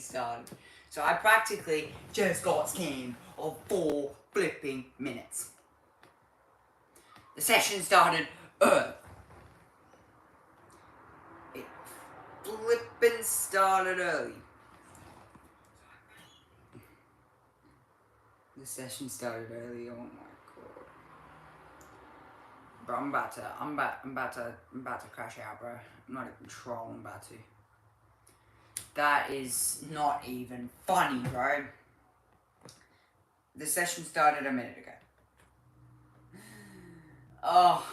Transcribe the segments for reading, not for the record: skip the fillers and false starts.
started. So I practically just got scammed of 4 flipping minutes. The session started early. It flipping started early. The session started early. Oh my god, bro! I'm about to crash out, bro. I'm not even trolling. I'm about to. That is not even funny, bro. The session started a minute ago. Oh,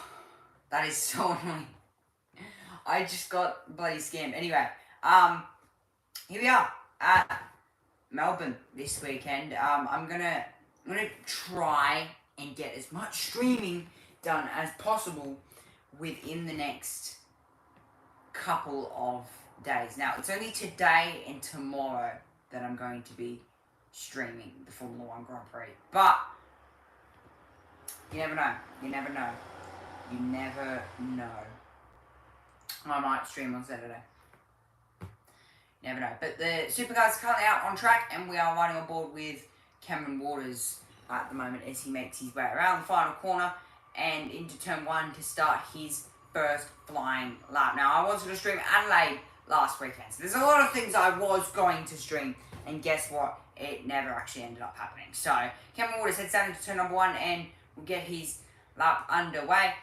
that is so annoying. I just got bloody scammed. Anyway, here we are at Melbourne this weekend. I'm gonna try and get as much streaming done as possible within the next couple of days. Now, it's only today and tomorrow that I'm going to be streaming the Formula 1 Grand Prix. But you never know. You never know. You never know. I might stream on Saturday. You never know. But the Supercars is currently out on track, and we are riding on board with Cameron Waters at the moment as he makes his way around the final corner and into turn 1 to start his first flying lap. Now, I was going to stream Adelaide last weekend, so there's a lot of things I was going to stream, and guess what? It never actually ended up happening. So, Cameron Waters heads down into turn number 1 and will get his lap underway.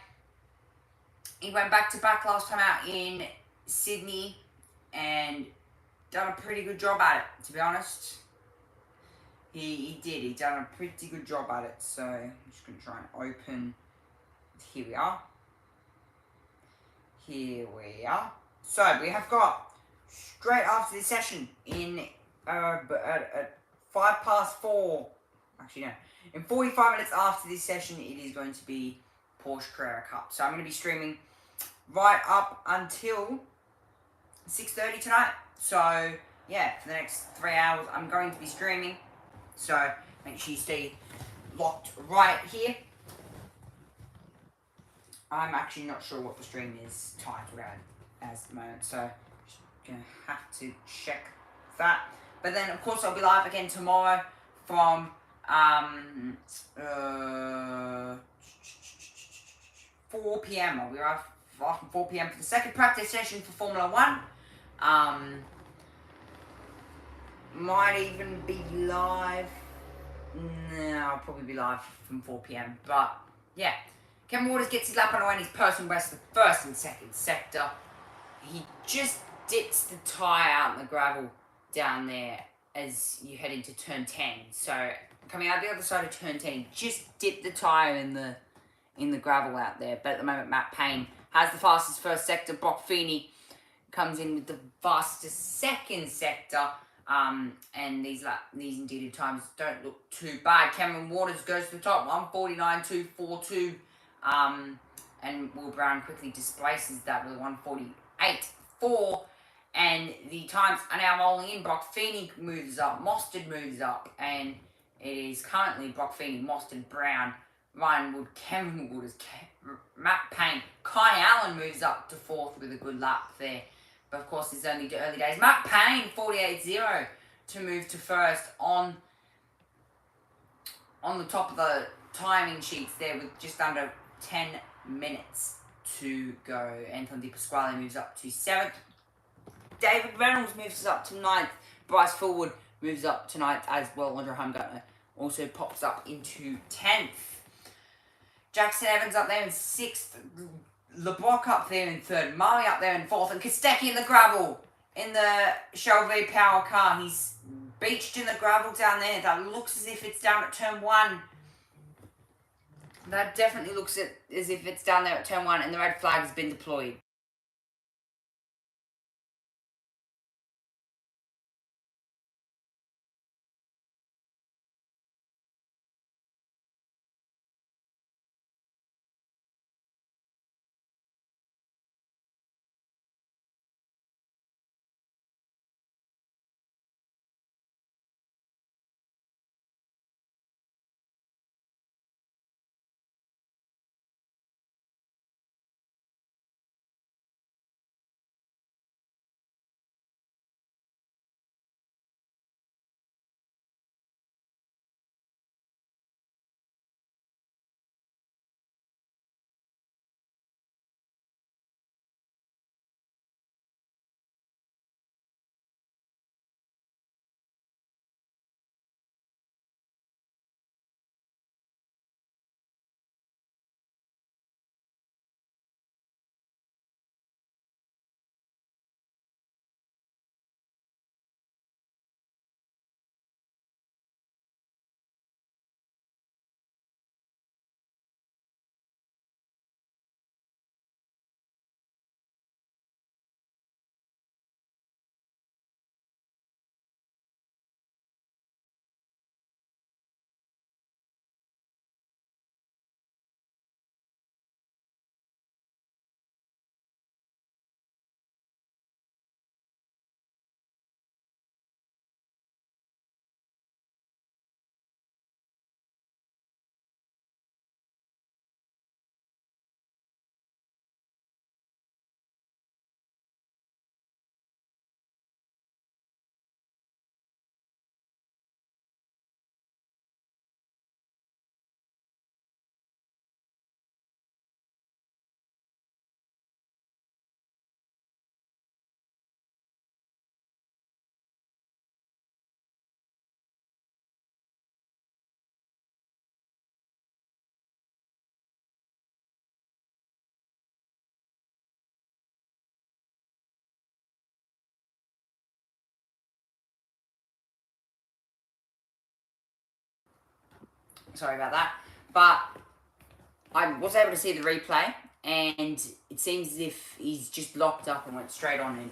He went back-to-back last time out in Sydney and done a pretty good job at it, to be honest. He did. He done a pretty good job at it. So, I'm just going to try and open. Here we are. Here we are. So, we have got straight after this session in at 4:05. Actually, no. In 45 minutes after this session, it is going to be Porsche Carrera Cup. So, I'm going to be streaming right up until 6:30 tonight. So, yeah, for the next 3 hours, I'm going to be streaming. So, make sure you stay locked right here. I'm actually not sure what the stream is titled as the moment, so just gonna have to check that. But then, of course, I'll be live again tomorrow from 4 p.m. I'll be live from 4 p.m. for the second practice session for Formula 1. Might even be live. No, I'll probably be live from 4 p.m. But yeah, Cameron Waters gets his lap on the way in his personal best, the first and second sector. He just dips the tyre out in the gravel down there as you head into turn 10. So coming out the other side of turn 10, just dip the tyre in the gravel out there. But at the moment, Matt Payne has the fastest first sector. Brock Feeney comes in with the fastest second sector. And these indicative times don't look too bad. Cameron Waters goes to the top, 149.242. And Will Brown quickly displaces that with 148.4. And the times are now rolling in. Brock Feeney moves up, Mostard moves up, and it is currently Brock Feeney, Mostard, Brown, Ryan Wood, Cameron Waters, Matt Payne. Kai Allen moves up to 4th with a good lap there. But of course, it's only the early days. Matt Payne, 48.0 to move to first on the top of the timing sheets there with just under 10 minutes to go. Anton De Pasquale moves up to 7th. David Reynolds moves up to 9th. Bryce Fullwood moves up to 9th as well. Andre Heimgartner also pops up into 10th. Jackson Evans up there in 6th. LeBrock up there in 3rd, Murray up there in 4th, and Kostecki in the gravel in the Chevrolet Power car. He's beached in the gravel down there. That looks as if it's down at turn 1. That definitely looks as if it's down there at turn 1, and the red flag has been deployed. Sorry about that. But I was able to see the replay, and it seems as if he's just locked up and went straight on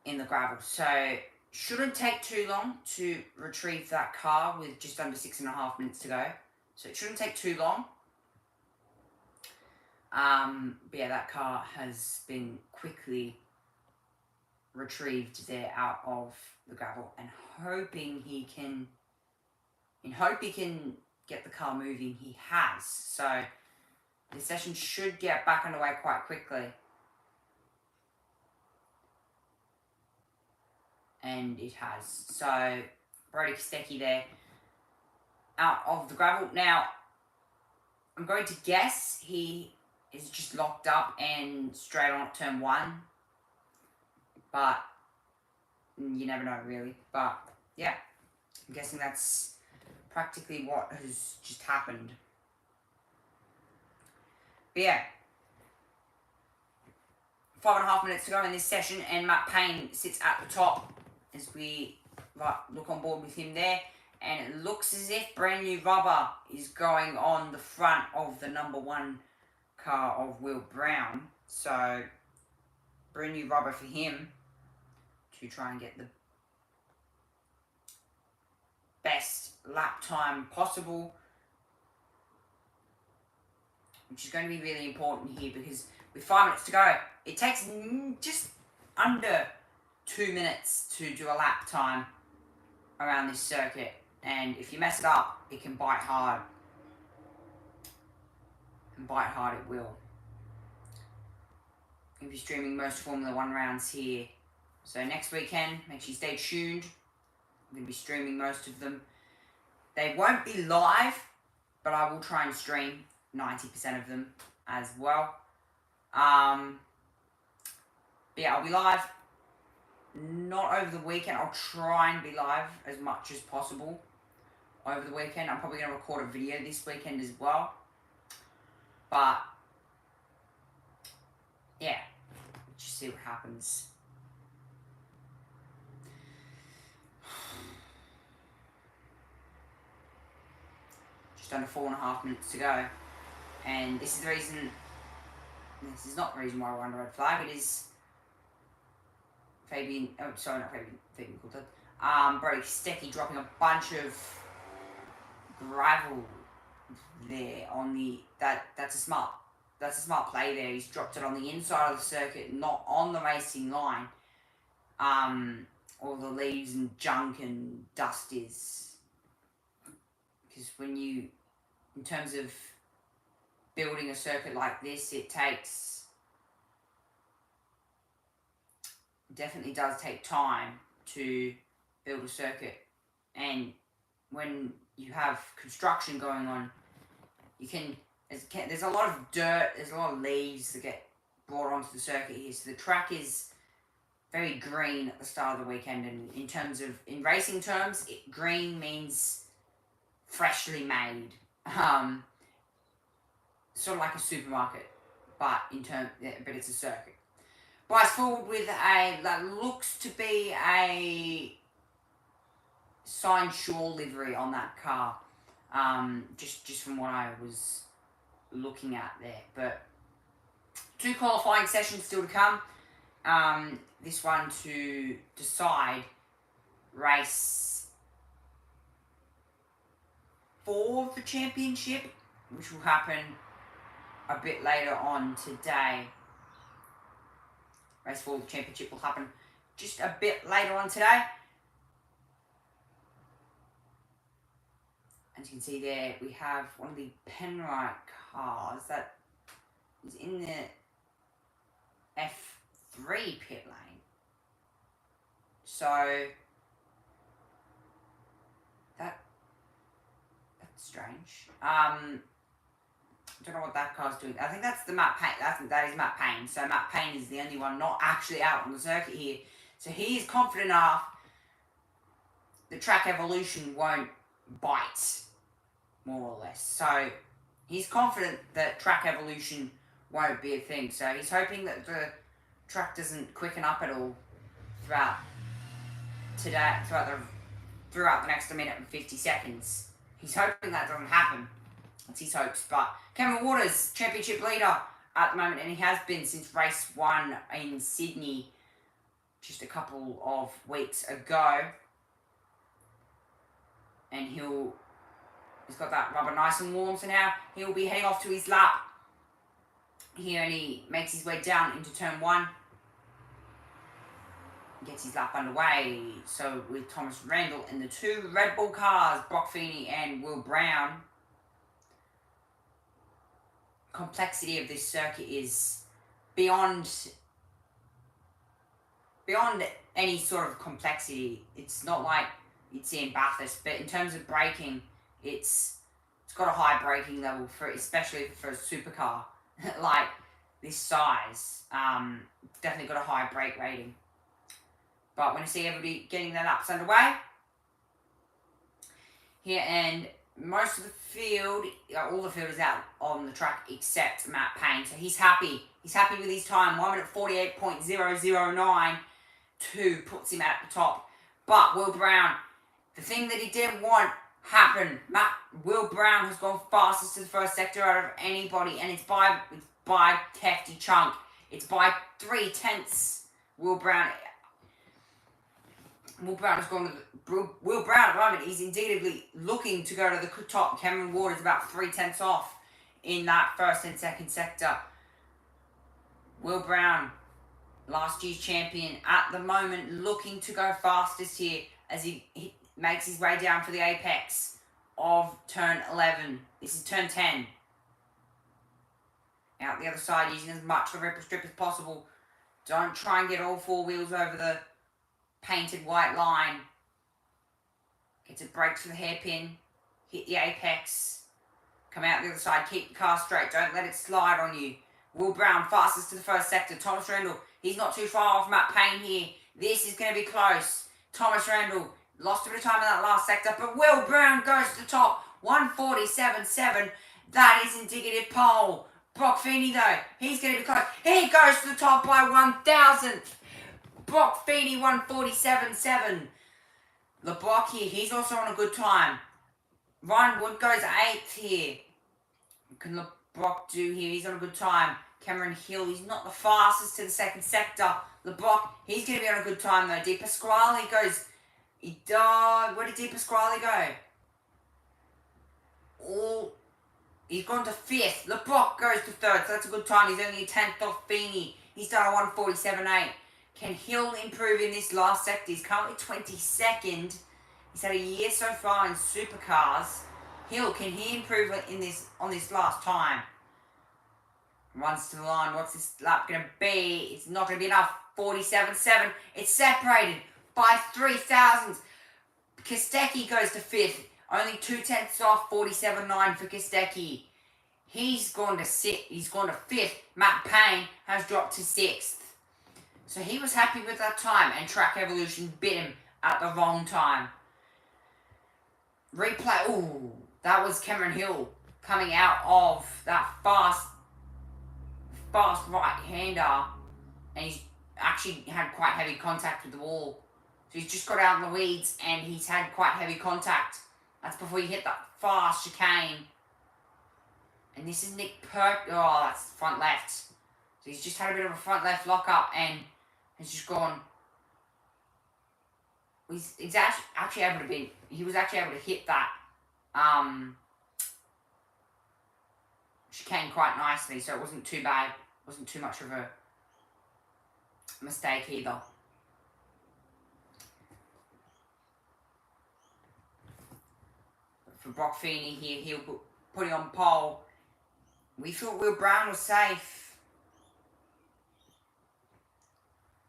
in the gravel. So shouldn't take too long to retrieve that car with just under 6.5 minutes to go. So it shouldn't take too long. But yeah, that car has been quickly retrieved there out of the gravel, and hoping he can get the car moving. He has. So the session should get back underway quite quickly. And it has. So Brody Kostecki there out of the gravel. Now, I'm going to guess he is just locked up and straight on at turn 1. But you never know, really. But yeah, I'm guessing that's practically what has just happened. But yeah, 5.5 minutes to go in this session, and Matt Payne sits at the top as we look on board with him there. And it looks as if brand new rubber is going on the front of the number 1 car of Will Brown. So brand new rubber for him to try and get the best lap time possible, which is going to be really important here, because with 5 minutes to go, it takes just under 2 minutes to do a lap time around this circuit, and if you mess it up, it can bite hard. And bite hard it will. I'm going to be streaming most Formula 1 rounds here. So next weekend, make sure you stay tuned. I'm going to be streaming most of them. They won't be live, but I will try and stream 90% of them as well. But yeah, I'll be live. Not over the weekend. I'll try and be live as much as possible over the weekend. I'm probably going to record a video this weekend as well. But yeah, just see what happens. Just under 4.5 minutes to go, and this is the reason. This is not the reason why we're under red flag. It is Fabian. Oh, sorry, not Fabian. Fabian Coulthard. Brody Kostecki dropping a bunch of gravel there on the. That's a smart play there. He's dropped it on the inside of the circuit, not on the racing line. All the leaves and junk and dust is, because when you, in terms of building a circuit like this, it definitely does take time to build a circuit, and when you have construction going on, there's a lot of dirt, there's a lot of leaves that get brought onto the circuit here, so the track is very green at the start of the weekend, and in racing terms, green means freshly made, sort of like a supermarket, but it's a circuit. Bryce forward with that looks to be a signed Shaw livery on that car, just from what I was looking at there. But 2 qualifying sessions still to come. This one to decide race 4 of the championship, which will happen a bit later on today. Race 4 of the championship will happen just a bit later on today. As you can see there, we have one of the Penrite cars that is in the F3 pit lane. So that's strange. I don't know what that car's doing. I think that's the Matt Payne. That is Matt Payne. So Matt Payne is the only one not actually out on the circuit here. So he is confident enough the track evolution won't bite, more or less. So he's confident that track evolution won't be a thing. So he's hoping that the track doesn't quicken up at all throughout the next minute and 50 seconds he's hoping that doesn't happen. That's his hopes. But Cameron Waters, championship leader at the moment, and he has been since race 1 in Sydney just a couple of weeks ago. And he's got that rubber nice and warm, so now he'll be heading off to his lap here, and he makes his way down into turn 1. Gets his lap underway. So with Thomas Randall and the 2 Red Bull cars, Brock Feeney and Will Brown. Complexity of this circuit is beyond any sort of complexity. It's not like you'd see in Bathurst, but in terms of braking, it's got a high braking level for, especially for a supercar like this size. Definitely got a high brake rating. But when I see everybody getting their laps underway here, and most of the field, all the field is out on the track except Matt Payne. So he's happy. He's happy with his time. 1 minute 48.009. 2 puts him at the top. But Will Brown, the thing that he didn't want happened. Will Brown has gone fastest to the first sector out of anybody, and it's by hefty chunk. It's by 3/10. Will Brown has gone to Will Brown at the moment. He's indeedly looking to go to the top. Cameron Ward is about 3/10 off in that first and second sector. Will Brown, last year's champion, at the moment looking to go fastest here as he makes his way down for the apex of turn 11. This is turn 10. Out the other side, using as much of the ripple strip as possible. Don't try and get all 4 wheels over the painted white line. Gets it, brakes for the hairpin. Hit the apex. Come out the other side. Keep the car straight. Don't let it slide on you. Will Brown fastest to the first sector. Thomas Randall, he's not too far off Matt Payne here. This is going to be close. Thomas Randall lost a bit of time in that last sector, but Will Brown goes to the top. 147.7. That is indicative pole. Brock Feeney, though, he's going to be close. He goes to the top by 1,000th. Brock Feeney, 147.7. LeBrock here, he's also on a good time. Ryan Wood goes 8th here. What can LeBrock do here? He's on a good time. Cameron Hill, he's not the fastest to the second sector. LeBrock, he's going to be on a good time, though. Di Pasquale goes... Where did Di Pasquale go? He's gone to 5th. LeBrock goes to 3rd, so that's a good time. He's only a 10th off Feeney. He's done a 147.8. Can Hill improve in this last sector? He's currently 22nd. He's had a year so far in Supercars. Hill, can he improve on this last time? Runs to the line. What's this lap going to be? It's not going to be enough. 47.7. It's separated by 3,000. Kostecki goes to 5th. Only 2/10 off. 47.9 for Kostecki. He's gone to 5th. Matt Payne has dropped to 6th. So he was happy with that time, and Track Evolution bit him at the wrong time. Replay. Ooh, that was Cameron Hill coming out of that fast right-hander, and he's actually had quite heavy contact with the wall. So he's just got out in the weeds, and he's had quite heavy contact. That's before he hit that fast chicane. And this is Nick Perk. Oh, that's front left. So he's just had a bit of a front left lock-up, and has just gone. He's actually able to be. He was actually able to hit that chicane quite nicely, so it wasn't too bad. It wasn't too much of a mistake either. But for Brock Feeney here, he'll put it on pole. We thought Will Brown was safe.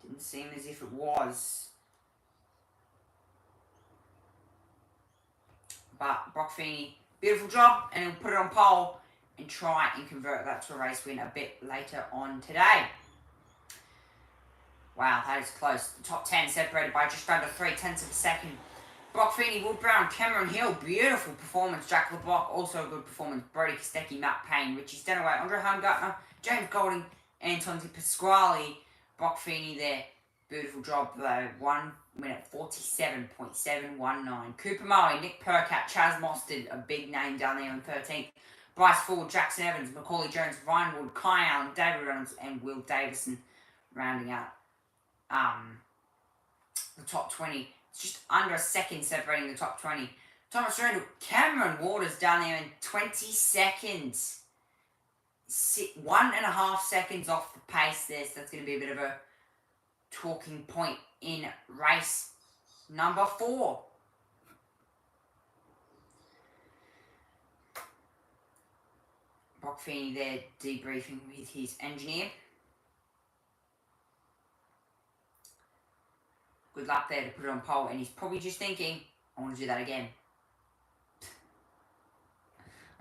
Didn't seem as if it was. But Brock Feeney, beautiful job, and he'll put it on pole and try and convert that to a race win a bit later on today. Wow, that is close. The top 10 separated by just under 3/10 of a second. Brock Feeney, Will Brown, Cameron Hill, beautiful performance. Jack LeBrock, also a good performance. Brody Kostecki, Matt Payne, Richie Stenaway, Andre Heimgartner, James Golding, Anton Di Pasquale. Brock Feeney there, Beautiful job though. 1 minute 47.719. Cooper Murray, Nick Percat, Chaz Mostert, a big name down there on 13th. Bryce Ford, Jackson Evans, Macaulay Jones, Ryan Wood, Kai Allen, David Reynolds, and Will Davison rounding out the top 20. It's just under a second separating the top 20. Thomas Randall, Cameron Waters down there in 20 seconds. 1.5 seconds off the pace there, so that's going to be a bit of a talking point in race number 4. Brock Feeney there debriefing with his engineer. Good luck there to put it on pole, and he's probably just thinking, I want to do that again.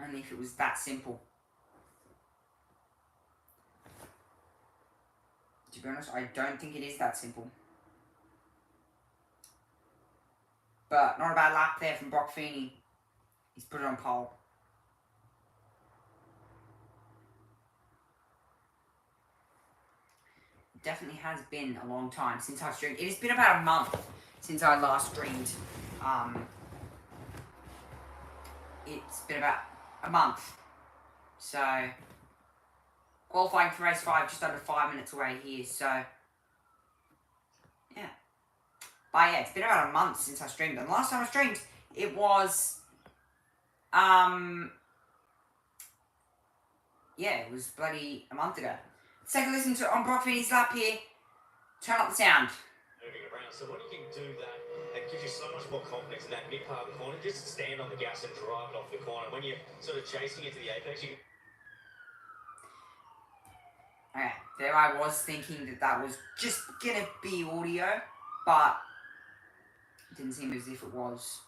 Only if it was that simple. To be honest, I don't think it is that simple. But not a bad lap there from Brock Feeney. He's put it on pole. It definitely has been a long time since I've streamed. It has been about a month since I last streamed. It's been about a month. So, qualifying for race 5, just under 5 minutes away here. So, yeah. But yeah, it's been about a month since I streamed. And the last time I streamed, it was, yeah, it was bloody a month ago. Let's take a listen to on Brock Feeney's lap here. Turn up the sound. Moving around, so when you can do that, it gives you so much more confidence in that mid part of the corner. Just stand on the gas and drive it off the corner. When you're sort of chasing into the apex, you can... Okay, there I was thinking that was just gonna be audio, but it didn't seem as if it was.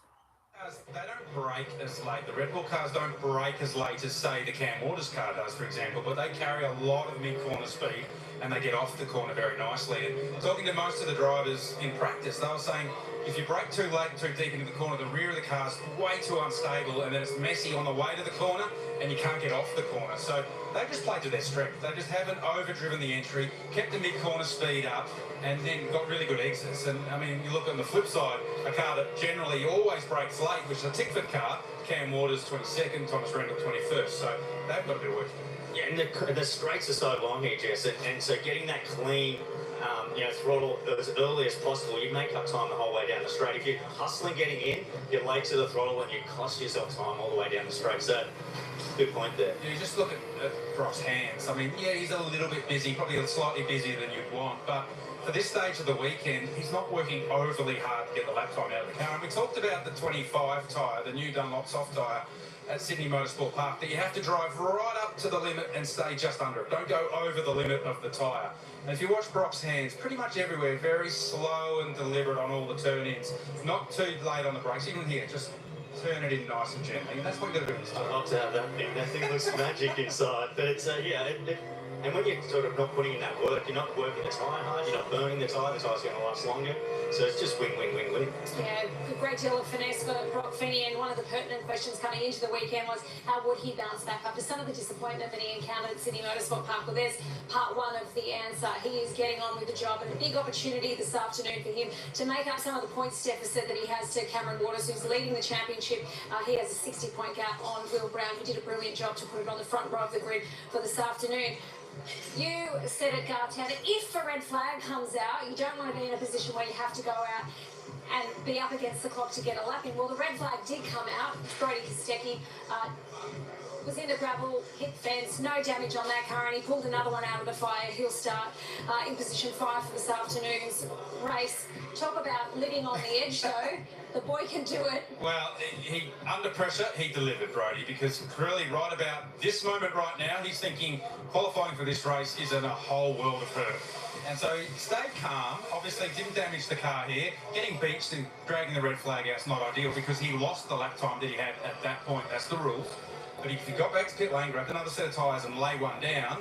They don't brake as late. The Red Bull cars don't brake as late as, say, the Cam Waters car does, for example, but they carry a lot of mid-corner speed and they get off the corner very nicely. And talking to most of the drivers in practice, they were saying if you brake too late and too deep into the corner, the rear of the car's way too unstable and then it's messy on the way to the corner and you can't get off the corner. So they just played to their strength. They just haven't overdriven the entry, kept the mid-corner speed up, and then got really good exits. And, I mean, you look on the flip side, a car that generally always brakes late, which is a Tickford car, Cam Waters 22nd, Thomas Randall 21st. So they've got a bit of work to do. Yeah, and the straights are so long here, Jess, and so getting that clean, throttle as early as possible, you make up time the whole way down the straight. If you're hustling getting in, you're late to the throttle and you cost yourself time all the way down the straight. So, good point there. Yeah, you just look at Brock's hands. I mean, yeah, he's a little bit busy, probably slightly busier than you'd want, but for this stage of the weekend, he's not working overly hard to get the lap time out of the car. And we talked about the 25 tyre, the new Dunlop soft tyre at Sydney Motorsport Park, that you have to drive right up to the limit and stay just under it. Don't go over the limit of the tyre. And if you watch Brock's hands, pretty much everywhere, very slow and deliberate on all the turn-ins. Not too late on the brakes. Even here, just turn it in nice and gently. And that's what you've got to do this time. I'd love to have that thing. That thing looks magic inside. But it's, and when you're sort of not putting in that work, you're not working the tyre hard, you're not burning the tyre's going to last longer. So it's just win, win, win, win. Yeah, a great deal of finesse for Brock Feeney, and one of the pertinent questions coming into the weekend was how would he bounce back after some of the disappointment that he encountered at Sydney Motorsport Park. Well, there's part one of the answer. He is getting on with the job, and a big opportunity this afternoon for him to make up some of the points deficit that he has to Cameron Waters, who's leading the championship. He has a 60-point gap on Will Brown, who did a brilliant job to put it on the front row of the grid for this afternoon. You said it, Gartana, if a red flag comes out, you don't want to be in a position where you have to go out and be up against the clock to get a lap in. Well, the red flag did come out. Brody Kostecki was in the gravel, hit fence, no damage on that car, and he pulled another one out of the fire. He'll start in position 5 for this afternoon's race. Talk about living on the edge, though. The boy can do it. Well, he under pressure, he delivered, Brody, because really right about this moment right now, he's thinking qualifying for this race is in a whole world of hurt. And so he stayed calm, obviously didn't damage the car here. Getting beached and dragging the red flag out is not ideal because he lost the lap time that he had at that point. That's the rules. But if he got back to pit lane, grabbed another set of tyres and lay one down,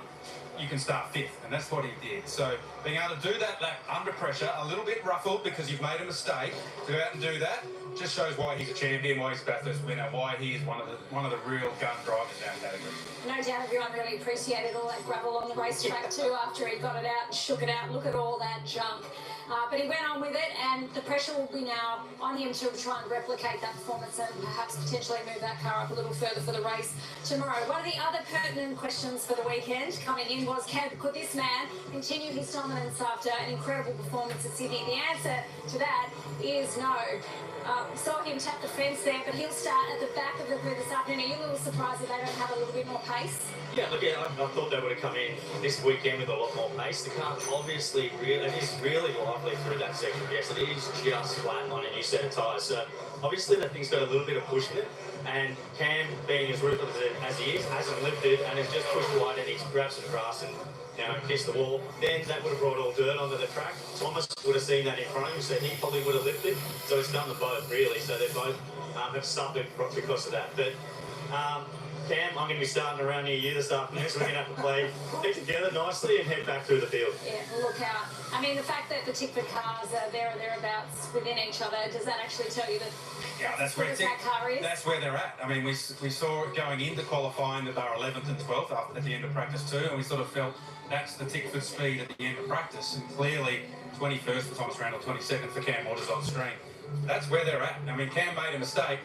you can start fifth, and that's what he did. So being able to do that under pressure, a little bit ruffled because you've made a mistake, to go out and do that just shows why he's a champion, why he's a Bathurst winner, why he is one of the real gun drivers down category. No doubt everyone really appreciated all that gravel on the racetrack too after he got it out and shook it out. Look at all that junk. But he went on with it, and the pressure will be now on him to try and replicate that performance and perhaps potentially move that car up a little further for the race tomorrow. One of the other pertinent questions for the weekend coming in was, could this man continue his dominance after an incredible performance at Sydney? The answer to that is no. Saw him tap the fence there, but he'll start at the back of the grid this afternoon. Are you a little surprised that they don't have a little bit more pace? Yeah, look, I thought they would have come in this weekend with a lot more pace. The car obviously it is really lively through that section. Yes, it is just flat on a new set of tyres. So obviously that thing's got a little bit of push in it. And Cam, being as ruthless as he is, hasn't lifted and has just pushed wide and he's grabbed some grass and kissed the wall. Then that would have brought all dirt onto the track. Thomas would have seen that in front of him, so he probably would have lifted. So it's done the both, really. So they both have suffered because of that. But Cam, I'm going to be starting around near you this afternoon, so we're going to have to play together nicely and head back through the field. Yeah, look out. I mean, the fact that the Tickford cars are there or thereabouts within each other, does that actually tell you that that's where that car is? That's where they're at. I mean, we saw it going into qualifying that they were 11th and 12th at the end of practice too, and we sort of felt that's the Tickford speed at the end of practice, and clearly 21st for Thomas Randall, 22nd for Cam Waters on screen. That's where they're at. I mean, Cam made a mistake.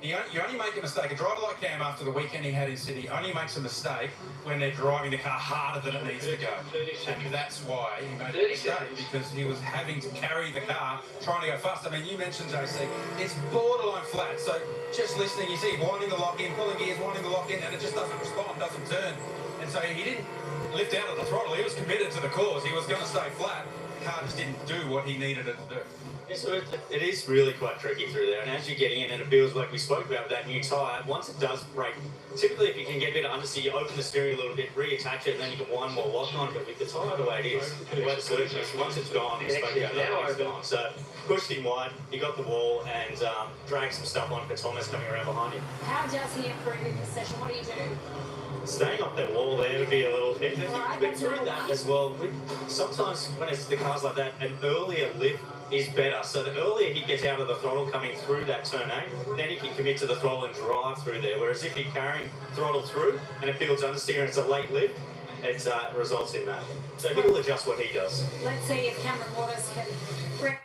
You only make a mistake. A driver like Cam, after the weekend he had in Sydney, only makes a mistake when they're driving the car harder than it needs to go. And that's why he made a mistake, because he was having to carry the car, trying to go fast. I mean, you mentioned, JC, it's borderline flat. So just listening, you see him winding the lock in, pulling gears, winding the lock in, and it just doesn't respond, doesn't turn. And so he didn't lift out of the throttle. He was committed to the cause. He was going to stay flat. The car just didn't do what he needed it to do. Yeah, so it is really quite tricky through there, and as you're getting in, and it feels like we spoke about with that new tyre, once it does break, typically if you can get a bit of understeer, you open the steering a little bit, reattach it, and then you can wind more lock on, but with the tyre the way it is, the way the surgeon is, once it's gone, it's gone. So pushed him wide, he got the wall, and dragged some stuff on for Thomas coming around behind him. How does he improve in this session? What do you do? Staying off that wall there would be a little bit. Right, But through that as well, sometimes when it's the cars like that, an earlier lift is better. So the earlier he gets out of the throttle coming through that turn 8, then he can commit to the throttle and drive through there. Whereas if he's carrying throttle through and it builds understeer and it's a late lift, it results in that. So he will adjust what he does. Let's see if Cameron Waters can bring...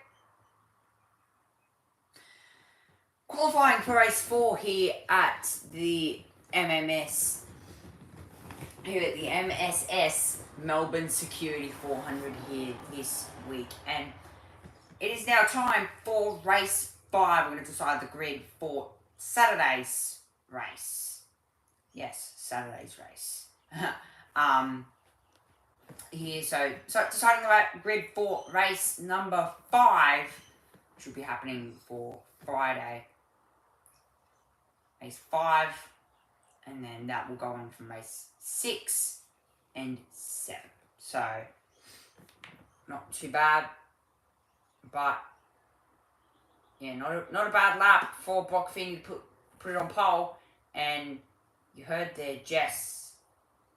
Qualifying for race 4 here at the MSS Melbourne Security 400 here this week, and it is now time for race 5. We're going to decide the grid for Saturday's race. Yes, Saturday's race. Here, so deciding about grid for race number 5, which will be happening for Friday. Race 5, and then that will go on from race 6 and 7. So, not too bad, but yeah, not a bad lap for Brock Finney to put it on pole. And you heard there Jess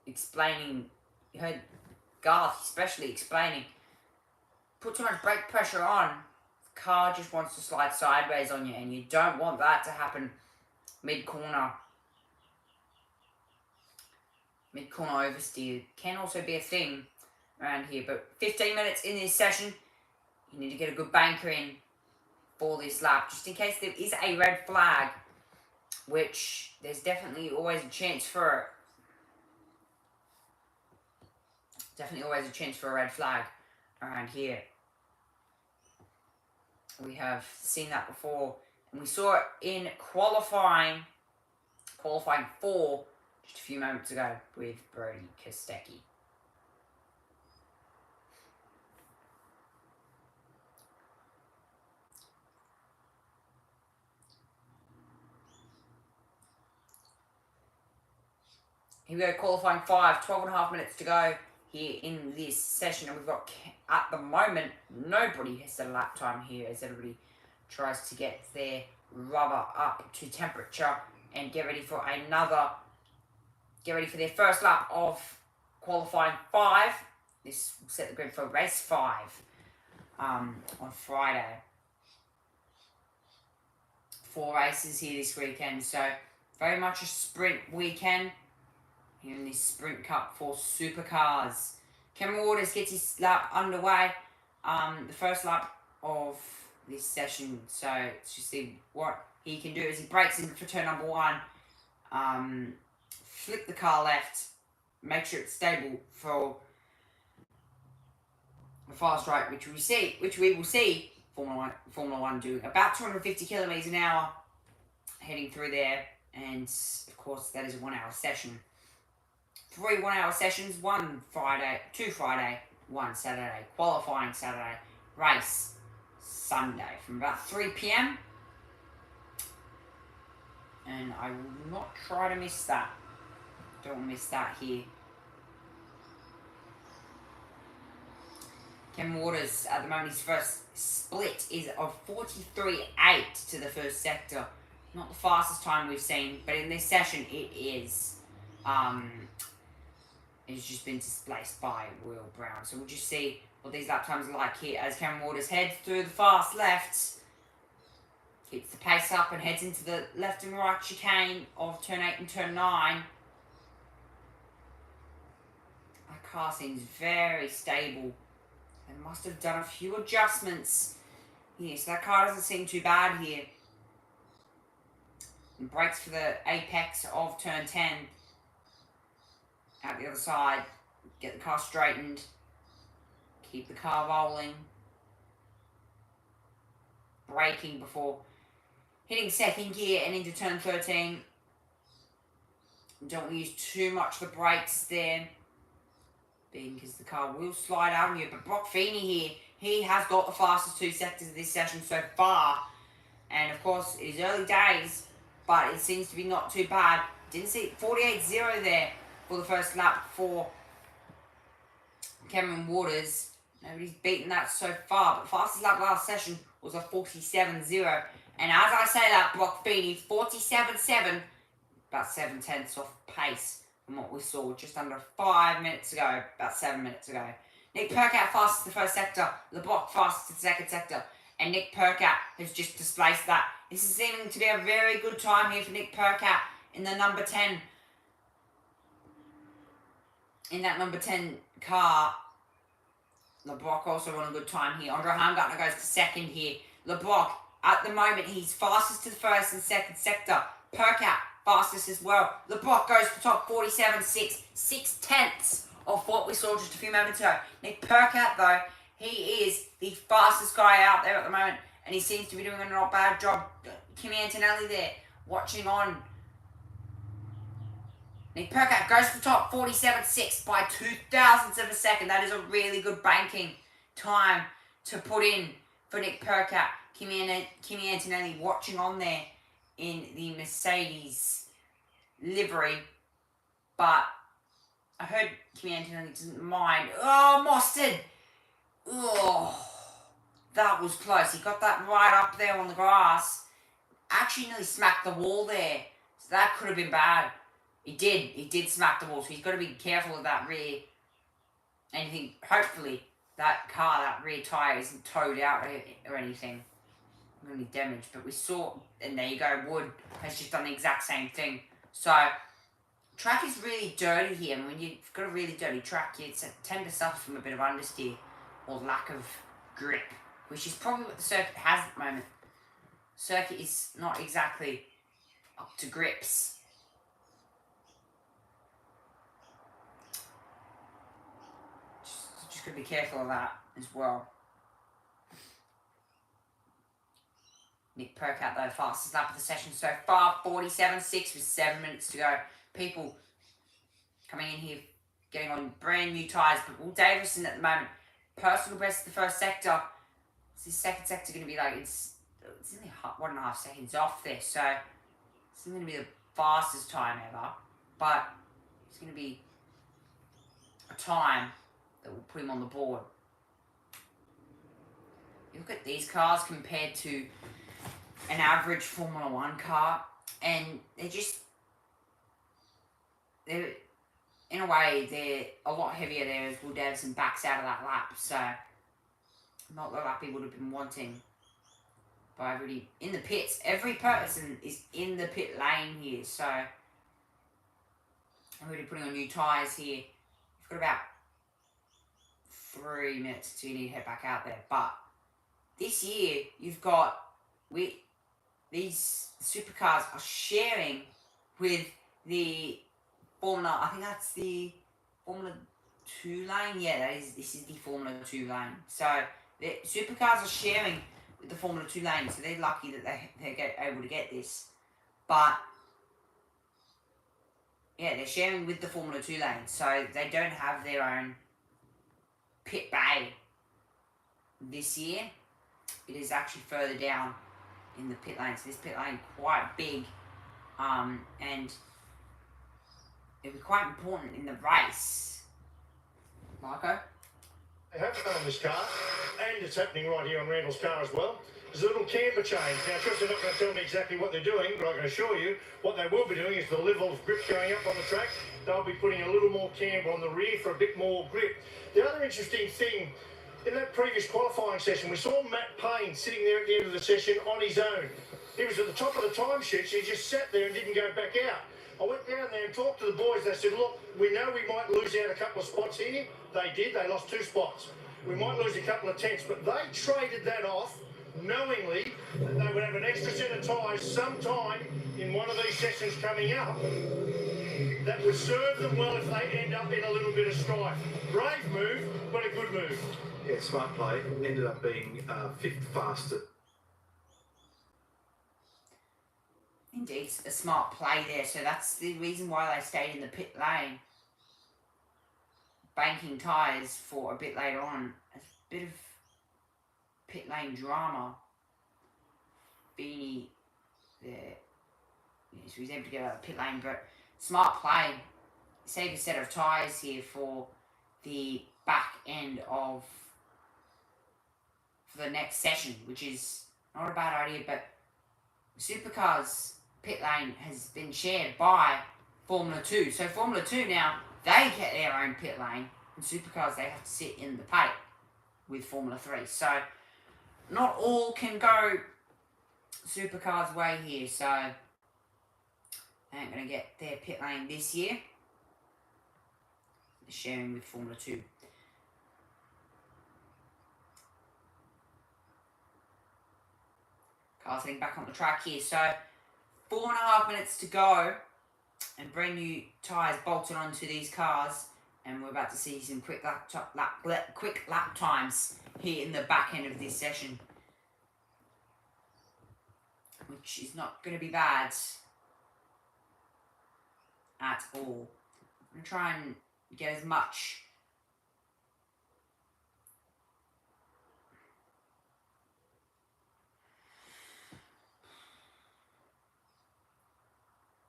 explaining, you heard Garth especially explaining, put too much brake pressure on, the car just wants to slide sideways on you, and you don't want that to happen mid-corner. Mid-corner oversteer can also be a thing around here, but 15 minutes in this session, you need to get a good banker in for this lap, just in case there is a red flag, which there's definitely always a chance for it. Definitely always a chance for a red flag around here. We have seen that before, and we saw it in qualifying 4 just a few moments ago with Brody Kostecki. Here we go, qualifying 5, 12 and a half minutes to go here in this session, and we've got, at the moment, nobody has set a lap time here as everybody tries to get their rubber up to temperature and get ready for their first lap of qualifying 5. This will set the grid for race 5 on Friday. 4 races here this weekend, so very much a sprint weekend here in this Sprint Cup for Supercars. Cameron Waters gets his lap underway, the first lap of this session, so let's just see what he can do as he breaks in for turn number 1. Flip the car left, make sure it's stable for the fast right, which we will see Formula 1 doing about 250 kilometers an hour heading through there, and of course that is a 1 hour session. 3 1 hour sessions, 1 Friday, 2 Friday, 1 Saturday, qualifying Saturday, race Sunday from about 3 p.m. and I will not try to miss that. Don't miss that here. Ken Waters, at the moment, his first split is of 43.8 to the first sector. Not the fastest time we've seen, but in this session it is. It's just been displaced by Will Brown. So we'll just see what these lap times are like here as Cameron Waters heads through the fast left. Keeps the pace up and heads into the left and right chicane of turn 8 and turn 9. That car seems very stable. They must have done a few adjustments here, so that car doesn't seem too bad here. And brakes for the apex of turn 10. Out the other side, get the car straightened, keep the car rolling. Braking before hitting second gear and into turn 13. Don't use too much of the brakes there, because the car will slide out on you. But Brock Feeney here, he has got the fastest 2 sectors of this session so far. And of course, it is early days, but it seems to be not too bad. Didn't see 48.0 there for the first lap for Cameron Waters. Nobody's beaten that so far, but the fastest lap last session was a 47.0. And as I say that, Brock Feeney, 47.7, about 7/10 off pace from what we saw just under 5 minutes ago, about 7 minutes ago. Nick Percat fastest to the first sector, LeBlanc fastest to the second sector, and Nick Percat has just displaced that. This is seeming to be a very good time here for Nick Percat in the number 10. In that number 10 car, LeBlanc also on a good time here. Andre Heimgartner goes to second here. LeBlanc, at the moment, he's fastest to the first and second sector. Percat, fastest as well. LeBlanc goes to top 47.6, 6/10 of what we saw just a few moments ago. Nick Percat, though, he is the fastest guy out there at the moment, and he seems to be doing a not bad job. Kimi Antonelli there, watching on. Nick Percat goes to the top 47.6 by 0.02 of a second. That is a really good banking time to put in for Nick Percat. Kimi Antonelli watching on there in the Mercedes livery. But I heard Kimi Antonelli doesn't mind. Oh, Mostert! Oh, that was close. He got that right up there on the grass. Actually nearly smacked the wall there. So that could have been bad. He did smack the wall, so he's got to be careful of that rear. Anything, hopefully, that car, that rear tyre isn't towed out or anything. Really damaged, but we saw, and there you go, Wood has just done the exact same thing. So, track is really dirty here, and when you've got a really dirty track, you tend to suffer from a bit of understeer or lack of grip, which is probably what the circuit has at the moment. Circuit is not exactly up to grips. Just got to be careful of that as well. Nick Percat, though, fastest lap of the session so far, 47.6 with 7 minutes to go. People coming in here, getting on brand new tyres, but Will Davison at the moment, personal best of the first sector. Is this second sector going to be like, it's only 1.5 seconds off there, so it's going to be the fastest time ever, but it's going to be a time that will put him on the board. You look at these cars compared to an average Formula 1 car, and they're in a way, they're a lot heavier there as Will Davison backs out of that lap. So, not the lap he would have been wanting. But everybody in the pits, every person is in the pit lane here. So, I'm already putting on new tyres here. We've got about 3 minutes till you need to head back out there. But this year, you've got these supercars are sharing with the Formula. I think that's the Formula 2 lane. Yeah, this is the Formula 2 lane. So the supercars are sharing with the Formula 2 lane. So they're lucky that they're able to get this. But yeah, they're sharing with the Formula 2 lane. So they don't have their own pit bay this year. It is actually further down in the pit lane. So this pit lane quite big, and it'll be quite important in the race. Marco? They have done on this car, and it's happening right here on Randall's car as well. There's a little camber change. Now, of course, they're not going to tell me exactly what they're doing, but I can assure you what they will be doing is the level of grip going up on the track. They'll be putting a little more camber on the rear for a bit more grip. The other interesting thing, in that previous qualifying session, we saw Matt Payne sitting there at the end of the session on his own. He was at the top of the timesheet, so he just sat there and didn't go back out. I went down there and talked to the boys. They said, look, we know we might lose out a couple of spots here. They did. They lost 2 spots. We might lose a couple of tenths, but they traded that off knowingly that they would have an extra set of tyres sometime in one of these sessions coming up that would serve them well if they end up in a little bit of strife. Brave move, but a good move. Yeah, smart play. Ended up being 5th fastest. Indeed, a smart play there. So that's the reason why they stayed in the pit lane, banking tyres for a bit later on. A bit of pit lane drama. Beanie there. Yeah, so he's able to get out of the pit lane, but smart play. Save a set of tyres here for the back end of the next session, which is not a bad idea, but Supercars pit lane has been shared by Formula 2. So Formula 2 now, they get their own pit lane, and Supercars, they have to sit in the paddock with Formula 3. So not all can go Supercars' way here, so they ain't going to get their pit lane this year. They're sharing with Formula 2. Cars heading back on the track here. So 4.5 minutes to go, and brand new tyres bolted onto these cars, and we're about to see some quick lap times here in the back end of this session, which is not going to be bad at all. I'm going to try and get as much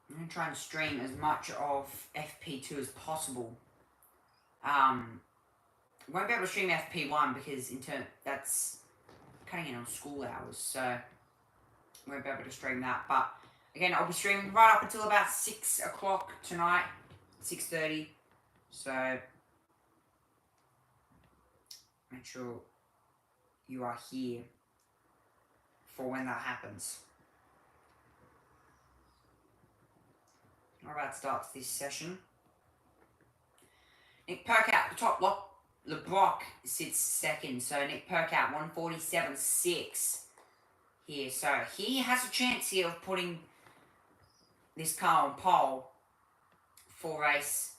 I'm going to try and stream as much of FP2 as possible. Won't be able to stream FP1 because that's cutting in on school hours, so won't be able to stream that. But again, I'll be streaming right up until about 6 o'clock tonight, 6:30. So make sure you are here for when that happens. Alright, starts this session. Nick Percat, the top block. LeBrock sits second. So Nick Percat, 147.6 here. So he has a chance here of putting this car on pole for race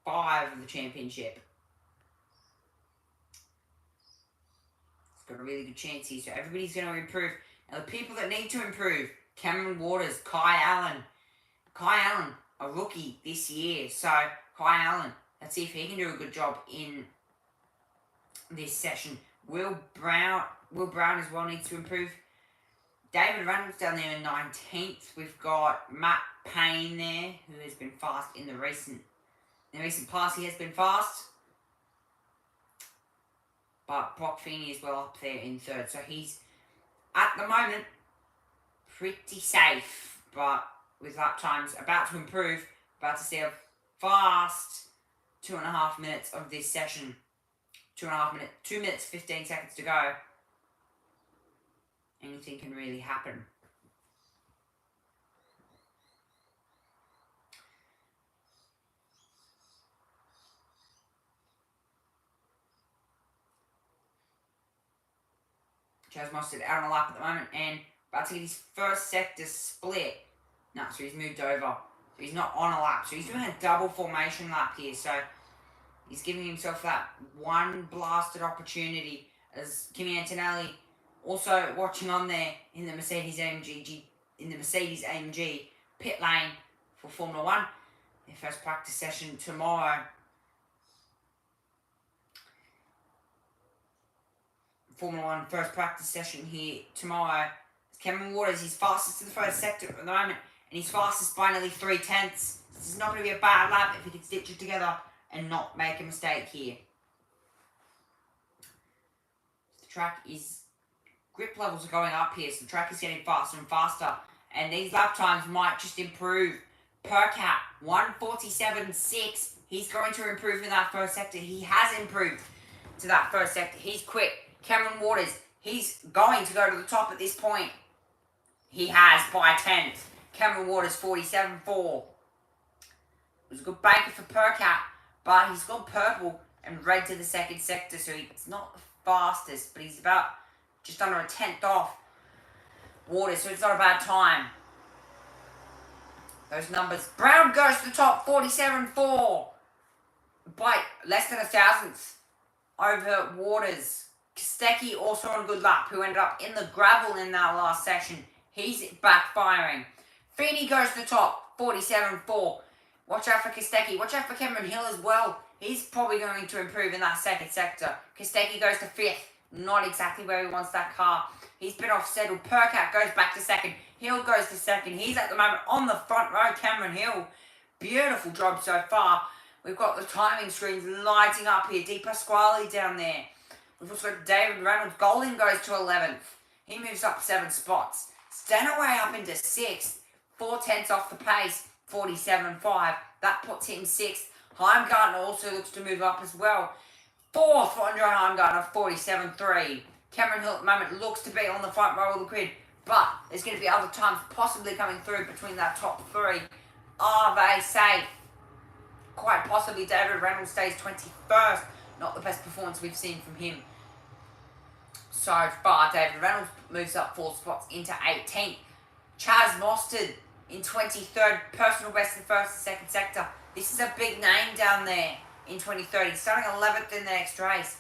5 of the championship. He's got a really good chance here. So everybody's going to improve. Now the people that need to improve, Cameron Waters, Kai Allen. Kai Allen, a rookie this year. So, Kai Allen, let's see if he can do a good job in this session. Will Brown as well needs to improve. David Reynolds down there in 19th. We've got Matt Payne there, who has been fast in the recent past. He has been fast. But Brock Feeney is well up there in 3rd. So he's, at the moment, pretty safe. But with lap times about to improve, about to see fast 2.5 minutes of this session. 2.5 minutes, 2 minutes, 15 seconds to go. Anything can really happen. Chaz Mostert out on a lap at the moment and about to get his first sector split. No, so he's moved over. So he's not on a lap. So he's doing a double formation lap here. So he's giving himself that one blasted opportunity as Kimi Antonelli also watching on there in the Mercedes AMG pit lane for Formula 1. Their first practice session tomorrow. Formula 1 first practice session here tomorrow. Cameron Waters, he's fastest to the first sector at the moment, and he's fastest by nearly 3/10. This is not going to be a bad lap if he can stitch it together and not make a mistake here. The track is, grip levels are going up here, so the track is getting faster and faster, and these lap times might just improve. Percat, 1:47.6. He's going to improve in that first sector. He has improved to that first sector. He's quick. Cameron Waters, he's going to go to the top at this point. He has by 10th. Cameron Waters, 47.4. It was a good banker for Percat, but he's gone purple and red to the second sector, so he's not the fastest, but he's about just under a 10th off Waters, so it's not a bad time. Those numbers. Brown goes to the top, 47.4. By less than a thousandth over Waters. Kostecki also on a good lap, who ended up in the gravel in that last section. He's backfiring. Feeney goes to the top, 47.4. Watch out for Kostecki. Watch out for Cameron Hill as well. He's probably going to improve in that second sector. Kostecki goes to 5th. Not exactly where he wants that car. He's been off-settled. Percat goes back to 2nd. Hill goes to 2nd. He's at the moment on the front row, Cameron Hill. Beautiful job so far. We've got the timing screens lighting up here. Di Pasquale down there. We've also got David Reynolds. Golding goes to 11th. He moves up 7 spots. Stanaway up into 6th. 4/10 off the pace. 47.5. That puts him 6th. Heimgartner also looks to move up as well. 4th for Andre Heimgartner, 47.3. Cameron Hill at the moment looks to be on the front row of the grid, but there's going to be other times possibly coming through between that top 3. Are they safe? Quite possibly David Reynolds stays 21st. Not the best performance we've seen from him so far. David Reynolds moves up 4 spots into 18th. Chaz Mostert in 23rd. Personal best in the first and second sector. This is a big name down there in 2030. Starting 11th in the next race.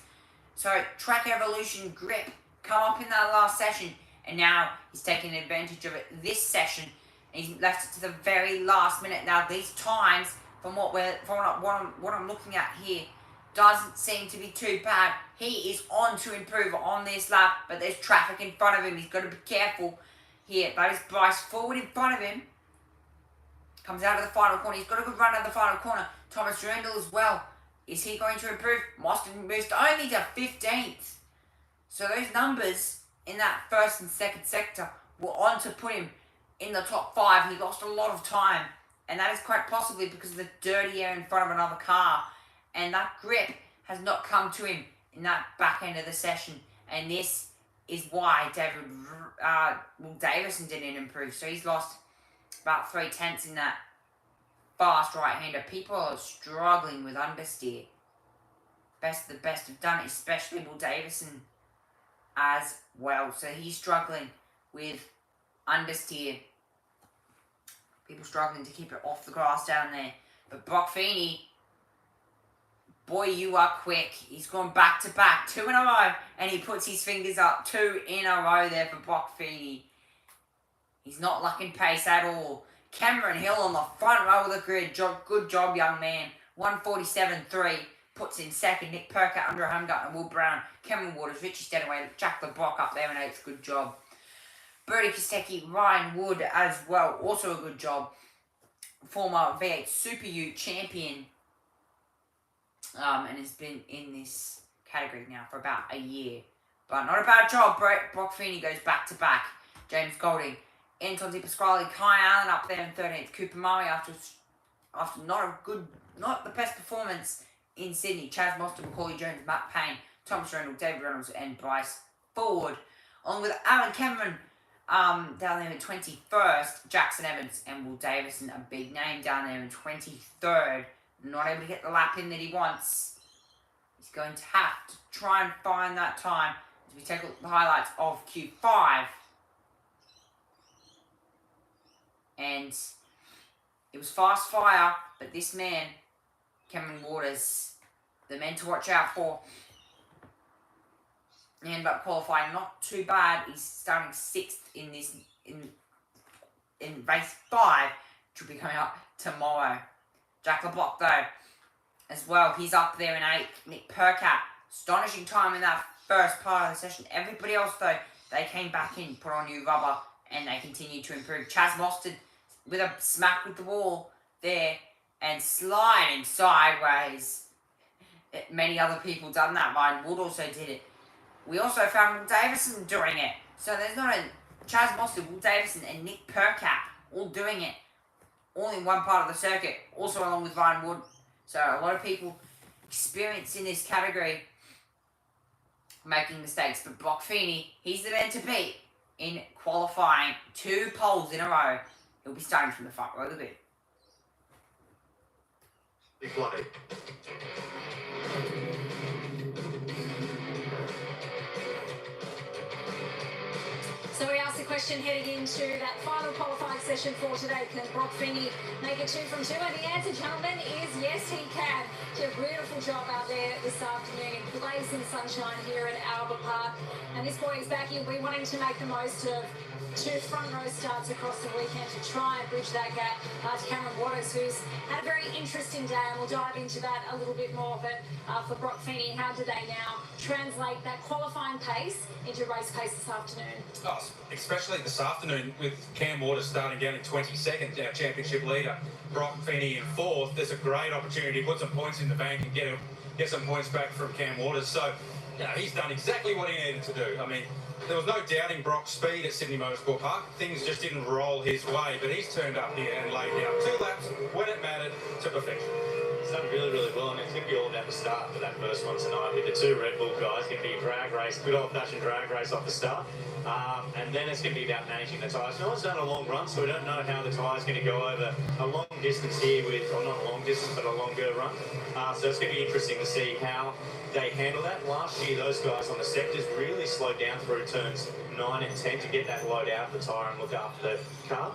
So track evolution, grip, come up in that last session. And now he's taking advantage of it this session. And he's left it to the very last minute. Now these times, from what I'm looking at here, doesn't seem to be too bad. He is on to improve on this lap, but there's traffic in front of him. He's got to be careful here. That is Bryce Forward in front of him. Comes out of the final corner. He's got a good run out of the final corner. Thomas Randall as well. Is he going to improve? Mostert moves only to 15th. So those numbers in that first and second sector were on to put him in the top 5. He lost a lot of time. And that is quite possibly because of the dirty air in front of another car. And that grip has not come to him in that back end of the session. And this is why Davison didn't improve. So he's lost about 3/10 in that fast right-hander. People are struggling with understeer. The best have done it, especially Will Davison as well. So he's struggling with understeer. People struggling to keep it off the grass down there. But Brock Feeney, boy, you are quick. He's gone back-to-back, 2 in a row, and he puts his fingers up 2 in a row there for Brock Feeney. He's not lacking pace at all. Cameron Hill on the front row of the grid. Good job, young man. 1:47.3. Puts in 2nd. Nick Percat, Andre Heimgartner, Will Brown, Cameron Waters, Richie Stenaway, Jack LeBrock up there in 8th. Good job. Brody Kostecki, Ryan Wood as well. Also a good job. Former V8 Super U champion. And has been in this category now for about a year. But not a bad job. Brock Feeney goes back-to-back. James Golding, Anton Di Pasquale, Kai Allen up there in 13th. Cooper Murray after after not the best performance in Sydney. Chaz Mostert, Macaulay Jones, Matt Payne, Thomas Reynolds, David Reynolds, and Bryce Ford. Along with Alan Cameron down there in 21st, Jackson Evans and Will Davison, a big name down there in 23rd. Not able to get the lap in that he wants. He's going to have to try and find that time as we take a look at the highlights of Q5. And it was fast fire, but this man, Cameron Waters, the man to watch out for. He ended up qualifying not too bad. He's starting 6th in this in race 5, which will be coming up tomorrow. Jack LeBlanc, though, as well, he's up there in 8th. Nick Percat, astonishing time in that first part of the session. Everybody else, though, they came back in, put on new rubber, and they continue to improve. Chaz Mostert with a smack with the wall there and sliding sideways. Many other people done that. Ryan Wood also did it. We also found Will Davison doing it. So there's not a Chaz Mostert, Will Davison, and Nick Percat all doing it, all in one part of the circuit. Also along with Ryan Wood. So a lot of people experienced in this category making mistakes. But Brock Feeney, he's the man to beat in qualifying 2 poles in a row. He'll be starting from the front row a bit. Big play. So we asked the question heading into that final qualifying session for today, can Brock Feeney make it 2 from 2? And the answer, gentlemen, is yes, he can. Did a beautiful job out there this afternoon in blazing sunshine here at Albert Park. And this boy is back. He'll be wanting to make the most of 2 front row starts across the weekend to try and bridge that gap to Cameron Waters, who's had a very interesting day, and we'll dive into that a little bit more. But for Brock Feeney, how do they now translate that qualifying pace into race pace this afternoon? Oh, especially this afternoon with Cam Waters starting down in 22nd, our championship leader, Brock Feeney in 4th. There's a great opportunity to put some points in the bank and get some points back from Cam Waters. So, he's done exactly what he needed to do. I mean, there was no doubting Brock's speed at Sydney Motorsport Park. Things just didn't roll his way, but he's turned up here and laid down 2 laps when it mattered to perfection. He's done really, really well, and it's going to be all about the start for that first one tonight with the 2 Red Bull guys. It's going to be a drag race, good old-fashioned drag race off the start. And then it's going to be about managing the tyres. No one's done a long run, so we don't know how the tyre's going to go over a long distance here with, or not a long distance, but a longer run. So it's going to be interesting to see how they handle that. Last year, those guys on the sectors really slowed down through turns 9 and 10 to get that load out of the tyre and look after the car.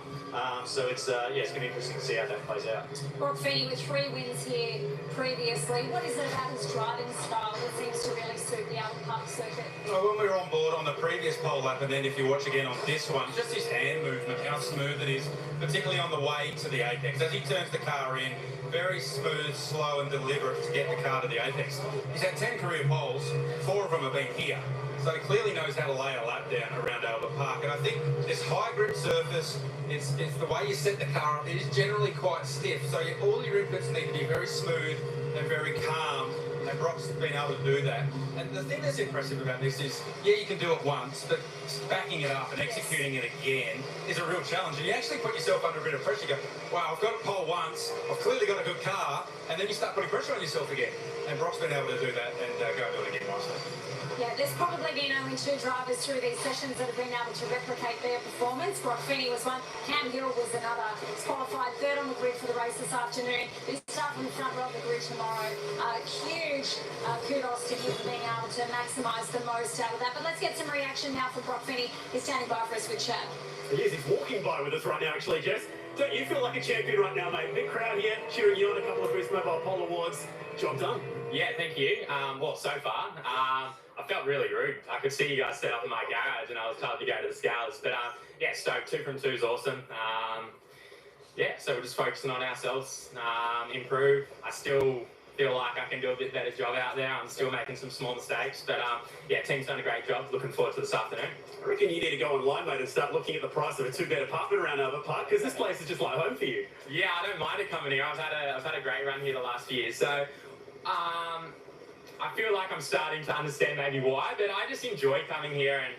So it's going to be interesting to see how that plays out. Brock Feeney with 3 wins here previously. What is it about his driving style that seems to really suit the Albert Park circuit? Well, when we were on board on the previous pole lap, and then if you watch again on this one, just his hand movement, how smooth it is, particularly on the way to the apex. As he turns the car in, very smooth, slow and deliberate to get the car to the apex. He's had 10 career poles, 4 of them have been here. So he clearly knows how to lay a lap down around Albert Park. And I think this high grip surface, it's the way you set the car up, it is generally quite stiff. So all your inputs need to be very smooth and very calm. And Brock's been able to do that. And the thing that's impressive about this is, you can do it once, but backing it up and executing it again is a real challenge. And you actually put yourself under a bit of pressure. You go, wow, I've got a pole once, I've clearly got a good car, and then you start putting pressure on yourself again. And Brock's been able to do that and go and do it again nicely. Yeah, there's probably been only 2 drivers through these sessions that have been able to replicate their performance. Brock Feeney was one, Cam Hill was another. He's qualified 3rd on the grid for the race this afternoon. He'll start from the front row of the grid tomorrow. Huge kudos to him for being able to maximise the most out of that. But let's get some reaction now from Brock Feeney. He's standing by for us with Chad. He is. He's walking by with us right now, actually, Jess. Don't you feel like a champion right now, mate? Big crowd here, cheering you on a couple of Boost Mobile Pole Awards. Job done. Yeah, thank you. Well, so far, I felt really rude. I could see you guys set up in my garage and I was told to go to the scales. But yeah, stoked. 2 from 2 is awesome. Yeah, so we're just focusing on ourselves, improve. I still feel like I can do a bit better job out there. I'm still making some small mistakes. But yeah, team's done a great job. Looking forward to this afternoon. I reckon you need to go online, mate, and start looking at the price of a 2-bed apartment around Albert Park, because this place is just like home for you. Yeah, I don't mind it coming here. I've had a great run here the last few years. So I feel like I'm starting to understand maybe why, but I just enjoy coming here and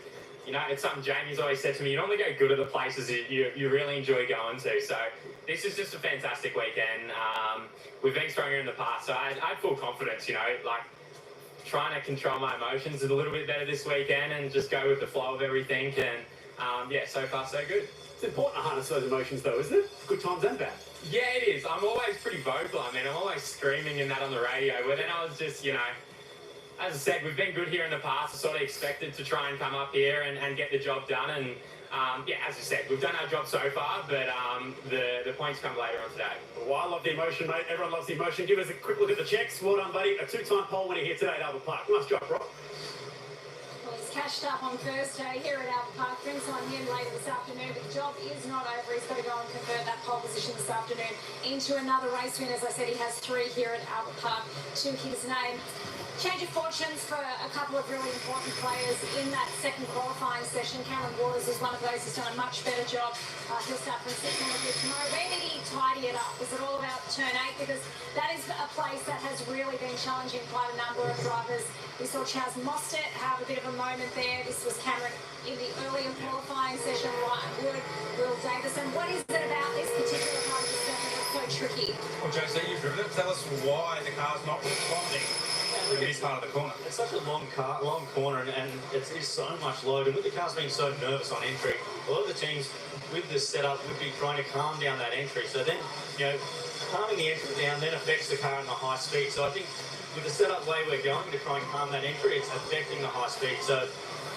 you know, it's something Jamie's always said to me. You normally go good at the places you really enjoy going to. So this is just a fantastic weekend. We've been stronger in the past, so I had full confidence. You know, like trying to control my emotions a little bit better this weekend and just go with the flow of everything. And yeah, so far so good. It's important to harness those emotions, though, isn't it? Good times and bad. Yeah, it is. I'm always pretty vocal. I mean, I'm always screaming in that on the radio. But then I was just, you know, as I said, we've been good here in the past. I sort of expected to try and come up here and get the job done. And yeah, as I said, we've done our job so far, but the points come later on today. Well, I love the emotion, mate. Everyone loves the emotion. Give us a quick look at the checks. Well done, buddy. A two-time pole winner here today at Albert Park. Nice job, Brock. Well, he's cashed up on Thursday here at Albert Park. Drinks on him later this afternoon, but the job is not over. He's got to go and convert that pole position this afternoon into another race win. As I said, he has 3 here at Albert Park to his name. Change of fortunes for a couple of really important players in that second qualifying session. Cameron Waters is one of those who's done a much better job. He'll start from 6th on the grid tomorrow. Where did he tidy it up? Is it all about turn 8? Because that is a place that has really been challenging quite a number of drivers. We saw Chaz Mostert have a bit of a moment there. This was Cameron in the earlier qualifying session. Ryan Wood, Will Davison. What is it about this particular part of the circuit that's so tricky? Well, JC, you've driven it. Tell us why the car's not responding in this part of the corner. It's such a long corner, and it's so much load. And with the cars being so nervous on entry, a lot of the teams with this setup would be trying to calm down that entry. So then, you know, calming the entry down then affects the car in the high speed. So I think with the setup way we're going to try and calm that entry, it's affecting the high speed. So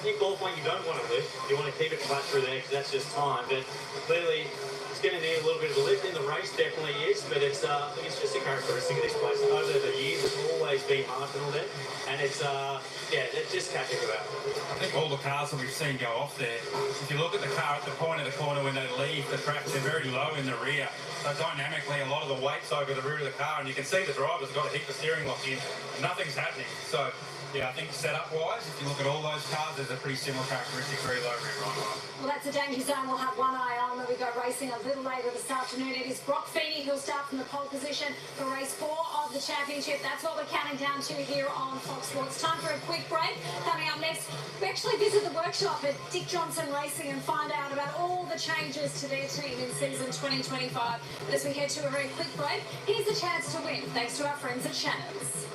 in qualifying, you don't want to lift. You want to keep it flat through there because that's just time. But clearly, it's going to need a little bit of a lift. In the race, definitely is. But it's I think it's just a characteristic of this place. Over the years, it's always been marginal there, and it's yeah, it's just catching about. I think all the cars that we've seen go off there, if you look at the car at the point of the corner when they leave the track, they're very low in the rear. So dynamically, a lot of the weight's over the rear of the car, and you can see the driver's got to hit the steering lock in, and nothing's happening. So yeah, I think setup-wise, if you look at all those cars, there's a pretty similar characteristic, very low rear right. Well, that's a danger zone we'll have one eye on when we go racing a little later this afternoon. It is Brock Feeney who'll start from the pole position for race 4 of the championship. That's what we're counting down to here on Fox Sports. Time for a quick break. Coming up next, we actually visit the workshop at Dick Johnson Racing and find out about all the changes to their team in season 2025. But as we head to a very quick break, here's the chance to win, thanks to our friends at Shannon's.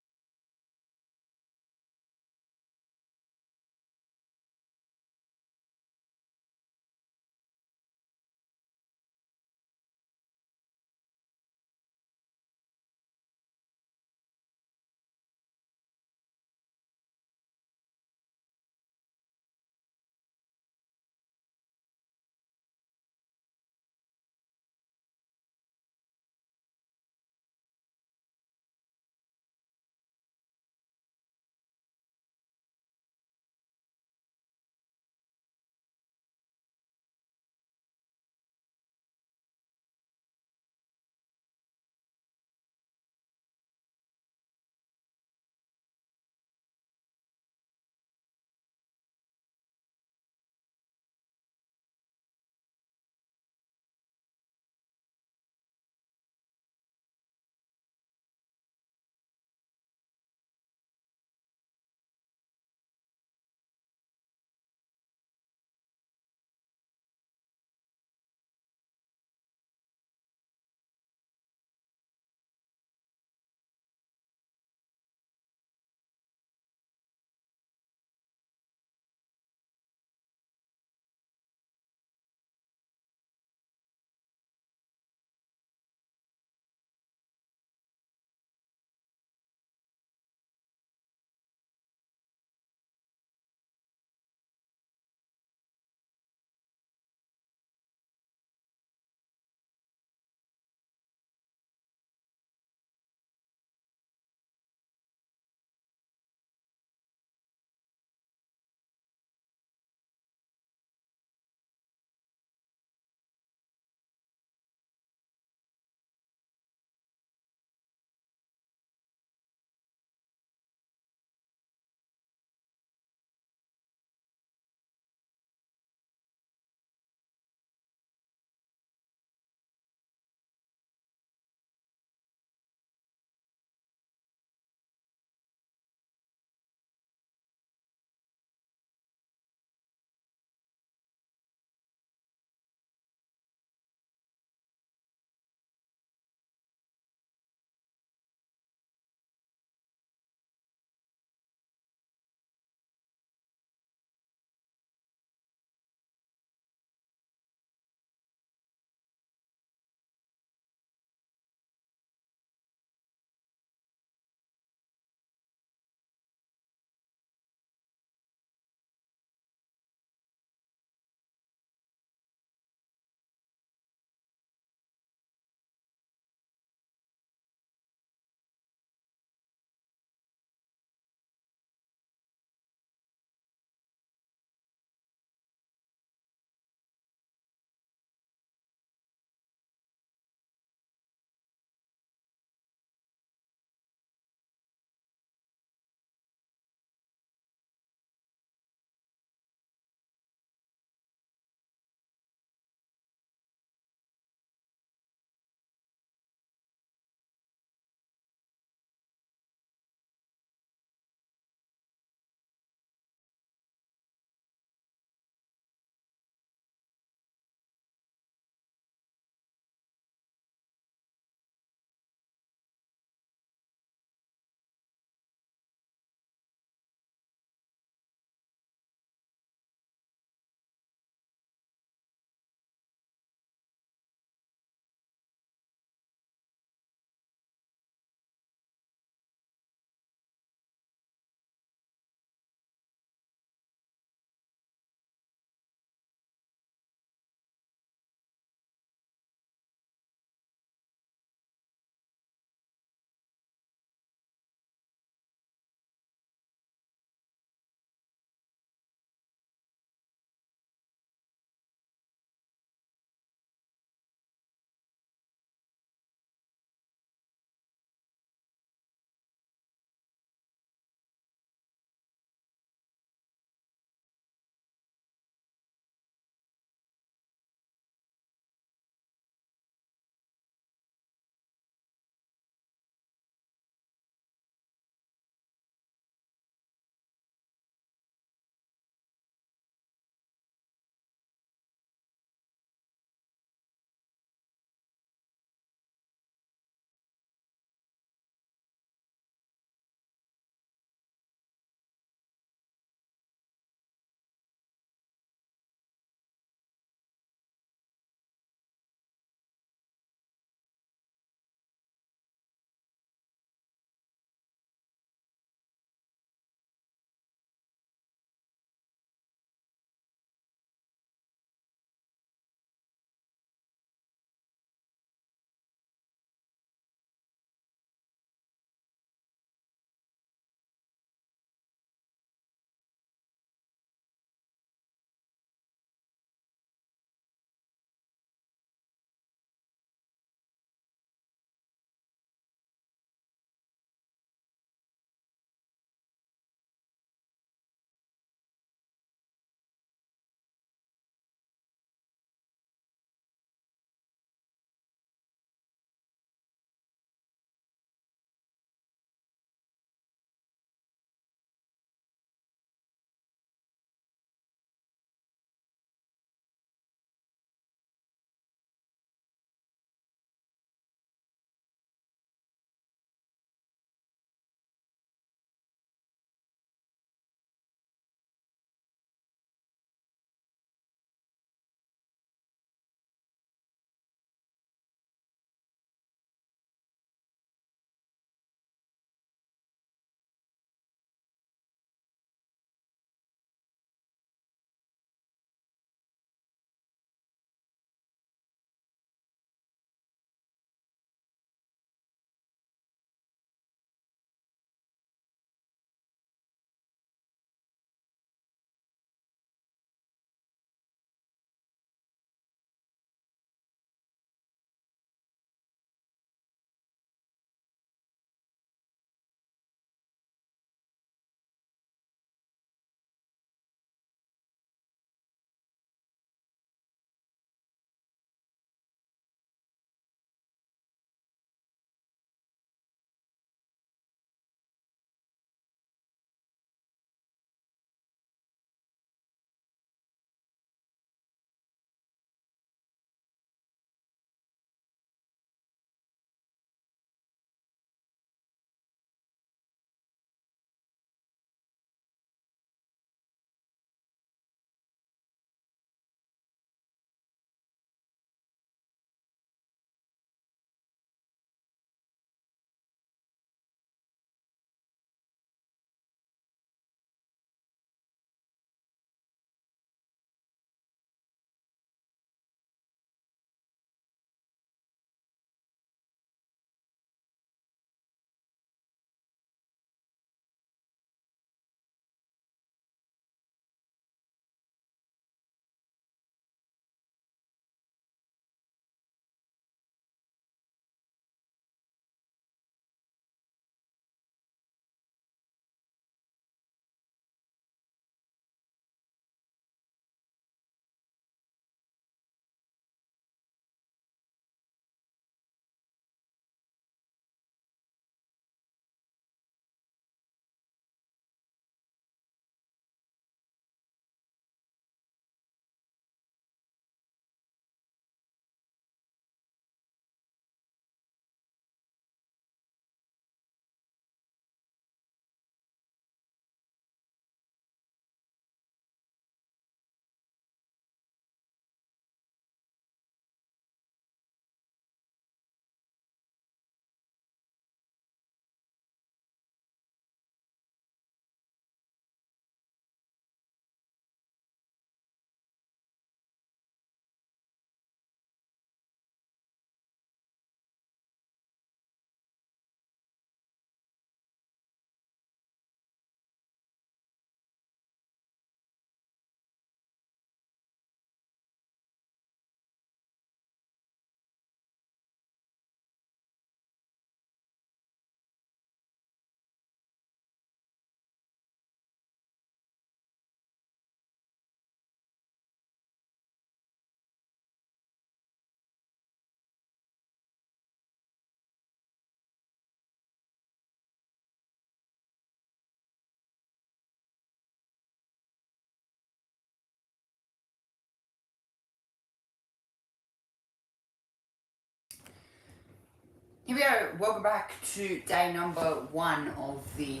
Here we go, welcome back to day number 1 of the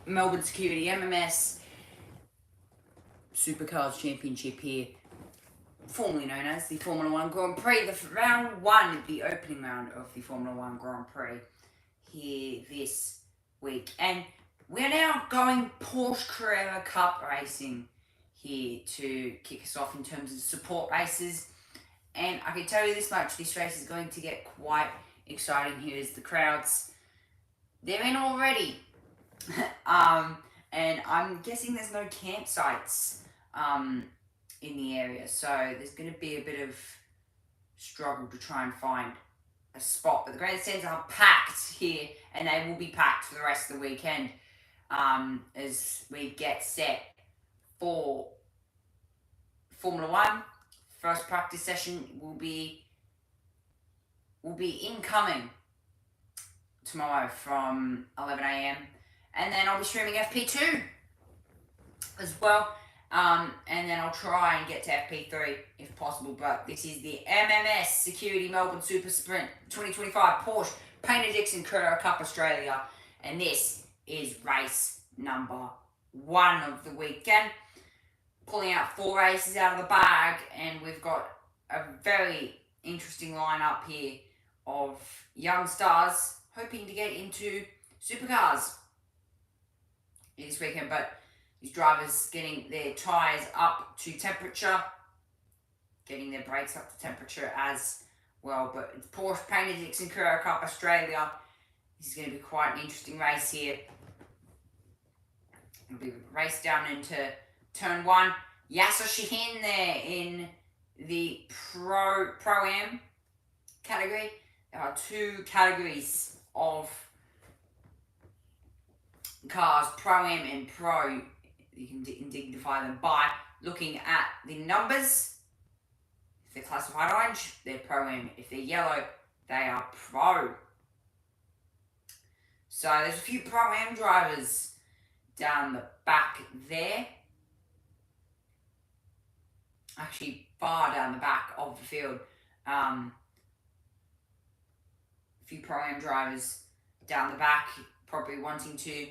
Melbourne Security MMS Supercars Championship here, formerly known as the Formula 1 Grand Prix, the round 1, the opening round of the Formula 1 Grand Prix here this week. And we're now going Porsche Carrera Cup racing here to kick us off in terms of support races. And I can tell you this much, this race is going to get quite exciting here as the crowds, they're in already. And I'm guessing there's no campsites in the area, so there's going to be a bit of struggle to try and find a spot. But the grandstands are packed here, and they will be packed for the rest of the weekend as we get set for Formula 1. First practice session will be incoming tomorrow from 11 AM, and then I'll be streaming FP2 as well, and then I'll try and get to FP3 if possible. But this is the MMS Security Melbourne Super Sprint 2025 Porsche Painter Dixon Carrera Cup Australia, and this is race number 1 of the weekend. Pulling out 4 races out of the bag, and we've got a very interesting lineup here of young stars hoping to get into supercars this weekend. But these drivers getting their tyres up to temperature, getting their brakes up to temperature as well. But it's Porsche Painter Dixon Carrera Cup Australia. This is going to be quite an interesting race here. It'll be a race down into Turn 1, Yasser Shahin there in the Pro-Am category. There are 2 categories of cars, Pro-Am and Pro. You can identify them by looking at the numbers. If they're classified orange, they're Pro-Am. If they're yellow, they are Pro. So there's a few Pro-Am drivers down the back there. Actually, far down the back of the field. A few Pro-Am drivers down the back, probably wanting to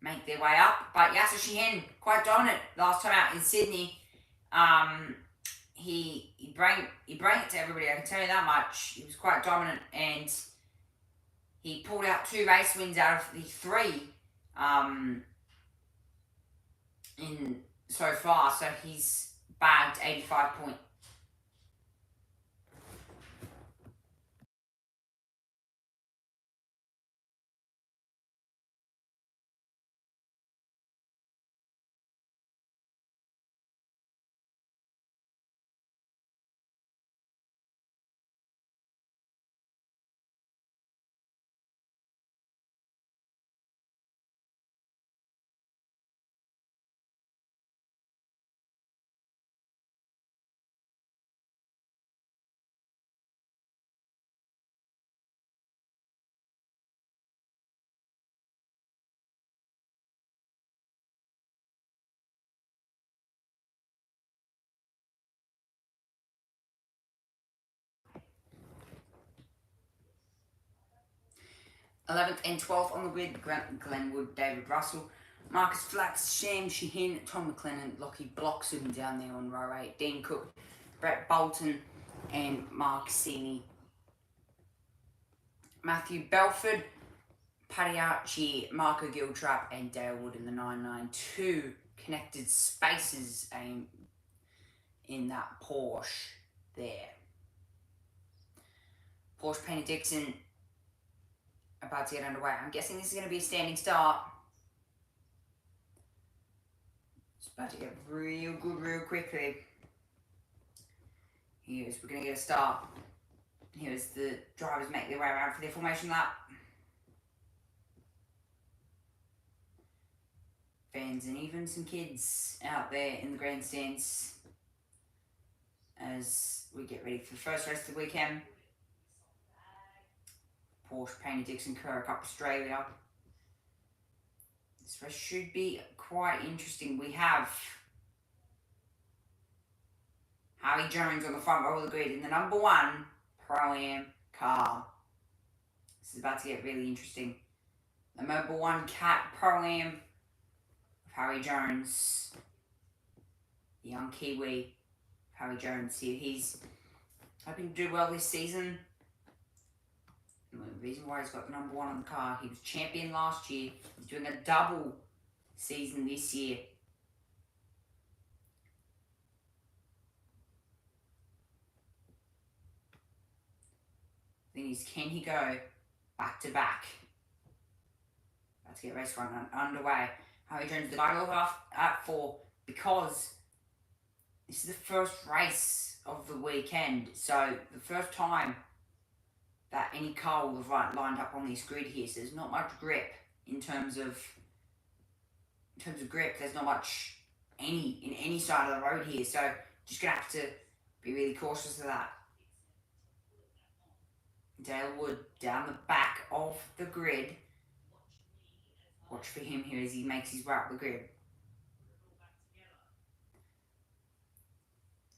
make their way up. But Yasser Shahin, quite dominant last time out in Sydney. He bring it to everybody, I can tell you that much. He was quite dominant, and he pulled out 2 race wins out of the 3 in so far. So he's bagged 85 points. '11th and 12th on the grid, Grant Glenwood, David Russell, Marcus Flax, Sham Shahin, Tom McLennan, Lockie Bloxham down there on row 8, Dean Cook, Brett Bolton, and Mark Sini. Matthew Belford, Paddy Archie, Marco Giltrap, and Dale Wood in the 992. Connected spaces in that Porsche there. Porsche Painter Dixon about to get underway. I'm guessing this is going to be a standing start. It's about to get real good real quickly. We're going to get a start. Here's the drivers make their way around for their formation lap. Fans and even some kids out there in the grandstands as we get ready for the first race of the weekend. Porsche Painter Dixon Carrera Cup Australia. This race should be quite interesting. We have Harry Jones on the front row of the grid in the number 1 Pro-Am car This is about to get really interesting. The Mobil 1 Cat Pro-Am of Harry Jones. The young Kiwi, Harry Jones here. He's hoping to do well this season. And the reason why he's got the number 1 on the car, he was champion last year. He's doing a double season this year. The thing is, can he go back to back? Let's get race 1 underway. Harry Jones, the title at 4, because this is the first race of the weekend. So the first time that any car will have lined up on this grid here. So there's not much grip in terms of grip. There's not much in any side of the road here. So just gonna have to be really cautious of that. Dale Wood down the back of the grid. Watch for him here as he makes his way up the grid.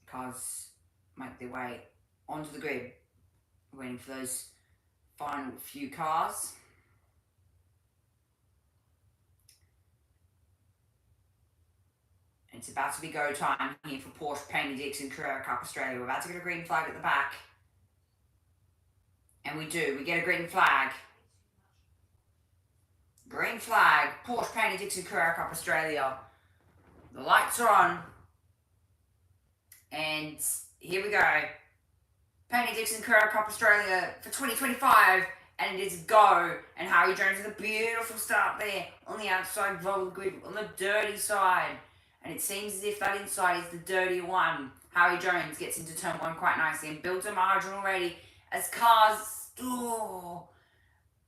Cars make their way onto the grid. Waiting for those final few cars. It's about to be go time here for Porsche, Payne Dixon, Carrera Cup Australia. We're about to get a green flag at the back. And we do. We get a green flag. Green flag. Porsche, Payne Dixon, Carrera Cup Australia. The lights are on. And here we go. Payne Dixon, Carrera Cup Australia for 2025. And it is go. And Harry Jones with a beautiful start there on the outside roll of the grid, on the dirty side. And it seems as if that inside is the dirty one. Harry Jones gets into turn 1 quite nicely and builds a margin already as cars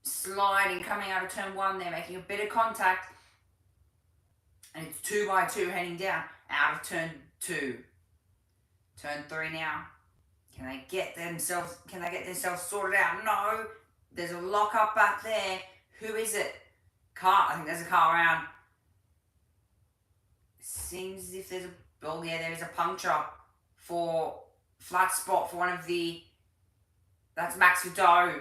sliding, coming out of turn 1 there, making a bit of contact. And it's 2 by 2 heading down out of turn 2. Turn 3 now. Can they get themselves sorted out? No. There's a lock up back there. Who is it? Car. I think there's a car around. Seems as if there's there's a puncture for flat spot for one of the, that's Max Vidot.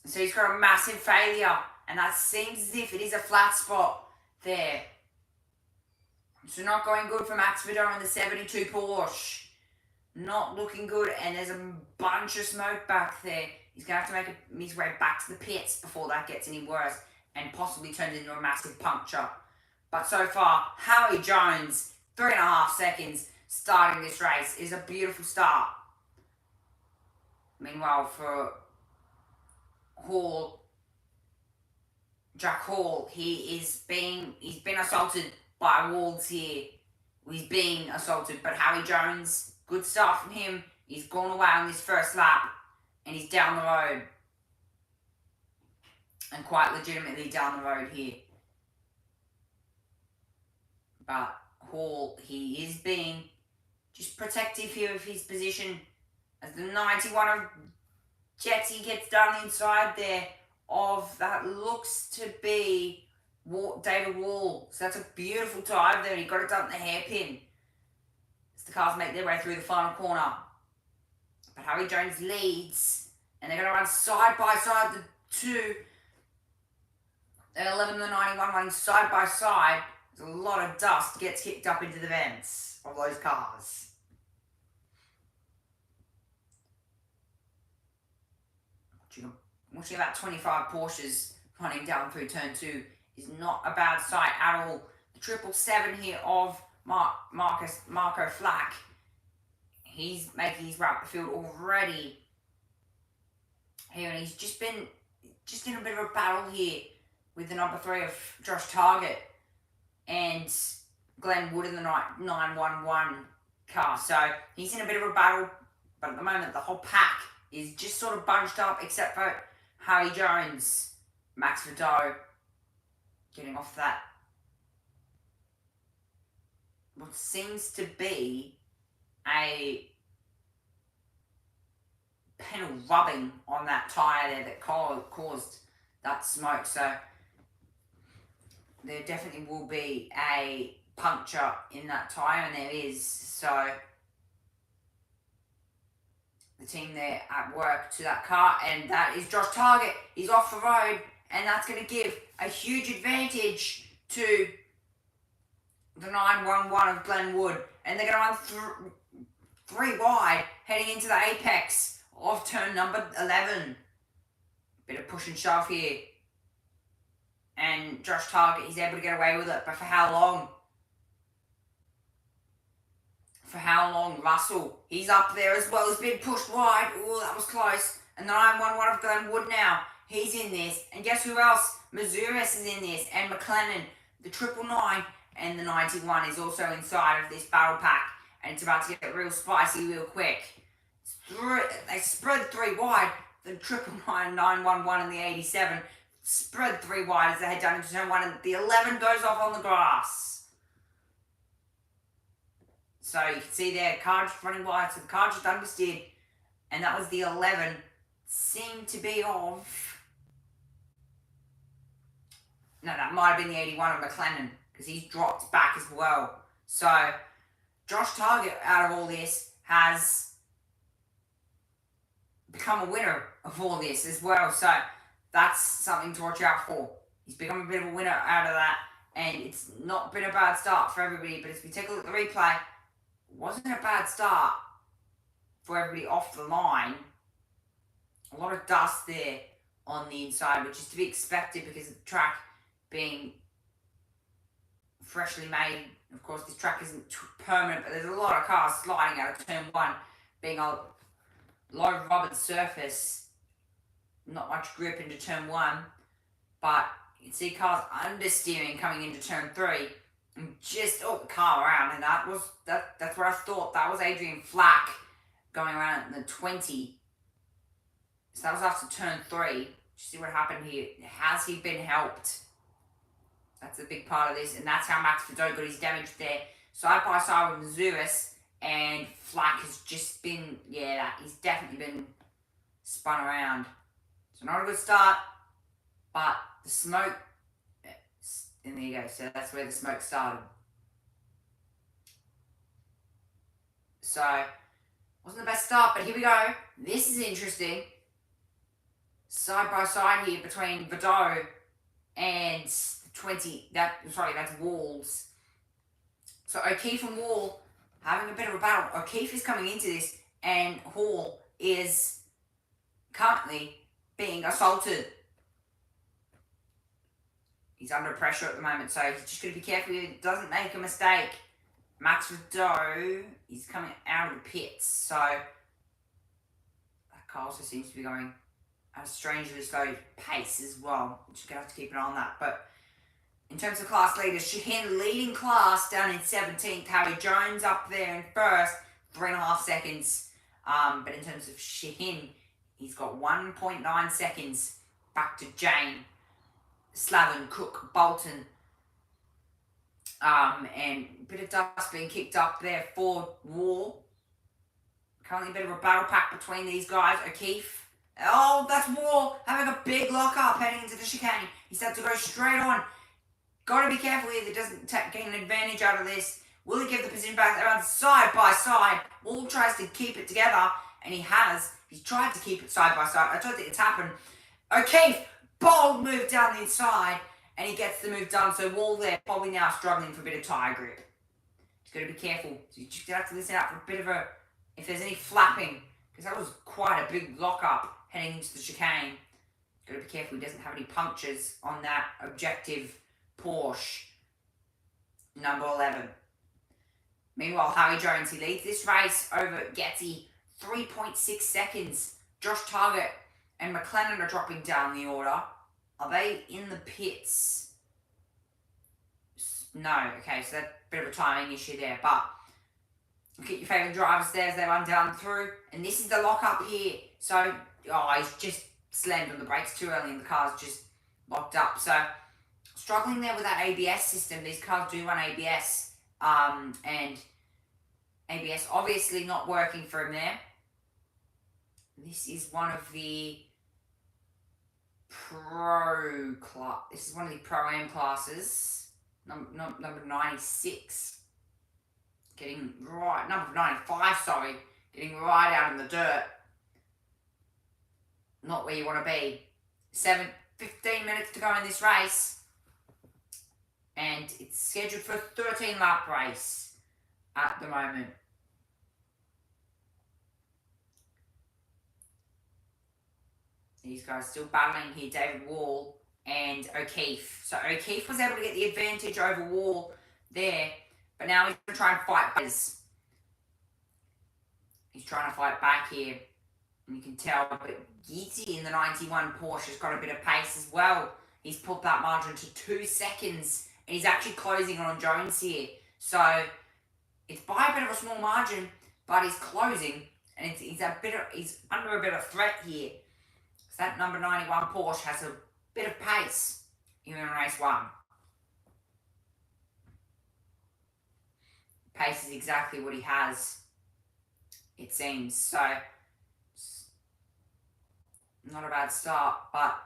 So he's got a massive failure, and that seems as if it is a flat spot there. So not going good for Max Vidot in the 72 Porsche. Not looking good, and there's a bunch of smoke back there. He's going to have to make his way back to the pits before that gets any worse and possibly turns into a massive puncture. But so far, Harry Jones, 3.5 seconds starting this race, is a beautiful start. Meanwhile, for Hall, Jack Hall, he's been assaulted by Walls here. He's being assaulted, but Harry Jones, good start from him. He's gone away on this first lap, and he's down the road. And quite legitimately down the road here. But Hall, he is being just protective here of his position as the 91 of Jetty gets done inside there of that looks to be David Wall. So that's a beautiful dive there. He got it done at the hairpin as the cars make their way through the final corner. But Harry Jones leads, and they're going to run side by side, the two. The 11 and the 91 running side by side. There's a lot of dust gets kicked up into the vents of those cars. Watching about 25 Porsches running down through turn 2 is not a bad sight at all. The 777 here of Marco Flack. He's making his way up the field already here, and he's just in a bit of a battle here with the number 3 of Josh Target and Glenn Wood in the 911 car. So he's in a bit of a battle, but at the moment the whole pack is just sort of bunched up except for Harry Jones, Max Vidot getting off that, what seems to be a panel rubbing on that tyre there that caused that smoke. So there definitely will be a puncture in that tyre, and there is. So the team there at work to that car, and that is Josh Target. He's off the road, and that's going to give a huge advantage to the 911 of Glenwood, and they're going to run three wide heading into the apex of turn number 11. Bit of push and shove here, and Josh Target, he's able to get away with it, but for how long? For how long? Russell, he's up there as well, he's been pushed wide. Oh, that was close. And the 911 of Glenwood now, he's in this, and guess who else? Mazuris is in this, and McLennan, the 999, and the 91 is also inside of this battle pack, and it's about to get real spicy real quick. They spread three wide, the 999, 911, and the 87 spread three wide as they head down into turn 1, and the 11 goes off on the grass. So you can see there, car just running wide, so the car just understeered, and that was the 11. Seemed to be off. No, that might have been the 81 of McLennan, because he's dropped back as well. So Josh Target, out of all this, has become a winner of all this as well. So that's something to watch out for. He's become a bit of a winner out of that, and it's not been a bad start for everybody, but as we take a look at the replay, it wasn't a bad start for everybody off the line. A lot of dust there on the inside, which is to be expected because of the track being freshly made. Of course, this track isn't permanent, but there's a lot of cars sliding out of turn 1, being a low rubbered surface, not much grip into turn 1, but you can see cars understeering coming into turn 3, and just the car around, and that's what I thought. That was Adrian Flack going around in the 20. So that was after turn 3. See what happened here. Has he been helped? That's a big part of this, and that's how Max Vidot got his damage there. Side by side with Mazuris, and Flack has just been, he's definitely been spun around. So not a good start, but the smoke, and there you go, so that's where the smoke started. So, wasn't the best start, but here we go. This is interesting. Side by side here between Vidot and 20, that's Walls. So O'Keefe and Wall having a bit of a battle. O'Keefe is coming into this, and Hall is currently being assaulted. He's under pressure at the moment, so he's just going to be careful he doesn't make a mistake. Max Vidot is coming out of the pits, so that car also seems to be going at a strangely slow pace as well. Just going to have to keep an eye on that. But in terms of class leaders, Shaheen leading class down in 17th. Harry Jones up there in first, 3.5 seconds. But in terms of Shaheen, he's got 1.9 seconds back to Jane, Slavin, Cook, Bolton. And a bit of dust being kicked up there for War. Currently a bit of a battle pack between these guys. O'Keefe. Oh, that's War having a big lock-up heading into the chicane. He's had to go straight on. Got to be careful here that doesn't gain an advantage out of this. Will he give the position back? They're on side by side. Wall tries to keep it together, and he has. He's tried to keep it side by side. I don't think it's happened. O'Keefe, bold move down the inside, and he gets the move done. So Wall there probably now struggling for a bit of tyre grip. He's got to be careful. So you just have to listen out for a bit of a, if there's any flapping, because that was quite a big lock-up heading into the chicane. Got to be careful he doesn't have any punctures on that objective Porsche number 11. Meanwhile, Harry Jones, he leads this race over Getty, 3.6 seconds. Josh Target and McLennan are dropping down the order. Are they in the pits? No. Okay, so that's a bit of a timing issue there, but keep your favourite drivers there as they run down through. And this is the lock-up here. So, he's just slammed on the brakes too early and the car's just locked up. So, struggling there with that ABS system. These cars do run ABS, and ABS obviously not working for him there. This is one of the This is one of the Pro-Am classes, number 96. Getting right, number 95, sorry, getting right out in the dirt. not where you want to be. 15 minutes to go in this race. And it's scheduled for a 13-lap race at the moment. These guys still battling here, David Wall and O'Keefe. So O'Keefe was able to get the advantage over Wall there, but now he's going to try and fight back. He's trying to fight back here, and you can tell, but Yeezy in the 91 Porsche has got a bit of pace as well. He's put that margin to 2 seconds, and he's actually closing on Jones here. So it's by a bit of a small margin, but he's closing, and he's under a bit of threat here. So that number 91 Porsche has a bit of pace here in race 1. Pace is exactly what he has, it seems. So not a bad start, but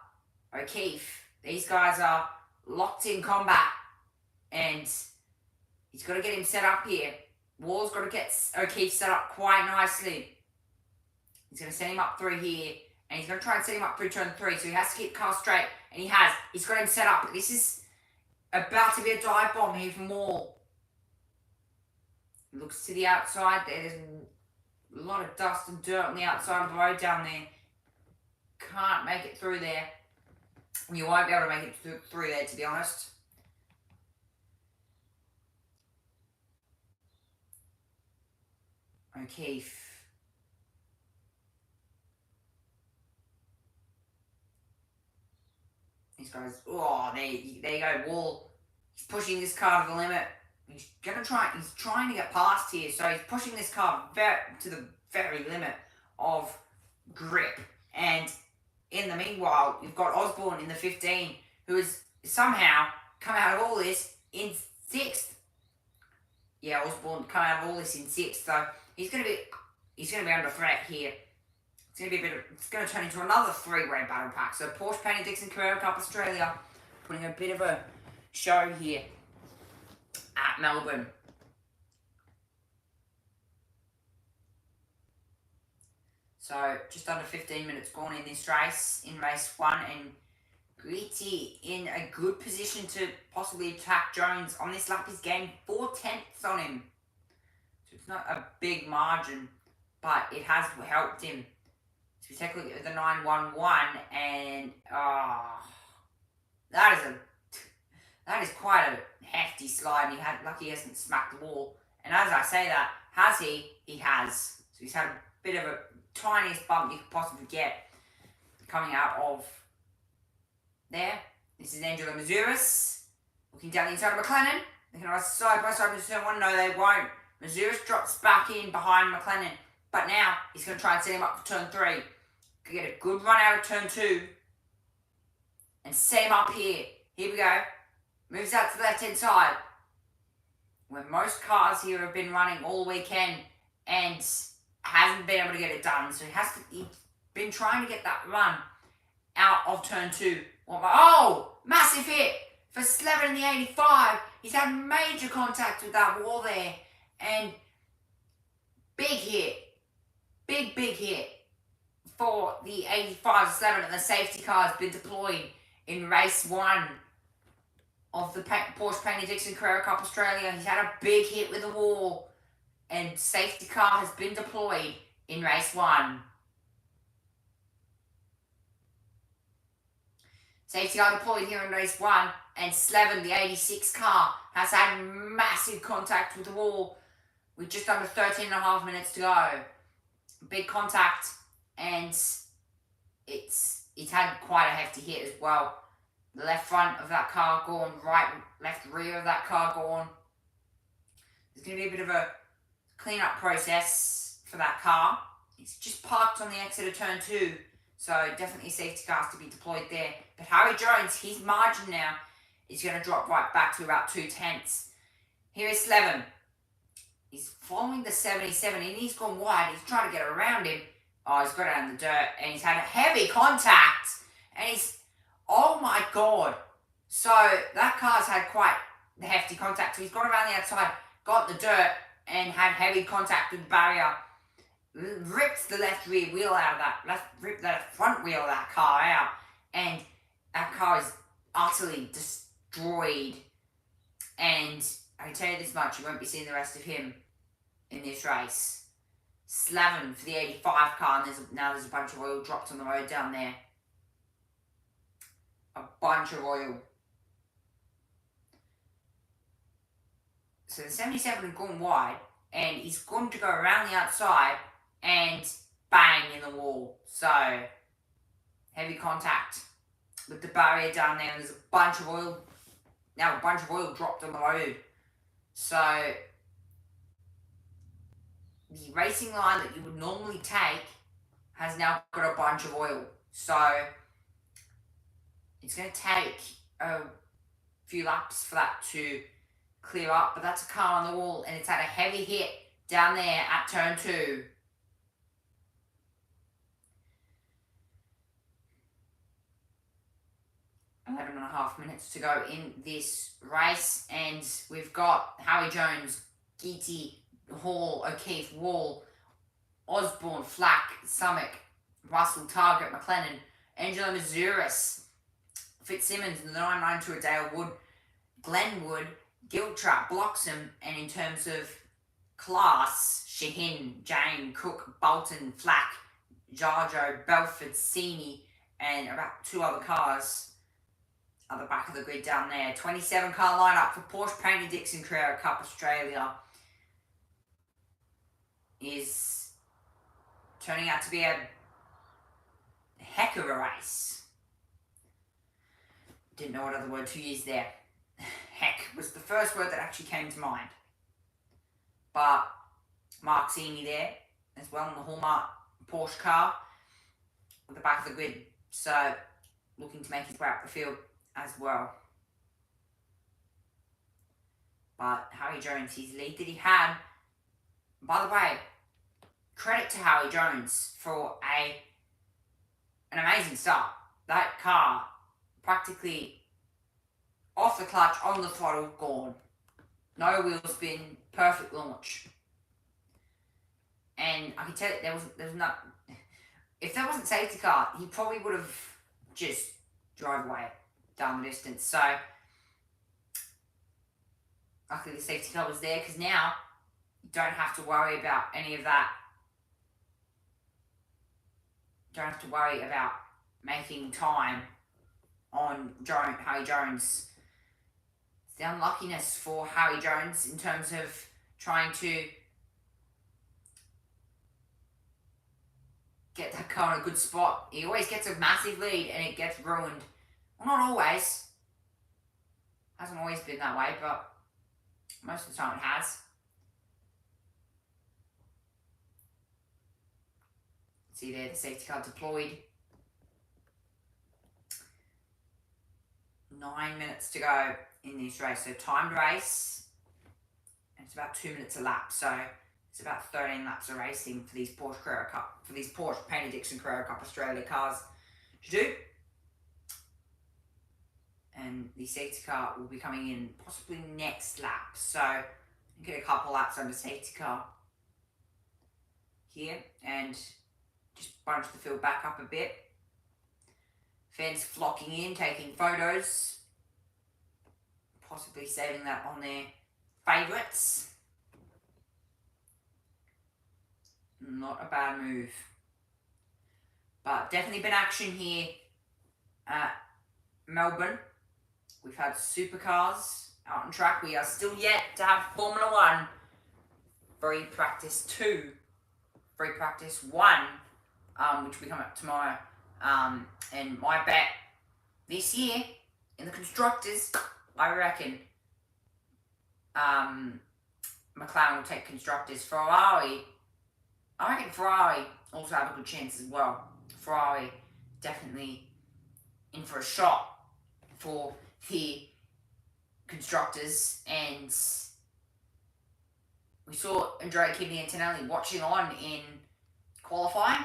O'Keefe, these guys are locked in combat, and he's got to get him set up here. Wall's got to get O'Keefe set up quite nicely. He's going to set him up through here, and he's going to try and set him up through turn 3, so he has to keep the car straight, and he has. He's got him set up. This is about to be a dive bomb here from Wall. He looks to the outside there. There's a lot of dust and dirt on the outside of the road down there. Can't make it through there. You won't be able to make it through there, to be honest. O'Keefe. These guys, oh, there you go, Wall. He's pushing this car to the limit. He's trying to get past here, so he's pushing this car to the very limit of grip. And in the meanwhile, you've got Osborne in the 15, who has somehow come out of all this in 6th. Yeah, Osborne come out of all this in 6th, so he's gonna be under threat here. It's going to turn into another 3-way battle pack. So Porsche Painting Dixon Carrera Cup Australia putting a bit of a show here at Melbourne. So just under 15 minutes gone in this race, in race 1, and Gritty in a good position to possibly attack Jones. On this lap, he's gained 4/10 on him. So it's not a big margin, but it has helped him. So we take a look at the 911, and that is quite a hefty slide. Lucky he hasn't smacked the wall. And as I say that, has he? He has. So he's had a bit of a tiniest bump you could possibly get coming out of there. This is Angelo Mazuris looking down the inside of McLennan. They can ride side by side into turn 1. No, they won't. Mazuris drops back in behind McLennan. But now, he's going to try and set him up for turn 3. Could get a good run out of turn 2. And set him up here. Here we go. Moves out to the left-hand side. Where most cars here have been running all weekend. And hasn't been able to get it done. So he's been trying to get that run out of turn 2. Oh! Massive hit for Slevin in the 85. He's had major contact with that wall there. And big hit. Big hit for the 85 Slevin, and the safety car has been deployed in race 1 of the Porsche Painting Dixon Carrera Cup Australia. He's had a big hit with the wall, and safety car has been deployed in race 1. Safety car deployed here in race 1, and Slevin, the 86 car, has had massive contact with the wall with just under 13.5 minutes to go. Big contact, and it's had quite a hefty hit as well. The left front of that car gone, left rear of that car gone. There's going to be a bit of a clean-up process for that car. It's just parked on the exit of turn 2, so definitely safety cars to be deployed there. But Harry Jones, his margin now is going to drop right back to about 2/10. Here is Slevin. He's following the 77, and he's gone wide. He's trying to get around him. Oh, he's got out in the dirt, and he's had a heavy contact. And he's... Oh, my God. So, that car's had quite the hefty contact. So, he's gone around the outside, got the dirt, and had heavy contact with the barrier. ripped the left rear wheel out of that, ripped the front wheel of that car out, and that car is utterly destroyed. And I can tell you this much, you won't be seeing the rest of him in this race. Slavin for the 85 car, and now there's a bunch of oil dropped on the road down there. A bunch of oil. So the 77 had gone wide, and he's going to go around the outside and bang in the wall. So, heavy contact with the barrier down there, and there's a bunch of oil. Now a bunch of oil dropped on the road. So, the racing line that you would normally take has now got a bunch of oil. So, it's going to take a few laps for that to clear up. But that's a car on the wall, and it's had a heavy hit down there at turn 2. Eleven and a half minutes to go in this race, and we've got Howie Jones, Geety, Hall, O'Keefe, Wall, Osborne, Flack, Summick, Russell, Target, McLennan, Angelo Mazuris, Fitzsimmons, the 992 Adele Wood, Glenwood, Giltrap, Bloxham, and in terms of class, Shahin, Jane, Cook, Bolton, Flack, Jarjo, Belford, Sini, and about 2 other cars at the back of the grid down there. 27 car lineup for Porsche Painter Dixon Carrera Cup Australia is turning out to be a heck of a race. Didn't know what other word to use there. Heck was the first word that actually came to mind. But Mark Sini there as well in the Hallmark Porsche car at the back of the grid. So looking to make his way up the field as well. But Howie Jones, his lead that he had, by the way, credit to Howie Jones for an amazing start. That car practically off the clutch, on the throttle, gone. No wheel spin, perfect launch. And I can tell you, there was not. If that wasn't safety car, he probably would have just drove away down the distance. So luckily the safety car was there, because now you don't have to worry about any of that. Don't have to worry about making time on Howie Jones. It's the unluckiness for Howie Jones in terms of trying to get that car in a good spot. He always gets a massive lead and it gets ruined. Well, not always. Hasn't always been that way, but most of the time it has. See there, the safety car deployed. 9 minutes to go in this race. So timed race. And it's about 2 minutes a lap. So it's about 13 laps of racing for these Porsche Painter Dixon Carrera Cup Australia cars to do. And the safety car will be coming in possibly next lap. So get a couple laps on the safety car here and just bunch the field back up a bit. Fans flocking in, taking photos, possibly saving that on their favourites. Not a bad move. But definitely been action here at Melbourne. We've had Supercars out on track. We are still yet to have Formula 1 free practice 2, free practice 1, which will come up tomorrow. And my bet this year in the constructors, I reckon McLaren will take constructors. Ferrari, I reckon Ferrari also have a good chance as well. Ferrari definitely in for a shot for the constructors, and we saw Andrea Kidney and Antonelli watching on in qualifying.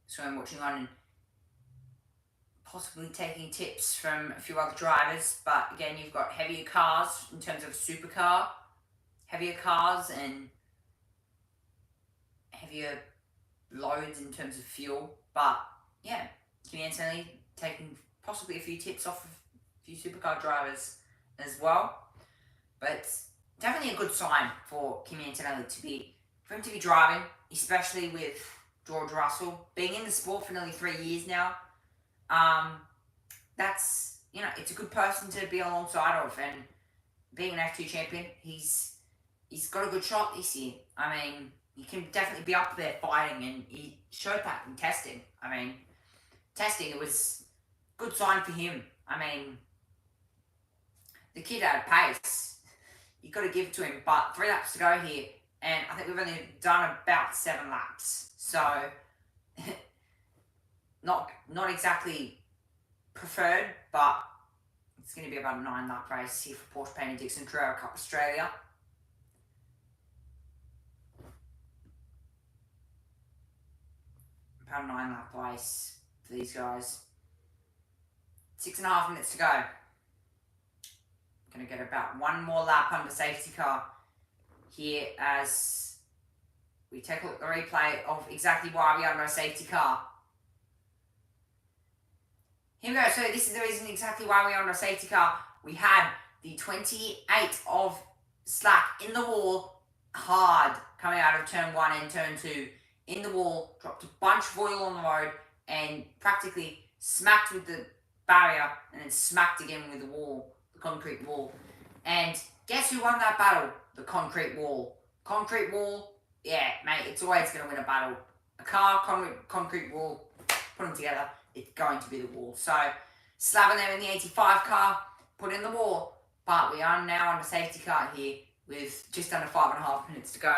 So I'm watching on and possibly taking tips from a few other drivers, but again, you've got heavier cars in terms of supercar heavier cars and heavier loads in terms of fuel. But yeah, Kimi Antonelli taking possibly a few tips off of a few supercar drivers as well. But definitely a good sign for Kimi Antonelli for him to be driving, especially with George Russell being in the sport for nearly 3 years now. That's, it's a good person to be alongside of, and being an F2 champion, he's got a good shot this year. I mean, he can definitely be up there fighting, and he showed that in testing. I mean, it was a good sign for him. I mean, the kid had pace. You've got to give it to him, but 3 laps to go here, and I think we've only done about 7 laps. So, not exactly preferred, but it's going to be about a 9-lap race here for Porsche Paine Dixon Carrera Cup Australia. About a 9-lap race for these guys. 6.5 minutes to go. Going to get about 1 more lap under safety car here as we take a look at the replay of exactly why we're under a safety car. Here we go. So this is the reason exactly why we're under a safety car. We had the 28 of slack in the wall, hard, coming out of turn 1 and turn 2. In the wall, dropped a bunch of oil on the road, and practically smacked with the barrier, and then smacked again with the wall, the concrete wall. And guess who won that battle? The concrete wall. Concrete wall, yeah, mate, it's always going to win a battle. A car, concrete wall, put them together, it's going to be the wall. So, slapping them in the 85 car, put in the wall. But we are now on a safety car here with just under 5.5 minutes to go.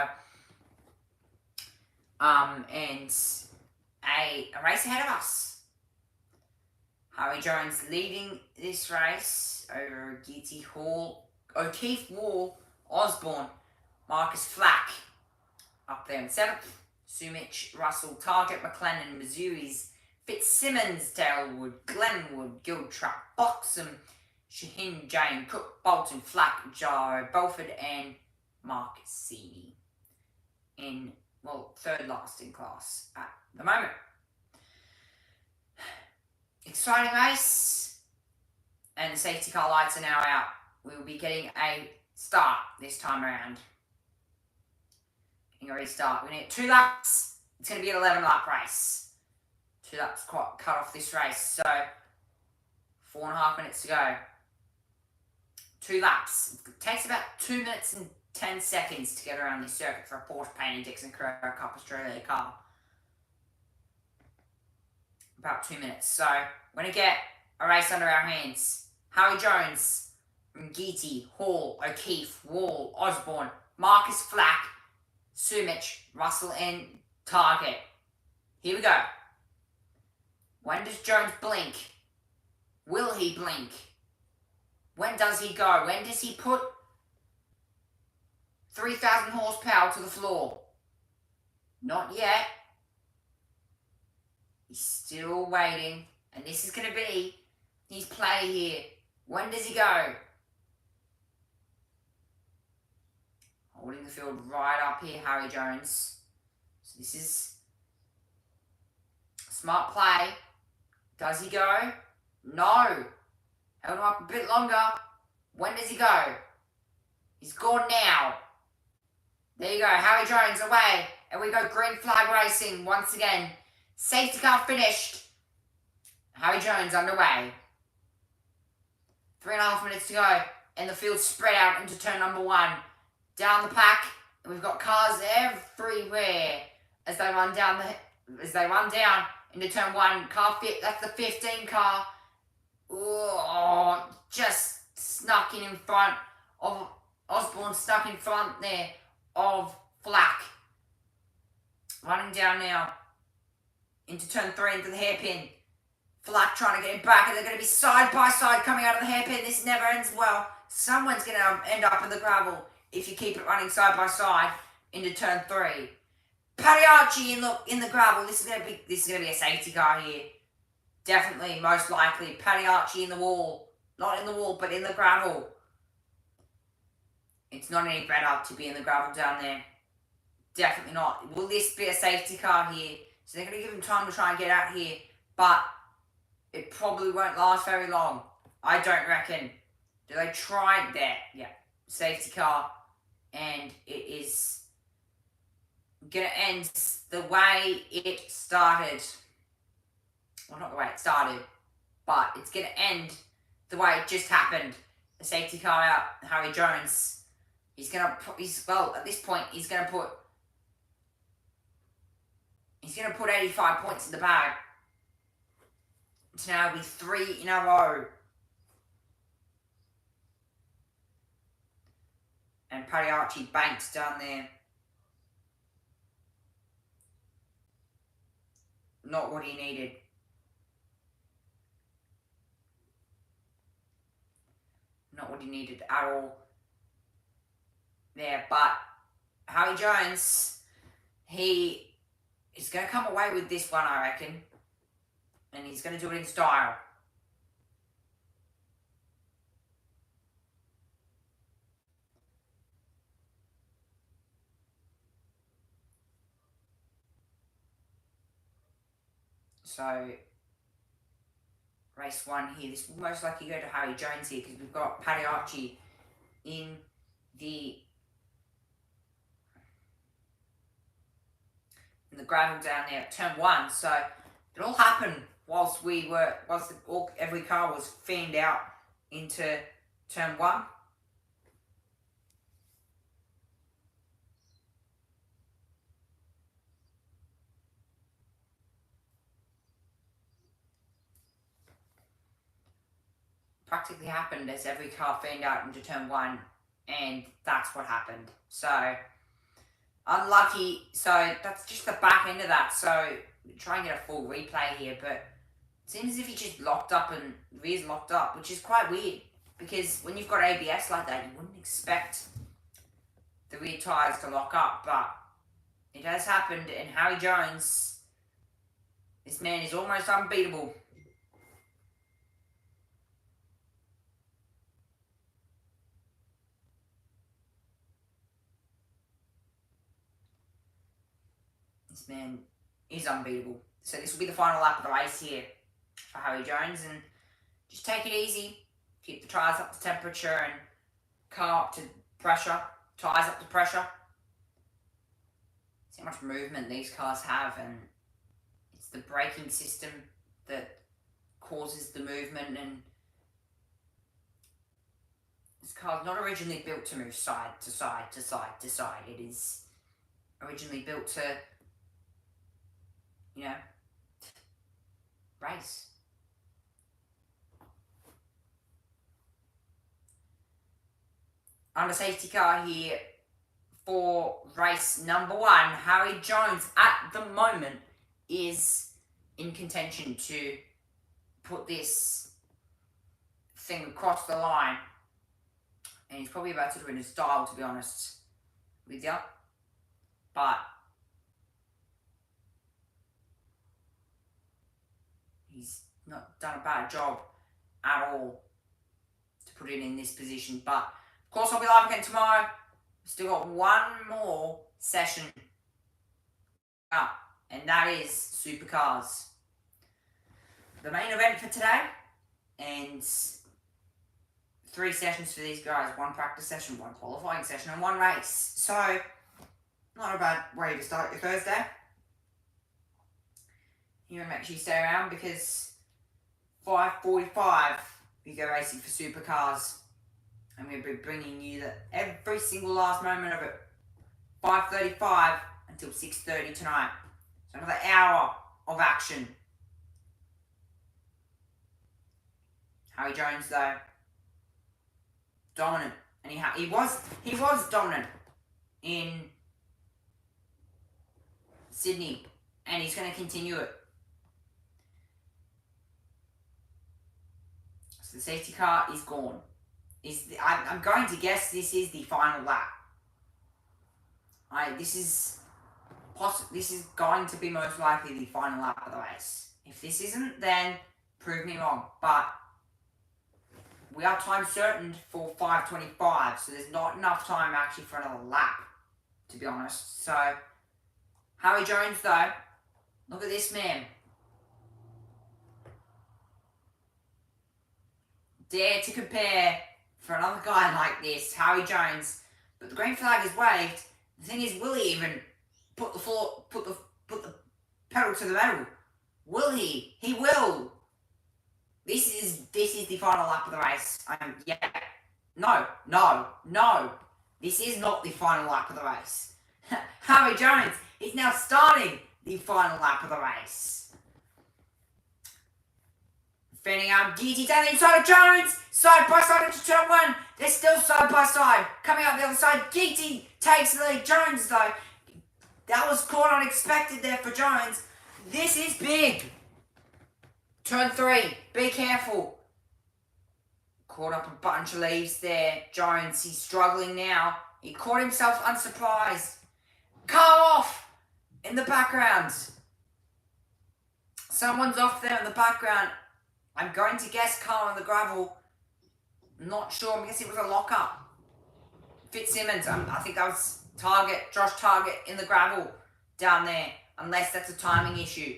And a race ahead of us. Harry Jones leading this race over Geety Hall, O'Keefe, Wall, Osborne, Marcus Flack up there in 7th. Sumich, Russell, Target, McLennan, Missouri's, Fitzsimmons, Dalewood, Glenwood, Giltrap, Boxham, Shaheen, Jane, Cook, Bolton, Flack, Jaro, Belford, and Marcus Seeley in, well, 3rd last in class at the moment. Exciting race, and the safety car lights are now out. We will be getting a start this time around. Getting a restart. We're going to get 2 laps. It's going to be an 11-lap race. 2 laps cut off this race, so 4.5 minutes to go. 2 laps. It takes about 2 minutes and 10 seconds to get around this circuit for a Porsche Paine Dixon Carrera Cup Australia car. About 2 minutes. So, we're going to get a race under our hands. Harry Jones, Geety, Hall, O'Keefe, Wall, Osborne, Marcus Flack, Sumich, Russell, and Target. Here we go. When does Jones blink? Will he blink? When does he go? When does he put 3,000 horsepower to the floor? Not yet. He's still waiting. And this is going to be his play here. When does he go? Holding the field right up here, Harry Jones. So this is a smart play. Does he go? No. Held him up a bit longer. When does he go? He's gone now. There you go. Harry Jones away. And we go green flag racing once again. Safety car finished. Harry Jones underway. 3.5 minutes to go. And the field spread out into turn number 1. Down the pack. And we've got cars everywhere as they run down into turn 1. That's the 15 car. Oh, just snuck in front of Osborne, stuck in front there of Flack. Running down now into turn 3, into the hairpin. Flack trying to get him back, and they're going to be side by side coming out of the hairpin. This never ends well. Someone's going to end up in the gravel if you keep it running side by side into turn 3. Pagliacci in the gravel. This is going to be a safety car here. Definitely, most likely, Pagliacci in the wall. Not in the wall, but in the gravel. It's not any better to be in the gravel down there. Definitely not. Will this be a safety car here? So they're going to give him time to try and get out here. But it probably won't last very long. I don't reckon. Do they try there? Yeah. Safety car. And it is going to end the way it started. Well, not the way it started. But it's going to end the way it just happened. The safety car out. Harry Jones. He's going to put... Well, at this point, he's going to put 85 points in the bag. To now be 3 in a row. And Paddy Archie banks down there. Not what he needed. Not what he needed at all. There, but Harry Jones, he is going to come away with this one, I reckon. And he's going to do it in style. So, race 1 here. This will most likely go to Harry Jones here because we've got Paddy Archie in the gravel down there at turn 1. So, it all happened whilst every car was fanned out into turn 1. Practically happened as every car fanned out into turn 1, and that's what happened. So, unlucky. So, that's just the back end of that. So, try and get a full replay here, but it seems as if he just locked up and rear's locked up, which is quite weird, because when you've got ABS like that, you wouldn't expect the rear tyres to lock up, but it has happened, and Harry Jones, this man is almost unbeatable. This man is unbeatable. So this will be the final lap of the race here for Harry Jones, and just take it easy. Keep the tyres up to temperature and car up to pressure. Tyres up to pressure. See how much movement these cars have, and it's the braking system that causes the movement, and this car's not originally built to move side to side to side to side. It is originally built to, you know, race. Under safety car here for race number 1, Harry Jones at the moment is in contention to put this thing across the line, and he's probably about to do it in style, to be honest with you, but he's not done a bad job at all to put it in this position. But of course, I'll be live again tomorrow. We've still got one more session up, and that is Supercars. The main event for today, and 3 sessions for these guys. 1 practice session, 1 qualifying session, and 1 race. So, not a bad way to start your Thursday. You want to make sure you stay around, because 5:45 we go racing for Supercars. I'm going to be bringing you every single last moment of it. 5:35 until 6:30 tonight. So another hour of action. Harry Jones, though, dominant, and he was dominant in Sydney, and he's going to continue it. So the safety car is gone. I'm going to guess this is the final lap. This is going to be most likely the final lap of the race. If this isn't, then prove me wrong. But we are time certain for 5:25, so there's not enough time actually for another lap, to be honest. So, Harry Jones, though, look at this man. Dare to compare for another guy like this, Harry Jones. But the green flag is waved. The thing is, will he even put the pedal to the metal? Will he? He will. This is the final lap of the race. Yeah. No. This is not the final lap of the race. Harry Jones is now starting the final lap of the race. Fanning out, Geety down the inside of Jones, side by side into turn 1. They're still side by side. Coming out the other side, Geety takes the lead. Jones, though, that was caught unexpected there for Jones. This is big. Turn 3, be careful. Caught up a bunch of leaves there. Jones, he's struggling now. He caught himself unsurprised. Car off in the background. Someone's off there in the background. I'm going to guess car on the gravel. Not sure. I guess it was a lockup. Fitzsimmons. I think that was Josh Target in the gravel down there. Unless that's a timing issue.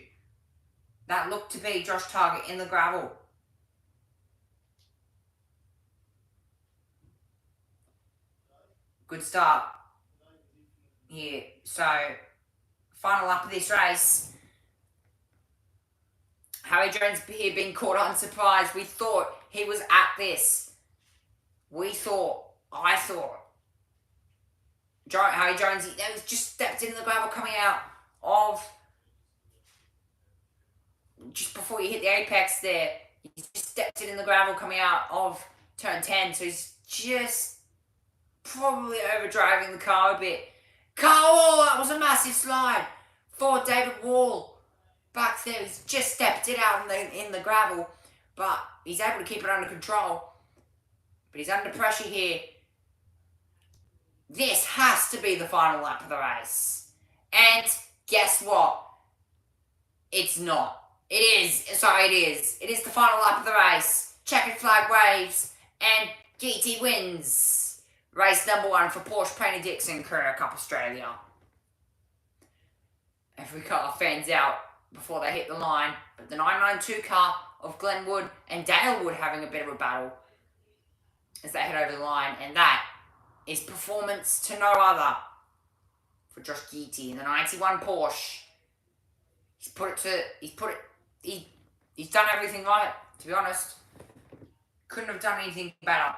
That looked to be Josh Target in the gravel. Good start here. So, final lap of this race. Harry Jones here being caught unsurprised. We thought he was at this. I thought. Harry Jones, he just stepped into the gravel coming out of, just before you hit the apex there, he just stepped in the gravel coming out of turn 10. So he's just probably overdriving the car a bit. That was a massive slide for David Wall. Back there, he's just stepped it out in the gravel, but he's able to keep it under control. But he's under pressure here. This has to be the final lap of the race. And guess what? It's not. It is. Sorry, it is. It is the final lap of the race. Checkered flag waves, and GT wins. Race number 1 for Porsche Painter Dixon Courier Cup Australia. Every car fans out before they hit the line, but the 992 car of Glenwood and Dalewood having a bit of a battle as they head over the line, and that is performance to no other for Josh Geety in the 91 Porsche. He's done everything right, to be honest. Couldn't have done anything better.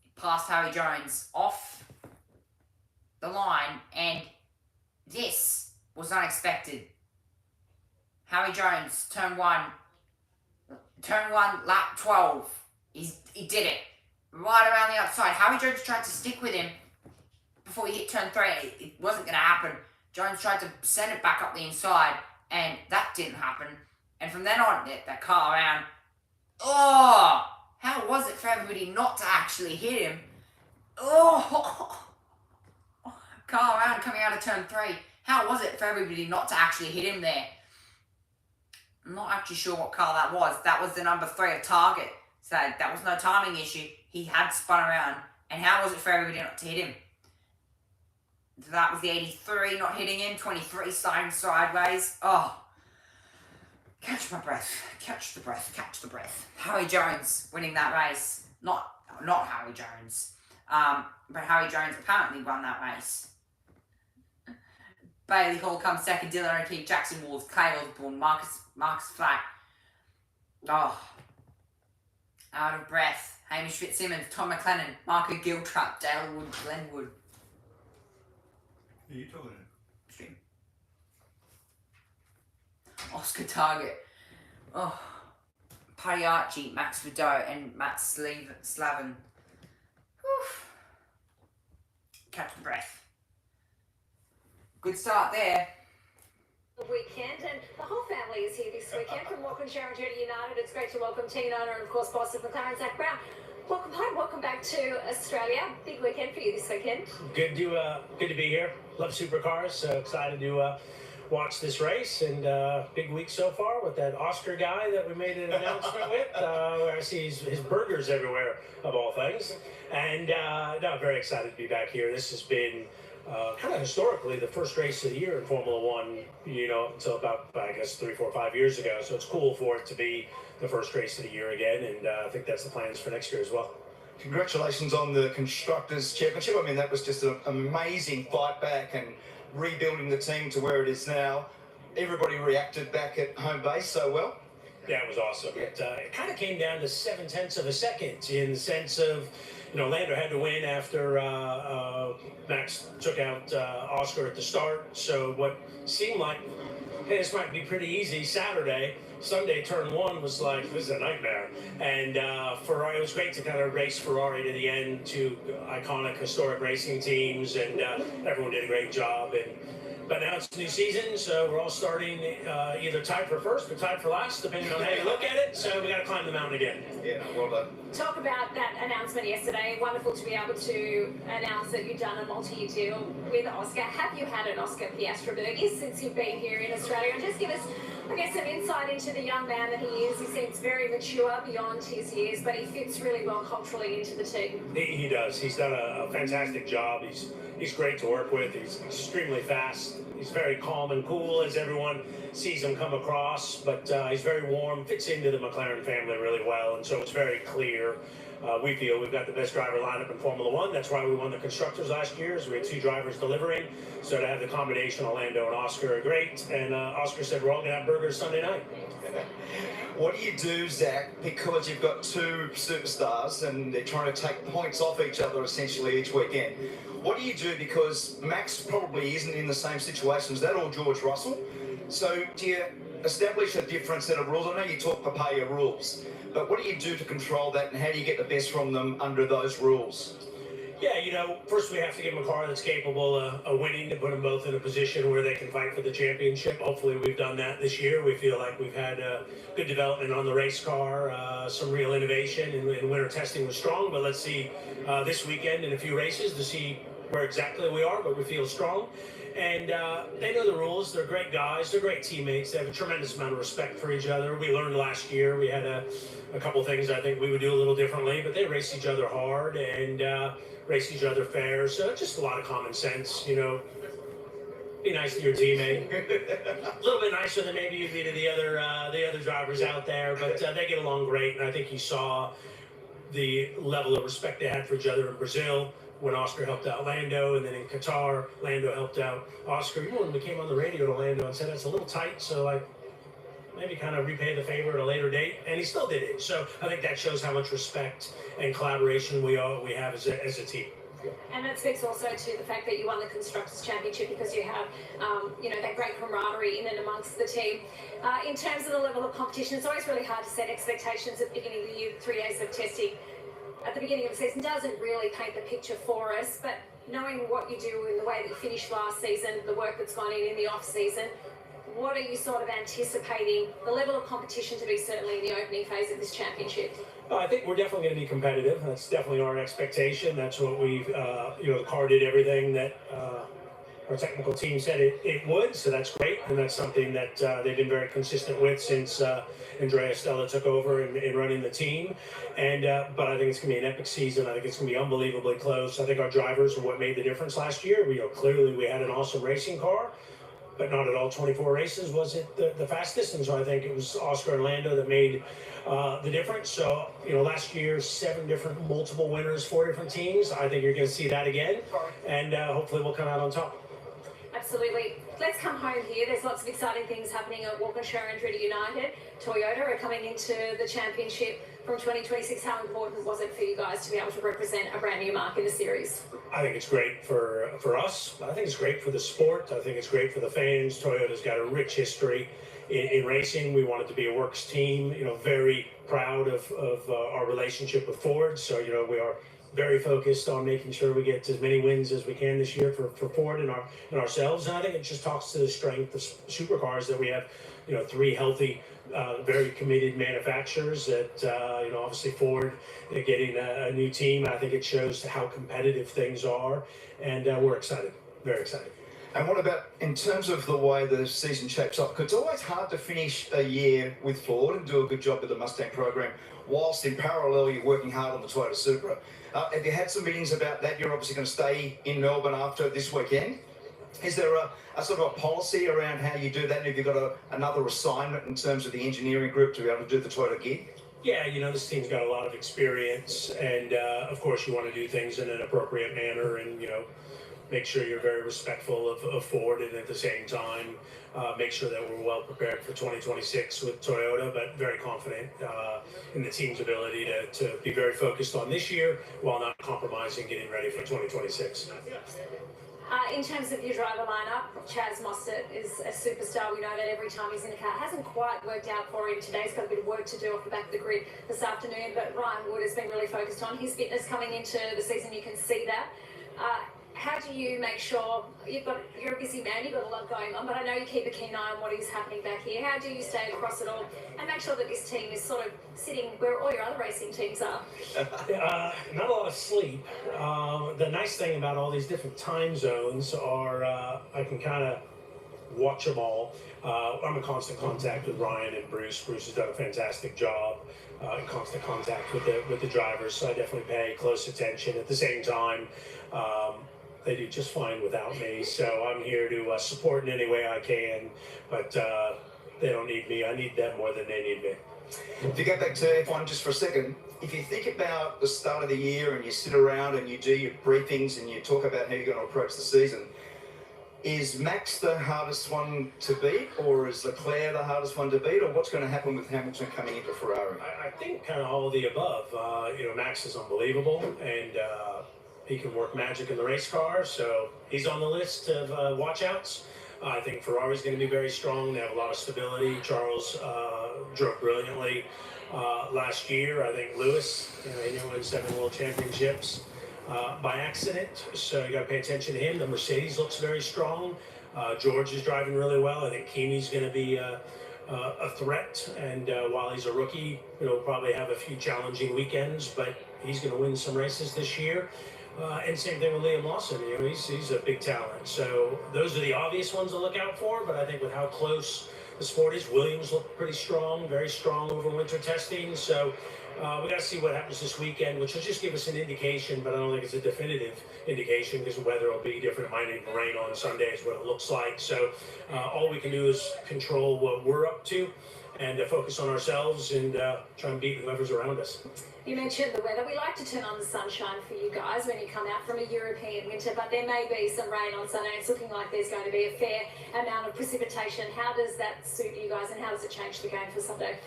He passed Harry Jones off the line, and this was unexpected. Harry Jones, turn 1, lap 12. He did it. Right around the outside. Harry Jones tried to stick with him before he hit turn 3. It wasn't going to happen. Jones tried to send it back up the inside, and that didn't happen. And from then on, that car around. Oh! How was it for everybody not to actually hit him? Oh! Car around coming out of turn 3. How was it for everybody not to actually hit him there? I'm not actually sure what car that was. That was the number 3 of Target. So that was no timing issue. He had spun around. And how was it for everybody not to hit him? That was the 83 not hitting him. 23 sliding sideways. Oh. Catch my breath. Catch the breath. Harry Jones winning that race. Not Harry Jones. But Harry Jones apparently won that race. Bailey Hall comes second. Dylan O'Keefe, Jackson Walls, Clay Osborne, Marcus Flack. Oh. Out of breath. Hamish Fitzsimmons, Tom McLennan, Marco Giltrap, Dale Wood, Glenwood. Who are you talking to? Stream. Oscar Target. Oh. Paddy Archie, Max Vidot, and Matt Slavin. Catch the breath. Good start there. Weekend, and the whole family is here this weekend from Walker and Sharon Judy United. It's great to welcome team owner and of course boss of McLaren, Zach Brown. Welcome home, welcome back to Australia. Big weekend for you this weekend. Good to be here. Love Supercars, so excited to watch this race, and big week so far with that Oscar guy that we made an announcement with. Where I see his burgers everywhere, of all things. And no, very excited to be back here. This has been kind of historically the first race of the year in Formula One, until about, I guess, 3, 4, 5 years ago. So it's cool for it to be the first race of the year again, and I think that's the plans for next year as well. Congratulations on the Constructors' Championship. I mean, that was just an amazing fight back and rebuilding the team to where it is now. Everybody reacted back at home base so well. Yeah, it was awesome. It kind of came down to 0.7 of a second in the sense of, Lando had to win after Max took out Oscar at the start. So what seemed like, hey, this might be pretty easy Saturday. Sunday, turn 1 was like, this is a nightmare. And Ferrari, it was great to kind of race Ferrari to the end, two iconic, historic racing teams, and everyone did a great job. But now it's a new season, so we're all starting either tied for first or tied for last, depending on how you look at it. So we got to climb the mountain again. Yeah, well done. Talk about that announcement yesterday. Wonderful to be able to announce that you've done a multi-year deal with Oscar. Have you had an Oscar Piastri since you've been here in Australia? And just give us, I guess, some insight into the young man that he is. He seems very mature beyond his years, but he fits really well culturally into the team. He does. He's done a fantastic job. He's great to work with. He's extremely fast. He's very calm and cool, as everyone sees him come across, but he's very warm, fits into the McLaren family really well, and so it's very clear. We feel we've got the best driver lineup in Formula One. That's why we won the Constructors last year, is we had 2 drivers delivering. So to have the combination of Lando and Oscar are great. And Oscar said, we're all going to have burgers Sunday night. What do you do, Zach, because you've got 2 superstars and they're trying to take points off each other essentially each weekend? What do you do, because Max probably isn't in the same situation as that, or George Russell? So do you establish a different set of rules? I know you talk papaya rules, but what do you do to control that, and how do you get the best from them under those rules? Yeah, first we have to give them a car that's capable of winning, to put them both in a position where they can fight for the championship. Hopefully we've done that this year. We feel like we've had good development on the race car, some real innovation, and winter testing was strong. But let's see this weekend in a few races to see where exactly we are, but we feel strong. And they know the rules. They're great guys. They're great teammates. They have a tremendous amount of respect for each other. We learned last year. We had a couple things I think we would do a little differently, but they race each other hard and race each other fair. So just a lot of common sense, Be nice to your teammate. A little bit nicer than maybe you'd be to the other drivers out there, but they get along great. And I think you saw the level of respect they had for each other in Brazil, when Oscar helped out Lando, and then in Qatar, Lando helped out Oscar. When we came on the radio to Lando and said, it's a little tight, so maybe kind of repay the favor at a later date, and he still did it. So I think that shows how much respect and collaboration we have as a team. And that speaks also to the fact that you won the Constructors' Championship, because you have, that great camaraderie in and amongst the team. In terms of the level of competition, it's always really hard to set expectations at the beginning of the year. 3 days of testing at the beginning of the season doesn't really paint the picture for us, but knowing what you do in the way that you finished last season, the work that's gone in the off season, what are you sort of anticipating the level of competition to be, certainly in the opening phase of this championship? I think we're definitely going to be competitive. That's definitely our expectation. That's what we've, the car did everything that our technical team said it would, so that's great. And that's something that they've been very consistent with since Andrea Stella took over in running the team. And but I think it's going to be an epic season. I think it's going to be unbelievably close. I think our drivers are what made the difference last year. Clearly we had an awesome racing car, but not at all 24 races was it the fastest. And so I think it was Oscar and Lando that made the difference. So, last year, 7 different multiple winners, 4 different teams. I think you're going to see that again. And hopefully we'll come out on top. Absolutely. Let's come home here. There's lots of exciting things happening at Walkinshaw and Andretti United. Toyota are coming into the championship from 2026. How important was it for you guys to be able to represent a brand new mark in the series? I think it's great for us. I think it's great for the sport. I think it's great for the fans. Toyota's got a rich history in racing. We want it to be a works team. Very proud of our relationship with Ford. So, we are very focused on making sure we get as many wins as we can this year for Ford and ourselves. And I think it just talks to the strength of Supercars that we have, 3 healthy, very committed manufacturers that, obviously Ford getting a new team. I think it shows how competitive things are, and we're excited, very excited. And what about in terms of the way the season shapes up? Because it's always hard to finish a year with Ford and do a good job with the Mustang program, whilst in parallel you're working hard on the Toyota Supra. Have you had some meetings about that? You're obviously going to stay in Melbourne after this weekend. Is there a sort of a policy around how you do that? And have you got another assignment in terms of the engineering group to be able to do the Toyota gig? Yeah, this team's got a lot of experience, and of course you want to do things in an appropriate manner, and make sure you're very respectful of Ford, and at the same time make sure that we're well prepared for 2026 with Toyota, but very confident in the team's ability to be very focused on this year while not compromising getting ready for 2026. In terms of your driver lineup, Chaz Mostert is a superstar. We know that every time he's in the car. It hasn't quite worked out for him today. He's got a bit of work to do off the back of the grid this afternoon, but Ryan Wood has been really focused on his fitness coming into the season. You can see that. How do you make sure you're a busy man, you've got a lot going on, but I know you keep a keen eye on what is happening back here. How do you stay across it all and make sure that this team is sort of sitting where all your other racing teams are? Not a lot of sleep. The nice thing about all these different time zones are I can kind of watch them all. I'm in constant contact with Ryan and Bruce. Bruce has done a fantastic job in constant contact with the drivers, so I definitely pay close attention. At the same time, they do just fine without me, so I'm here to support in any way I can, but they don't need me. I need them more than they need me. If you go back to F1 just for a second, if you think about the start of the year and you sit around and you do your briefings and you talk about how you're going to approach the season, is Max the hardest one to beat, or is Leclerc the hardest one to beat, or what's going to happen with Hamilton coming into Ferrari? I think kind of all of the above. Max is unbelievable, and he can work magic in the race car, so he's on the list of watch-outs. I think Ferrari's going to be very strong. They have a lot of stability. Charles drove brilliantly last year. I think Lewis, he won 7 world championships by accident, so you got to pay attention to him. The Mercedes looks very strong. George is driving really well. I think Kimi's going to be a threat, and while he's a rookie, he'll probably have a few challenging weekends, but he's going to win some races this year. And same thing with Liam Lawson. He's a big talent. So those are the obvious ones to look out for. But I think with how close the sport is, Williams looked pretty strong, very strong over winter testing. So we got to see what happens this weekend, which will just give us an indication. But I don't think it's a definitive indication because the weather will be different. It might even rain on Sunday is what it looks like. So all we can do is control what we're up to and focus on ourselves and try and beat whoever's around us. You mentioned the weather. We like to turn on the sunshine for you guys when you come out from a European winter, but there may be some rain on Sunday. It's looking like there's going to be a fair amount of precipitation. How does that suit you guys, and how does it change the game for Sunday?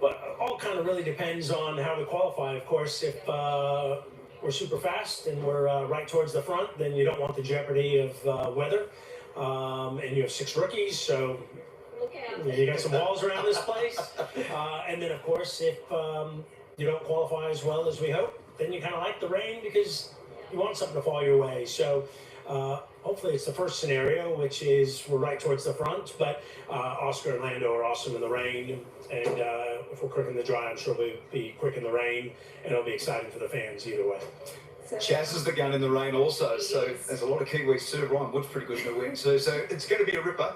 Well, all kind of really depends on how we qualify. Of course, if we're super fast and we're right towards the front, then you don't want the jeopardy of weather. And you have 6 rookies, so you got some walls around this place. And then, of course, if you don't qualify as well as we hope, then you kind of like the rain because you want something to fall your way. So hopefully it's the first scenario, which is we're right towards the front, but Oscar and Lando are awesome in the rain, and if we're quick in the dry, I'm sure we'll be quick in the rain, and it'll be exciting for the fans either way. Chaz is the gun in the rain also, so there's a lot of Kiwis too. Ryan Wood's pretty good in the wind too, so it's going to be a ripper.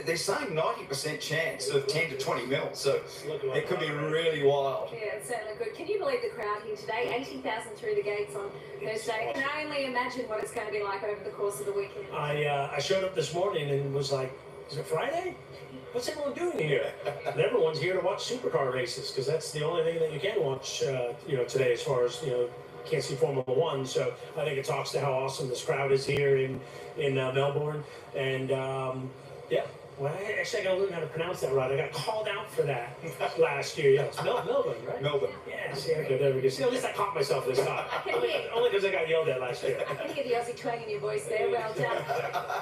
They're saying 90% chance of 10 to 20 mil, so it could be really wild. Yeah, it's certainly good. Can you believe the crowd here today? 80,000 through the gates on Thursday. Can I only imagine what it's going to be like over the course of the weekend? I showed up this morning and was like, is it Friday? What's everyone doing here? And everyone's here to watch supercar races because that's the only thing that you can watch, today as far as, can't see Formula One, so I think it talks to how awesome this crowd is here in Melbourne. And yeah, well, actually I got to learn how to pronounce that right. I got called out for that last year. Yeah, it's Melbourne, right? Melbourne. Yeah, see, okay, there we go. See, at least I caught myself this time. Only because I got yelled at last year. I can hear the Aussie twang in your voice there. Well done.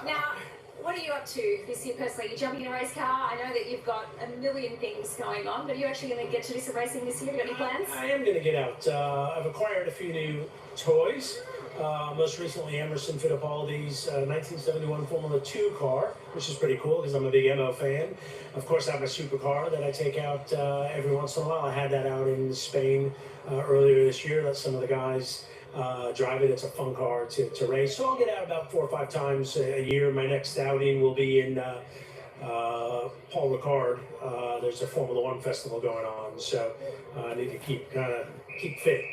Now, what are you up to this year personally? You're jumping in a race car. I know that you've got a million things going on, but are you actually going to get to do some racing this year? Have you got any plans? I am going to get out. I've acquired a few new toys. Most recently, Emerson Fittipaldi's 1971 Formula 2 car, which is pretty cool because I'm a big MO fan. Of course, I have a supercar that I take out every once in a while. I had that out in Spain earlier this year. Let some of the guys drive it. It's a fun car to race. So I'll get out about 4 or 5 times a year. My next outing will be in Paul Ricard. There's a Formula One festival going on, so I need to keep fit.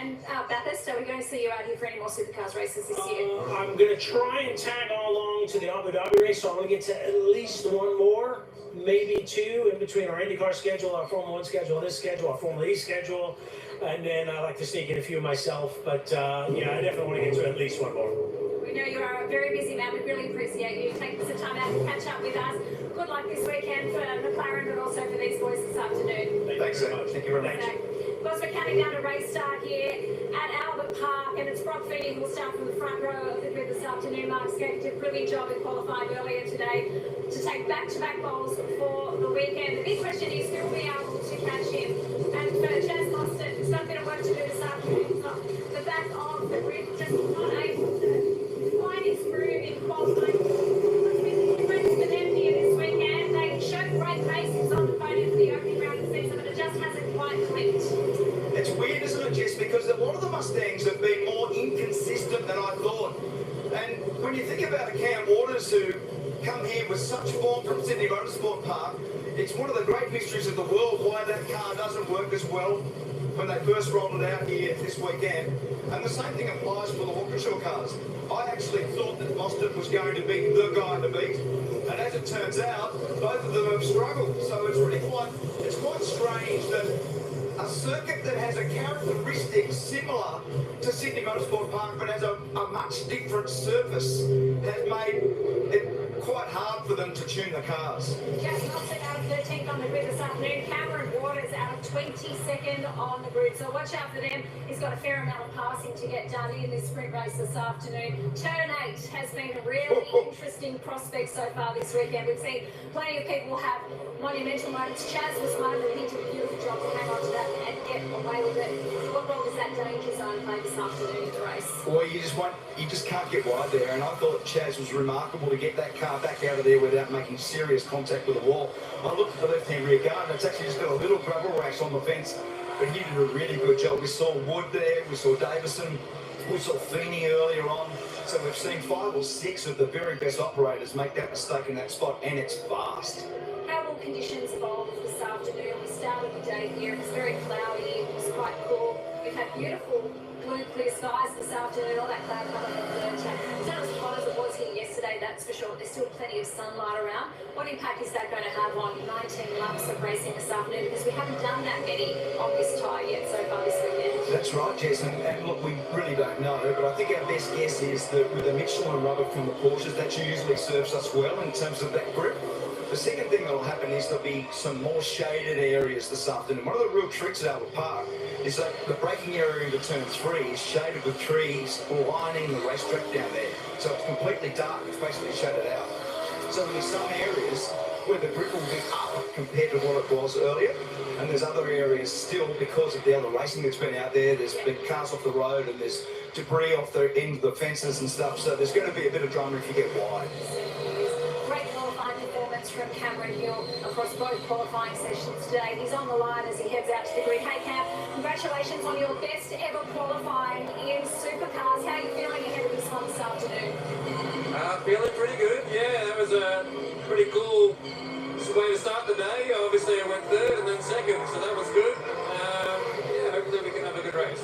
And Bathurst, are we going to see you out here for any more Supercars races this year? I'm going to try and tag along to the Abu Dhabi race, so I'm going to get to at least one more, maybe 2, in between our IndyCar schedule, our Formula 1 schedule, this schedule, our Formula E schedule, and then I like to sneak in a few myself, but yeah, I definitely want to get to at least one more. We know you are a very busy man. We really appreciate you taking some time out to catch up with us. Good luck this weekend for McLaren, but also for these boys this afternoon. Thanks so much. Thank you very much. Of course, we're counting down to race start here at Albert Park, and it's Brock Feeney who will start from the front row of the grid this afternoon. Mark Skate did a brilliant job in qualifying earlier today to take back-to-back poles for the weekend. The big question is who will be able to catch him. And for Chaz Mostert, there's not a bit of work to do this afternoon. He's not the back of the grid, just not able to find his groove in qualifying. It's been different for them here this weekend. They showed great pace. He was on the podium for the opening round of the season, but it just hasn't quite clicked. It's weird, isn't it, Jess? Because a lot of the Mustangs have been more inconsistent than I thought. And when you think about a Cam Waters who come here with such form from Sydney Motorsport Park, it's one of the great mysteries of the world why that car doesn't work as well when they first rolled it out here this weekend. And the same thing applies for the Walkinshaw cars. I actually thought that Mostert was going to be the guy to beat, and as it turns out, both of them have struggled. So it's really quite strange that a circuit that has a characteristic similar to Sydney Motorsport Park but has a much different surface has made it quite hard for them to tune the cars. Just Mostert out of 13th on the grid this afternoon. Cameron Waters out of 22nd on the grid. So watch out for them. He's got a fair amount of passing to get done in this sprint race this afternoon. Turn 8 has been a really interesting prospect so far this weekend. We've seen plenty of people have monumental moments. Chaz was one, and he did a beautiful job to hang on to that and get away with it. What role does that danger zone play this afternoon in the race? Well, you just can't get wide there, and I thought Chaz was remarkable to get that car back out of there without making serious contact with the wall. I looked at the left-hand rear guard, and it's actually just got a little gravel rash on the fence, but he did a really good job. We saw Wood there, we saw Davison, we saw Feeney earlier on, so we've seen 5 or 6 of the very best operators make that mistake in that spot, and it's fast. How will conditions evolve this afternoon? We started the day here, it was very cloudy, it was quite cool. We've had beautiful blue clear skies this afternoon, all that cloud cover from the it's not as hot as it was here yesterday, that's for sure. There's still plenty of sunlight around. What impact is that going to have on 19 laps of racing this afternoon? Because we haven't done that many on this tyre yet so far this weekend. That's right, Jess, and look, we really don't know, but I think our best guess is that with the Michelin rubber from the Porsches, that usually serves us well in terms of that grip. The second thing that will happen is there'll be some more shaded areas this afternoon. One of the real tricks at Albert Park is that the braking area into turn 3 is shaded with trees lining the racetrack down there. So it's completely dark, it's basically shaded out. So there'll be some areas where the grip will be up compared to what it was earlier, and there's other areas still because of the other racing that's been out there. There's been cars off the road and there's debris off the end of the fences and stuff, so there's going to be a bit of drama if you get wide. Great qualifying performance from Cameron Hill across both qualifying sessions today. He's on the line as he heads out to the grid. Hey Cam, congratulations on your best ever qualifying in Supercars. How are you feeling ahead of this one this afternoon? Feeling pretty good, yeah. That was a pretty cool way to start the day. Obviously I went 3rd and then 2nd, so that was good. Yeah, hopefully we can have a good race.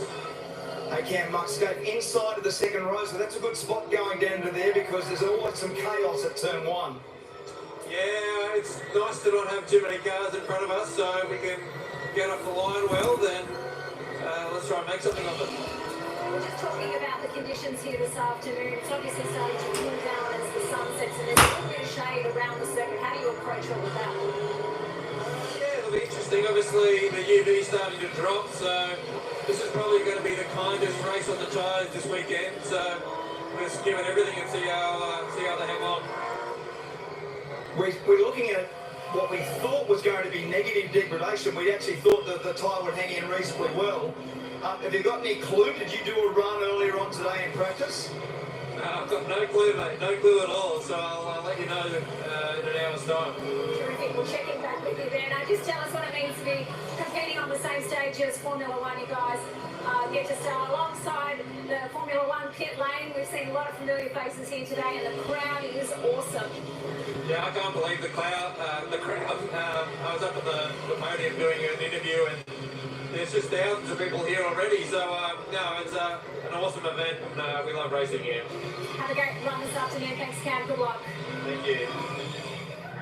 Hey Cam, Mark Skate inside of the second row, so that's a good spot going down to there because there's always some chaos at turn 1. Yeah, it's nice to not have too many cars in front of us, so if we can get off the line well, then let's try and make something of it. We're just talking about the conditions here this afternoon. It's obviously starting to cool down as the sun sets and there's a little bit of shade around the circuit. How do you approach all of that? Yeah, it'll be interesting. Obviously, the UV's starting to drop, so this is probably going to be the kindest race on the tyres this weekend. So we'll just give it everything and see how they hang on. We're looking at what we thought was going to be negative degradation. We actually thought that the tyre would hang in reasonably well. Have you got any clue? Did you do a run earlier on today in practice? No, I've got no clue, mate. No clue at all. So I'll let you know in an hour's time. Terrific. We'll check in back with you then. Just tell us what it means to be competing on the same stage stages, Formula One, you guys get to start alongside the Formula One pit lane. We've seen a lot of familiar faces here today, and the crowd is awesome. Yeah, I can't believe the crowd. I was up at the podium doing an interview, and there's just thousands of people here already. So, no, it's an awesome event, and we love racing here. Have a great run this afternoon. Thanks, Cam. Good luck. Thank you.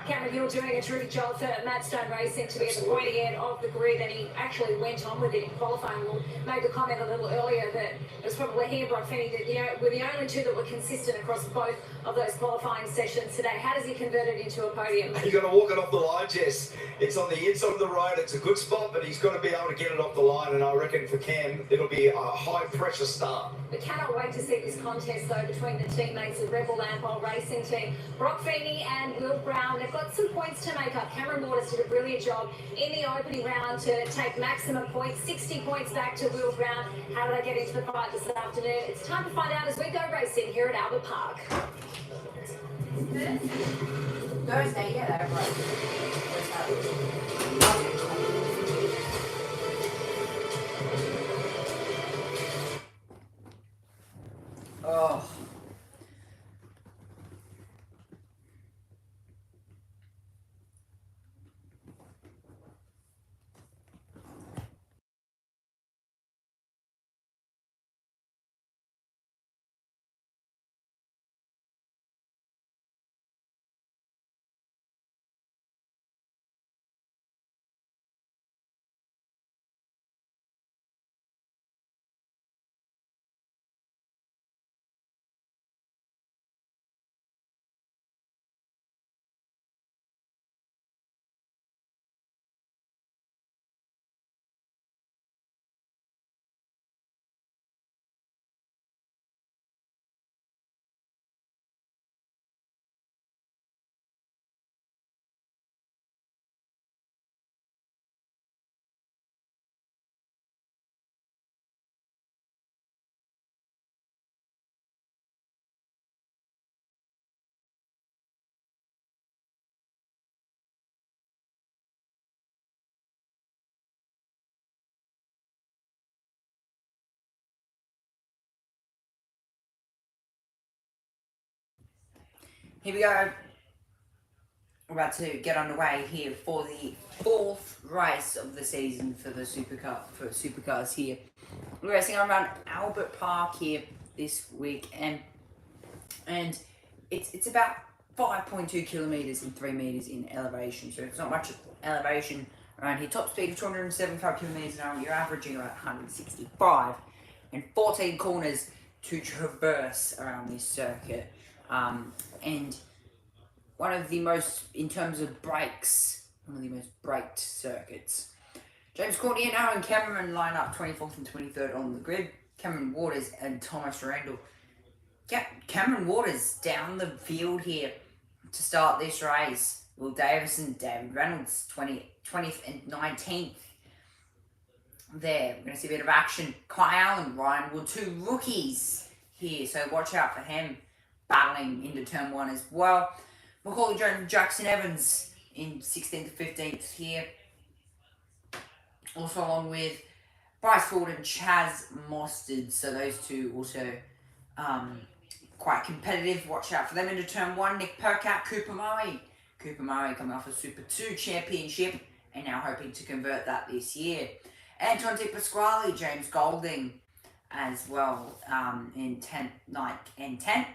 Cameron, you're doing a terrific job for Matt Stone Racing to be at the pointy end of the grid, and he actually went on with it in qualifying. We made the comment a little earlier that it was probably he and Brock Finney that were the only two that were consistent across both of those qualifying sessions today. How does he convert it into a podium? You've got to walk it off the line, Jess. It's on the inside of the road. It's a good spot, but he's got to be able to get it off the line, and I reckon for Cam, it'll be a high-pressure start. We cannot wait to see this contest, though, between the teammates of Rebel Lampole Racing Team. Brock Finney and Will Brown, they've got some points to make up. Cameron Waters did a brilliant job in the opening round to take maximum points, 60 points back to Will Brown. How did I get into the fight this afternoon? It's time to find out as we go racing here at Albert Park. Thursday, yeah, they're right. Oh. Here we go. We're about to get underway here for the fourth race of the season for the Supercars here. We're racing around Albert Park here this weekend, and it's about 5.2 kilometers and 3 meters in elevation. So it's not much elevation around here. Top speed of 275 kilometers an hour. You're averaging about 165, and 14 corners to traverse around this circuit. And one of the most, in terms of brakes, one of the most braked circuits. James Courtney and Aaron Cameron line up 24th and 23rd on the grid. Cameron Waters and Thomas Randall. Cameron Waters down the field here to start this race. Will Davison, David Reynolds, 20th and 19th. There, we're going to see a bit of action. Kai Allen, Ryan Wood, two rookies here, so watch out for him battling into turn one as well. Macaulay Jones and Jackson Evans in 16th to 15th here. Also along with Bryce Ford and Chaz Mostard. So those two also quite competitive. Watch out for them into turn one. Nick Percat, Cooper Murray. Cooper Murray coming off a Super 2 championship and now hoping to convert that this year. Anton Di Pasquale, James Golding as well in 10th, 9th and 10th.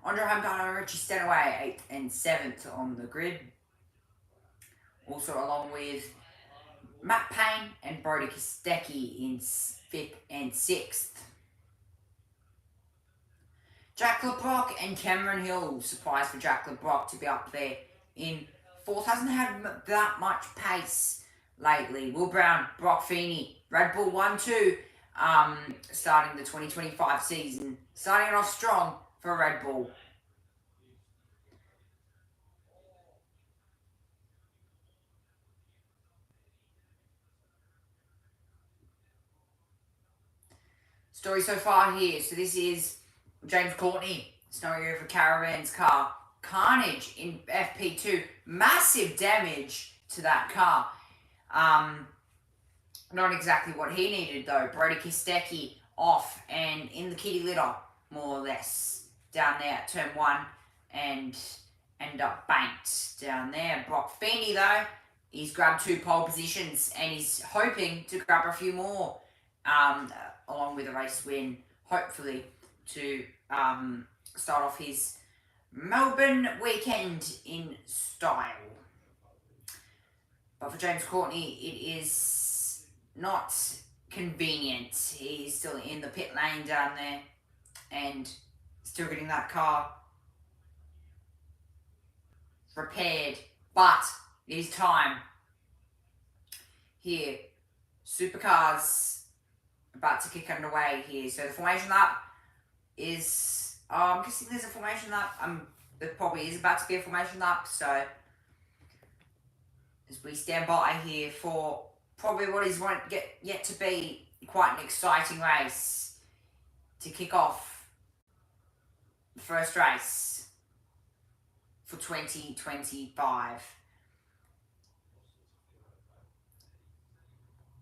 Andre Hamilton and Richie Stenaway, 8th and 7th on the grid. Also along with Matt Payne and Brody Kostecki in 5th and 6th. Jack LeBrock and Cameron Hill, surprise for Jack LeBrock to be up there in 4th. Hasn't had that much pace lately. Will Brown, Brock Feeney, Red Bull 1-2, starting the 2025 season. Starting it off strong for Red Bull. Story so far here. So this is James Courtney, Snowy River Caravan's car. Carnage in FP2. Massive damage to that car. Not exactly what he needed though. Brody Kostecki off and in the kitty litter, more or less, down there at turn 1 and end up banked down there. Brock Feeney though, he's grabbed 2 pole positions and he's hoping to grab a few more along with a race win, hopefully, to start off his Melbourne weekend in style. But for James Courtney, it is not convenient. He's still in the pit lane down there and still getting that car repaired. But it is time here. Supercars about to kick underway here. So the formation lap is, I'm guessing there's a formation lap. There probably is about to be a formation lap. So as we stand by here for probably what is yet to be quite an exciting race to kick off the first race for 2025.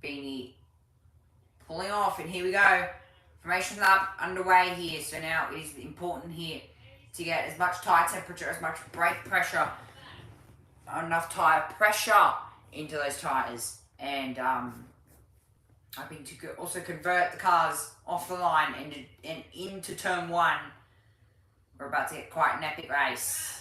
Beanie pulling off, and here we go. Formation lap underway here. So now it is important here to get as much tyre temperature, as much brake pressure, enough tyre pressure into those tyres, and hoping to also convert the cars off the line and into turn 1. We're about to get quite an epic race.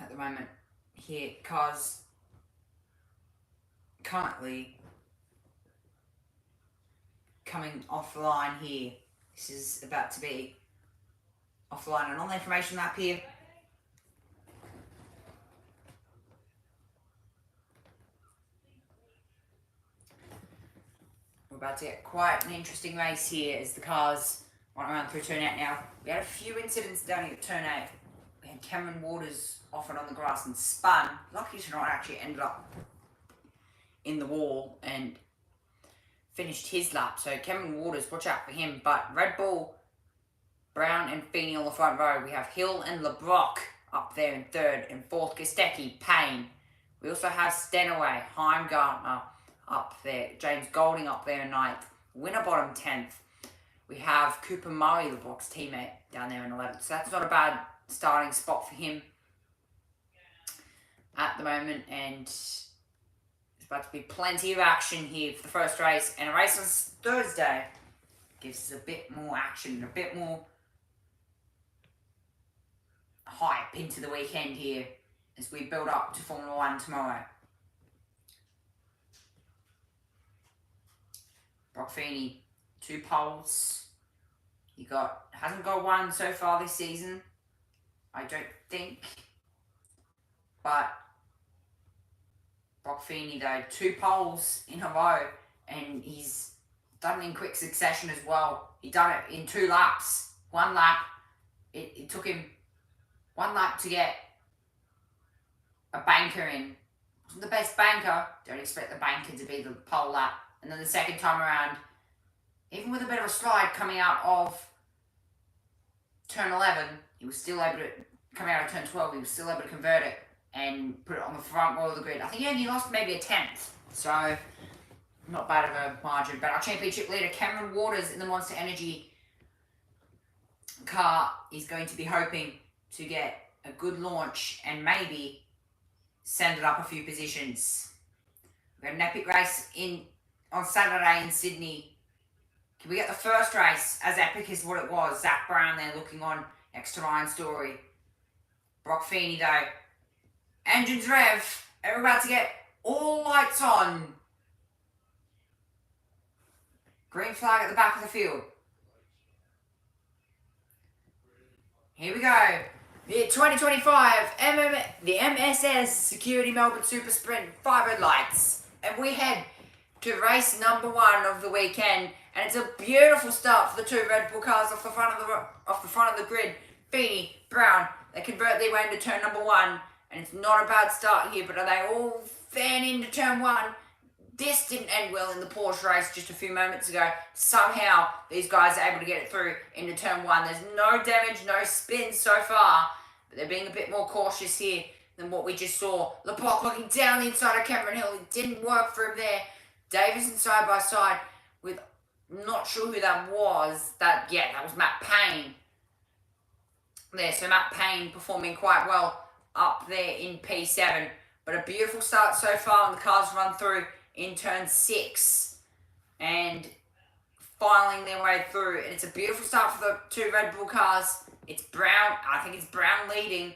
At the moment here, cars currently coming off the line here. This is about to be off the line and on the information lap here. We're about to get quite an interesting race here as the cars run around through turn 8 now. We had a few incidents down here at turn 8. We had Cameron Waters off and on the grass and spun. Lucky to not actually ended up in the wall and finished his lap. So Cameron Waters, watch out for him. But Red Bull, Brown and Feeney on the front row. We have Hill and LeBrock up there in 3rd, and 4th Kostecki, Payne. We also have Stenaway, Heimgartner up there, James Golding up there in 9th, Winterbottom 10th. We have Cooper Murray, LeBrock's teammate, down there in 11th. So that's not a bad starting spot for him at the moment, and there's about to be plenty of action here for the first race, and a race on Thursday gives us a bit more action, a bit more hype into the weekend here as we build up to Formula 1 tomorrow. Brock Feeney, 2 poles. Hasn't got one so far this season, I don't think. But Brock Feeney though, 2 poles in a row, and he's done it in quick succession as well. He done it in 2 laps. 1 lap, it took him 1 lap to get a banker in. Wasn't the best banker, don't expect the banker to be the pole lap. And then the second time around, even with a bit of a slide coming out of turn 11, he was still able to, coming out of turn 12, he was still able to convert it and put it on the front row of the grid. I think he only lost maybe a 10th, so not bad of a margin. But our championship leader, Cameron Waters, in the Monster Energy car, is going to be hoping to get a good launch and maybe send it up a few positions. We have an epic race on Saturday in Sydney Can we get the first race as epic as what it was? Zach Brown there looking on next to Ryan Story. Brock Feeney though. Engines rev. We're about to get all lights on. Green flag at the back of the field. Here we go. The 2025 the MSS Security Melbourne Super Sprint 500 lights. And we head to race number 1 of the weekend. And it's a beautiful start for the 2 Red Bull cars off the front of the grid. Feeney, Brown, they convert their way into turn number 1. And it's not a bad start here, but are they all fan into turn 1? This didn't end well in the Porsche race just a few moments ago. Somehow, these guys are able to get it through into turn 1. There's no damage, no spins so far. But they're being a bit more cautious here than what we just saw. LeBlanc looking down the inside of Cameron Hill. It didn't work for him there. Davison side by side with, not sure who that was. That was Matt Payne. There, so Matt Payne performing quite well up there in P7. But a beautiful start so far, and the cars run through in turn 6 and filing their way through. And it's a beautiful start for the 2 Red Bull cars. It's Brown, I think it's Brown leading.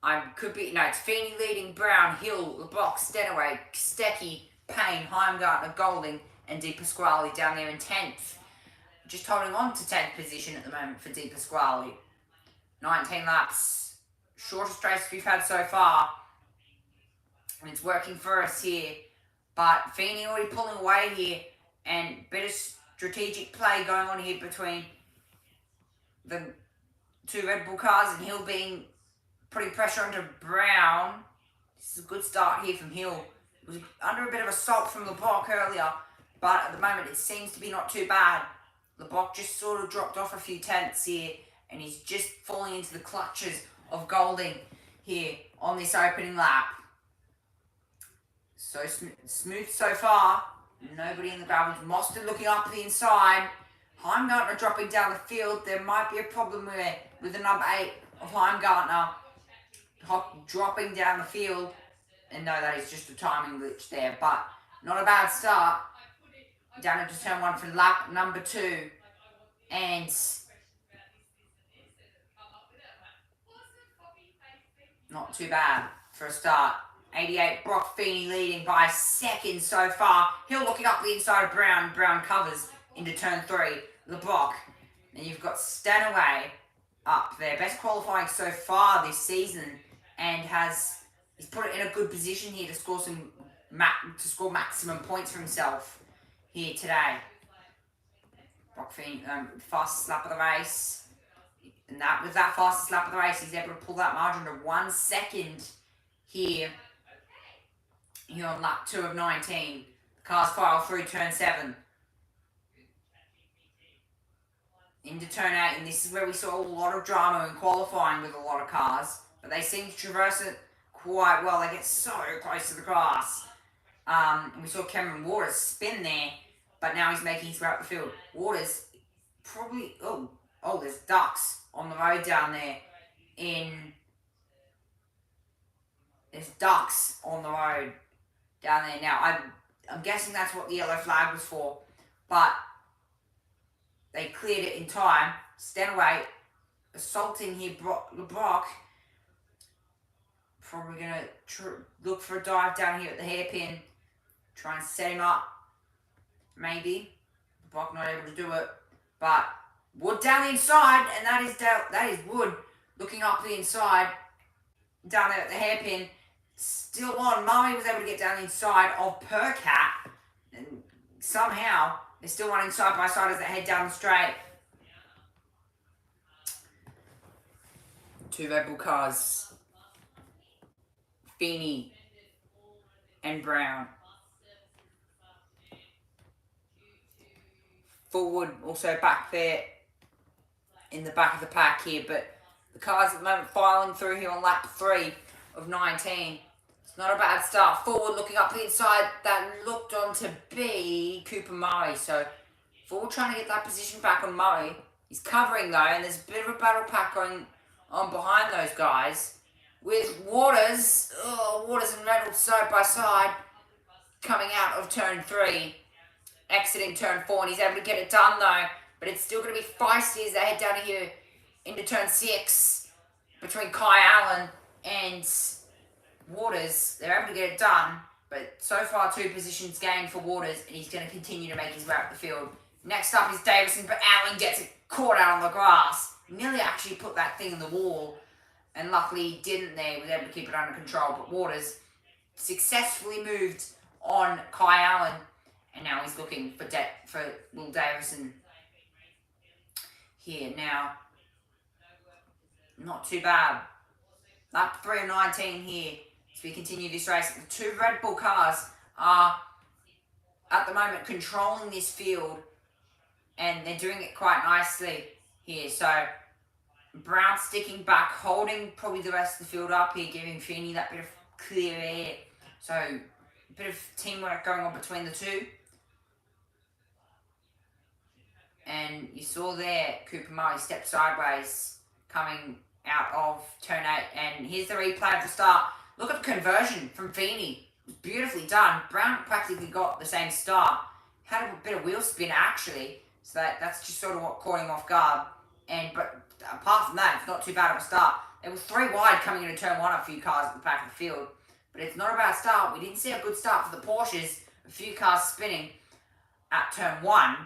It's Feeney leading, Brown, Hill, LeBlanc, Stenaway, Stecky, Payne, Heimgartner, Golding, and Di Pasquale down there in 10th. Just holding on to 10th position at the moment for Di Pasquale. 19 laps. Shortest race we've had so far. And it's working for us here. But Feeney already pulling away here. And better strategic play going on here between the 2 Red Bull cars, and Hill putting pressure onto Brown. This is a good start here from Hill. It was under a bit of assault from LeBlanc earlier, but at the moment it seems to be not too bad. LeBlanc just sort of dropped off a few tenths here, and he's just falling into the clutches of Golding here on this opening lap. So smooth so far. Nobody in the gravels. Mostyn looking up the inside. Heimgartner dropping down the field. There might be a problem with the number 8 of Heimgartner dropping down the field. And no, that is just a timing glitch there. But not a bad start. Down into turn 1 for lap number 2. And not too bad for a start. 88, Brock Feeney leading by a second so far. Hill looking up the inside of Brown. Brown covers into turn 3. LeBlanc. And you've got Stanaway up there. Best qualifying so far this season. And he's put it in a good position here to score maximum points for himself here today. Brock Feeney, fastest lap of the race. And with that fastest lap of the race, he's able to pull that margin to 1 second here on lap 2 of 19. The cars file through turn 7. Into turn 8, and this is where we saw a lot of drama in qualifying with a lot of cars. But they seem to traverse it quite well. They get so close to the grass. And we saw Cameron Waters spin there, but now he's making his way up the field. Waters probably... Oh, there's ducks on the road down there There's ducks on the road down there. Now, I'm guessing that's what the yellow flag was for, but they cleared it in time. Stanaway assaulting here, LeBlanc. Probably going to look for a dive down here at the hairpin. Try and set him up. Maybe. LeBlanc not able to do it. But Wood down the inside, and that is Wood looking up the inside. Down there at the hairpin. Still on. Murray was able to get down the inside of Percat. And somehow, they're still running side by side as they head down the straight. 2 Red Bull cars. Feeney and Brown. Forward also back there in the back of the pack here, but the cars at the moment filing through here on lap 3 of 19. It's not a bad start. Forward looking up the inside. That looked on to be Cooper Murray. So Forward trying to get that position back on Murray. He's covering though, and there's a bit of a battle pack going on behind those guys. With Waters and Reynolds side by side coming out of turn 3. exiting turn 4, and he's able to get it done though. But it's still going to be feisty as they head down here into turn 6 between Kai Allen and Waters. They're able to get it done, but so far 2 positions gained for Waters, and he's going to continue to make his way up the field. Next up is Davison, but Allen gets it caught out on the grass. Nearly actually put that thing in the wall, and luckily he didn't there. He was able to keep it under control, but Waters successfully moved on Kai Allen, and now he's looking for Will Davison here now. Not too bad. Lap 3 of 19 here as we continue this race. The 2 Red Bull cars are at the moment controlling this field, and they're doing it quite nicely here. So Brown sticking back, holding probably the rest of the field up here, giving Feeney that bit of clear air. So a bit of teamwork going on between the 2. And you saw there, Cooper Murray step sideways coming out of turn 8. And here's the replay of the start. Look at the conversion from Feeney. Beautifully done. Brown practically got the same start. Had a bit of wheel spin actually. So that's just sort of what caught him off guard. But apart from that, it's not too bad of a start. There was 3 wide coming into turn 1, a few cars at the back of the field. But it's not a bad start. We didn't see a good start for the Porsches. A few cars spinning at turn 1.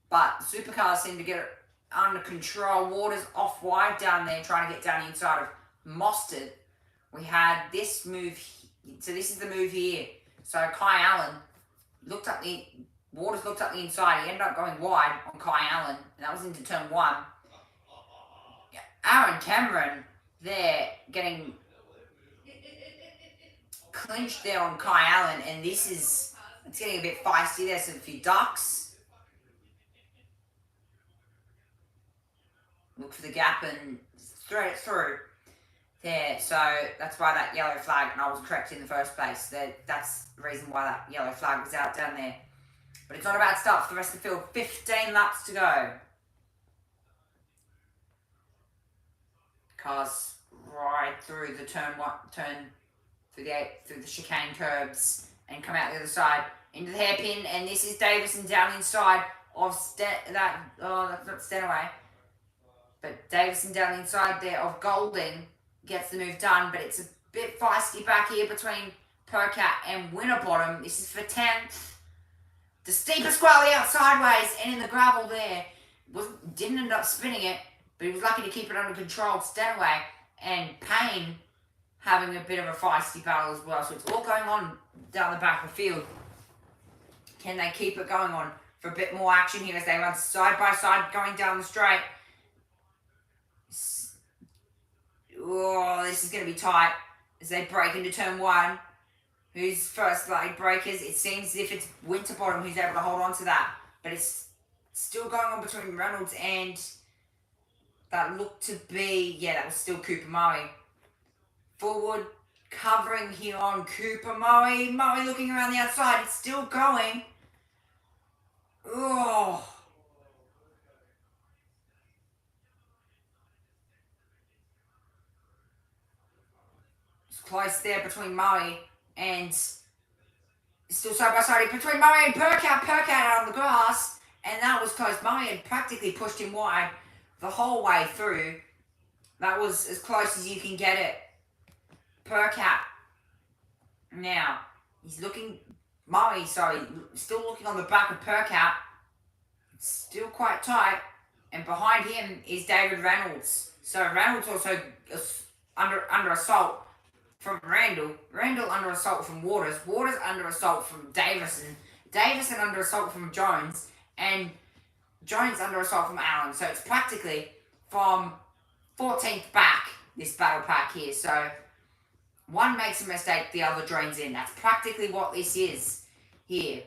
But the Supercars seem to get it under control. Waters off wide down there, trying to get down the inside of Mostert. We had this move. So this is the move here. So Kai Allen Waters looked up the inside. He ended up going wide on Kai Allen, and that was into turn 1. Aaron Cameron there getting clinched there on Kai Allen, and it's getting a bit feisty there. So a few ducks. Look for the gap and thread it through there. So that's why that yellow flag, and I was correct in the first place. That's the reason why that yellow flag was out down there. But it's not a bad start for the rest of the field. 15 laps to go. Cars right through the through the chicane curbs and come out the other side into the hairpin, and this is Davison down inside of that's not Stenaway. But Davison down the inside there of Golding gets the move done, but it's a bit feisty back here between Percat and Winterbottom. This is for 10th. The steepest quality out sideways and in the gravel there. Didn't end up spinning it, but he was lucky to keep it under control. Stenaway and Payne having a bit of a feisty battle as well. So it's all going on down the back of the field. Can they keep it going on for a bit more action here as they run side by side going down the straight? Oh, this is going to be tight as they break into turn 1. Who's first leg breakers? It seems as if it's Winterbottom who's able to hold on to that. But it's still going on between Reynolds and that looked to be, that was still Cooper Murray. Forward covering here on Cooper Murray. Murray looking around the outside. It's still going. Oh. Close there between Murray and still side by side between Murray and Percat. Percat out on the grass, and that was close. Murray had practically pushed him wide the whole way through. That was as close as you can get it. Percat. Now, he's looking, still looking on the back of Percat. It's still quite tight, and behind him is David Reynolds. So Reynolds also under assault from Randall. Randall under assault from Waters. Waters under assault from Davison. Davison under assault from Jones. And Jones under assault from Allen. So it's practically from 14th back, this battle pack here. So one makes a mistake, the other drains in. That's practically what this is here.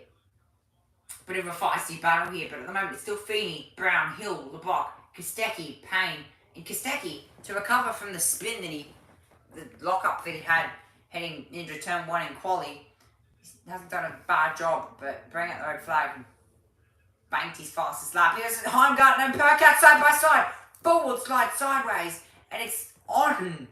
Bit of a feisty battle here, but at the moment it's still Feeney, Brown, Hill, LeBock, Kostecki, Payne, and Kostecki to recover from the spin the lock-up that he had heading into turn 1 in quali. He hasn't done a bad job, but bring out the red flag and banked his fastest lap. Here's Heimgarten and Percat side by side. Forward slide sideways, and it's on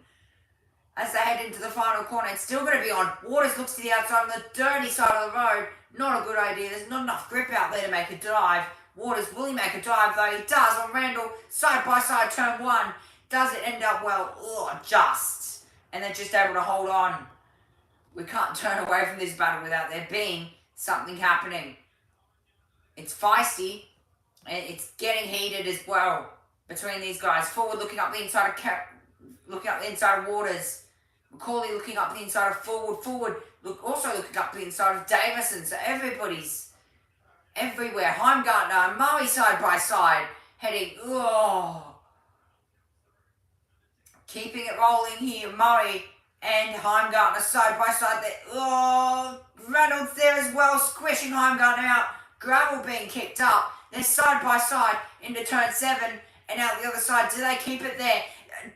as they head into the final corner. It's still going to be on. Waters looks to the outside on the dirty side of the road. Not a good idea. There's not enough grip out there to make a dive. Waters, will he make a dive though? He does on Randall. Side by side, turn one. Does it end up well? Oh, just. And they're just able to hold on. We can't turn away from this battle without there being something happening. It's feisty. And it's getting heated as well between these guys. Forward looking up the inside of Waters. Macaulay looking up the inside of Forward. Also looking up the inside of Davison. So everybody's everywhere. Heimgartner and Murray side by side. Heading, keeping it rolling here. Murray and Heimgartner side by side there. Reynolds there as well, squishing Heimgartner out. Gravel being kicked up. They're side by side into turn 7 and out the other side. Do they keep it there?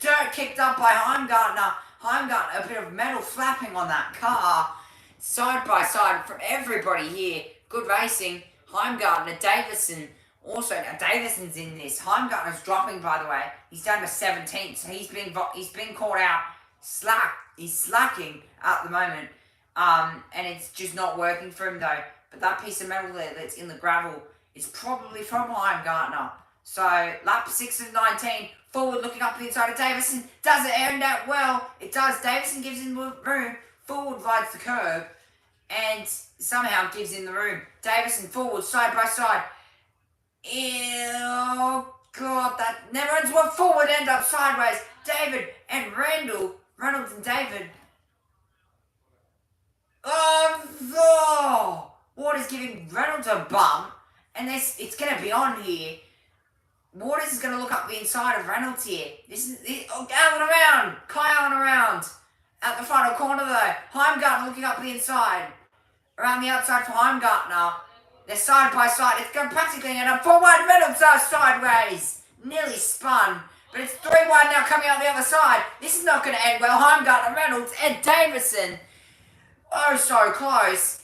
Dirt kicked up by Heimgartner. Heimgartner, a bit of metal flapping on that car. Side by side from everybody here. Good racing. Heimgartner, Davison. Also, now Davison's in this. Heimgartner's dropping, by the way. He's down to 17th, so he's been caught out. He's slacking at the moment. And it's just not working for him, though. But that piece of metal there that's in the gravel is probably from Heimgartner. So, lap 6 of 19. Forward looking up the inside of Davison. Does it end out well? It does. Davison gives him the room. Forward rides the curb. And somehow gives him the room. Davison forward, side by side. Oh, God. That never ends well. Forward end up sideways. David and Randall. Reynolds and David. Waters giving Reynolds a bump. And it's going to be on here. Waters is going to look up the inside of Reynolds here. Allen around. Kai Allen around. At the final corner though. Heimgartner looking up the inside. Around the outside for Heimgartner. They're side by side. It's going to practically end up 4 wide. Reynolds are sideways. Nearly spun. But it's 3 wide now coming out the other side. This is not going to end well. Heimgartner, Reynolds and Davison. Oh, so close.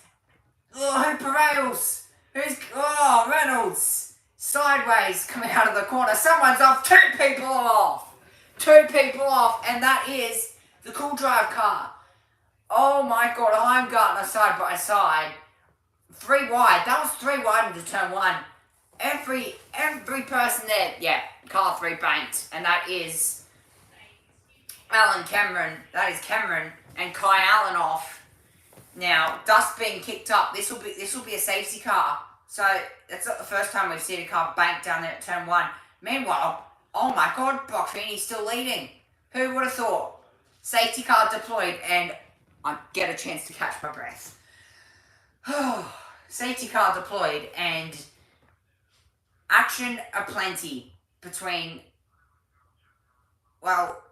Who prevails? Reynolds. Sideways coming out of the corner. Someone's off. 2 people off. 2 people off. And that is the Cool Drive car. Oh my God. Heimgartner side by side. 3 wide. That was 3 wide into turn 1. Every person there. Yeah. Car 3 banked. And that is Alan Cameron. That is Cameron and Kai Allen off. Now, dust being kicked up. This will be a safety car. So, that's not the first time we've seen a car bank down there at turn 1. Meanwhile, oh my God, Brockfini's still leading. Who would have thought? Safety car deployed, and I get a chance to catch my breath. Safety car deployed, and action aplenty between, well,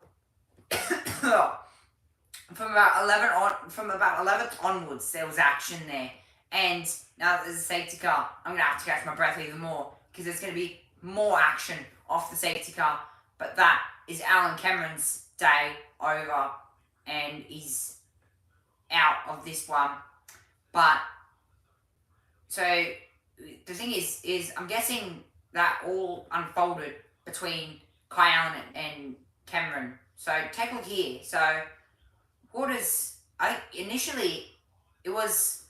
from about 11th onwards, there was action there. And now that there's a safety car, I'm going to have to catch my breath even more because there's going to be more action off the safety car. But that is Alan Cameron's day over and he's out of this one. But, so, the thing is I'm guessing that all unfolded between Kai Allen and Cameron. So, take a look here. So, initially, it was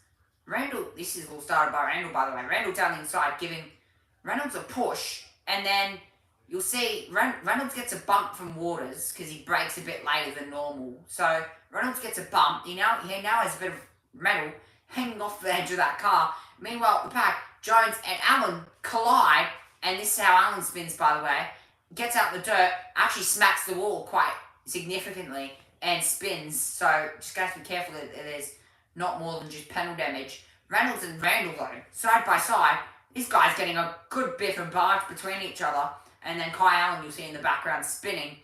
Randall. This is all started by Randall, by the way. Randall down the inside, giving Reynolds a push, and then you'll see Reynolds gets a bump from Waters because he brakes a bit later than normal. So Reynolds gets a bump. He now has a bit of metal hanging off the edge of that car. Meanwhile, at the pack, Jones and Allen collide, and this is how Allen spins, by the way. Gets out the dirt, actually smacks the wall quite significantly, and spins. So just have to be careful that there's not more than just panel damage. Reynolds and Randall, though, side by side, this guy's getting a good biff and barge between each other. And then Kai Allen, you'll see in the background, spinning,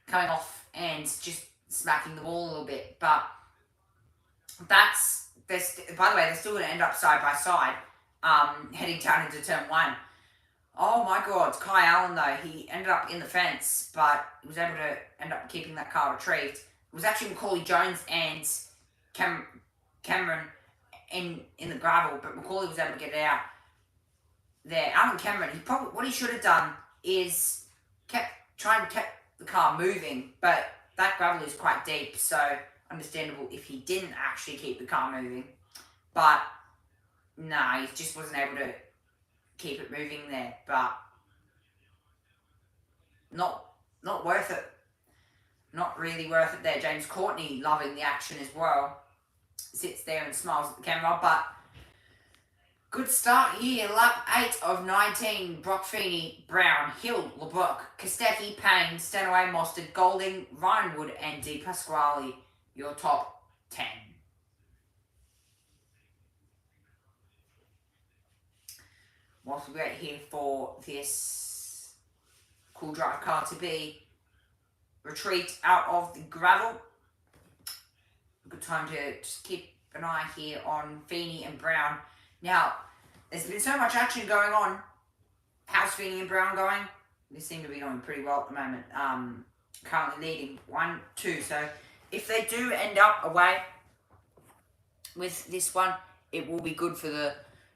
coming off and just smacking the wall a little bit. But by the way, they're still going to end up side by side, heading down into turn 1. Oh my God, Kai Allen, though, he ended up in the fence, but he was able to end up keeping that car retrieved. It was actually Macaulay Jones and Cameron in the gravel, but Macaulay was able to get it out there. Alan Cameron, what he should have done is try and keep the car moving, but that gravel is quite deep, so understandable if he didn't actually keep the car moving. But nah, he just wasn't able to keep it moving there. But not worth it. Not really worth it there. James Courtney loving the action as well. Sits there and smiles at the camera, but good start here. Lap 8 of 19. Brock Feeney, Brown, Hill, LeBrock, Kostecki, Payne, Stanaway, Mostert, Golding, Ryan Wood, and De Pasquale. Your top 10. Whilst we wait here for this cool drive car to be retreat out of the gravel. Good time to just keep an eye here on Feeney and Brown. Now, there's been so much action going on. How's Feeney and Brown going? They seem to be going pretty well at the moment. Currently leading 1-2. So if they do end up away with this one, it will be good for the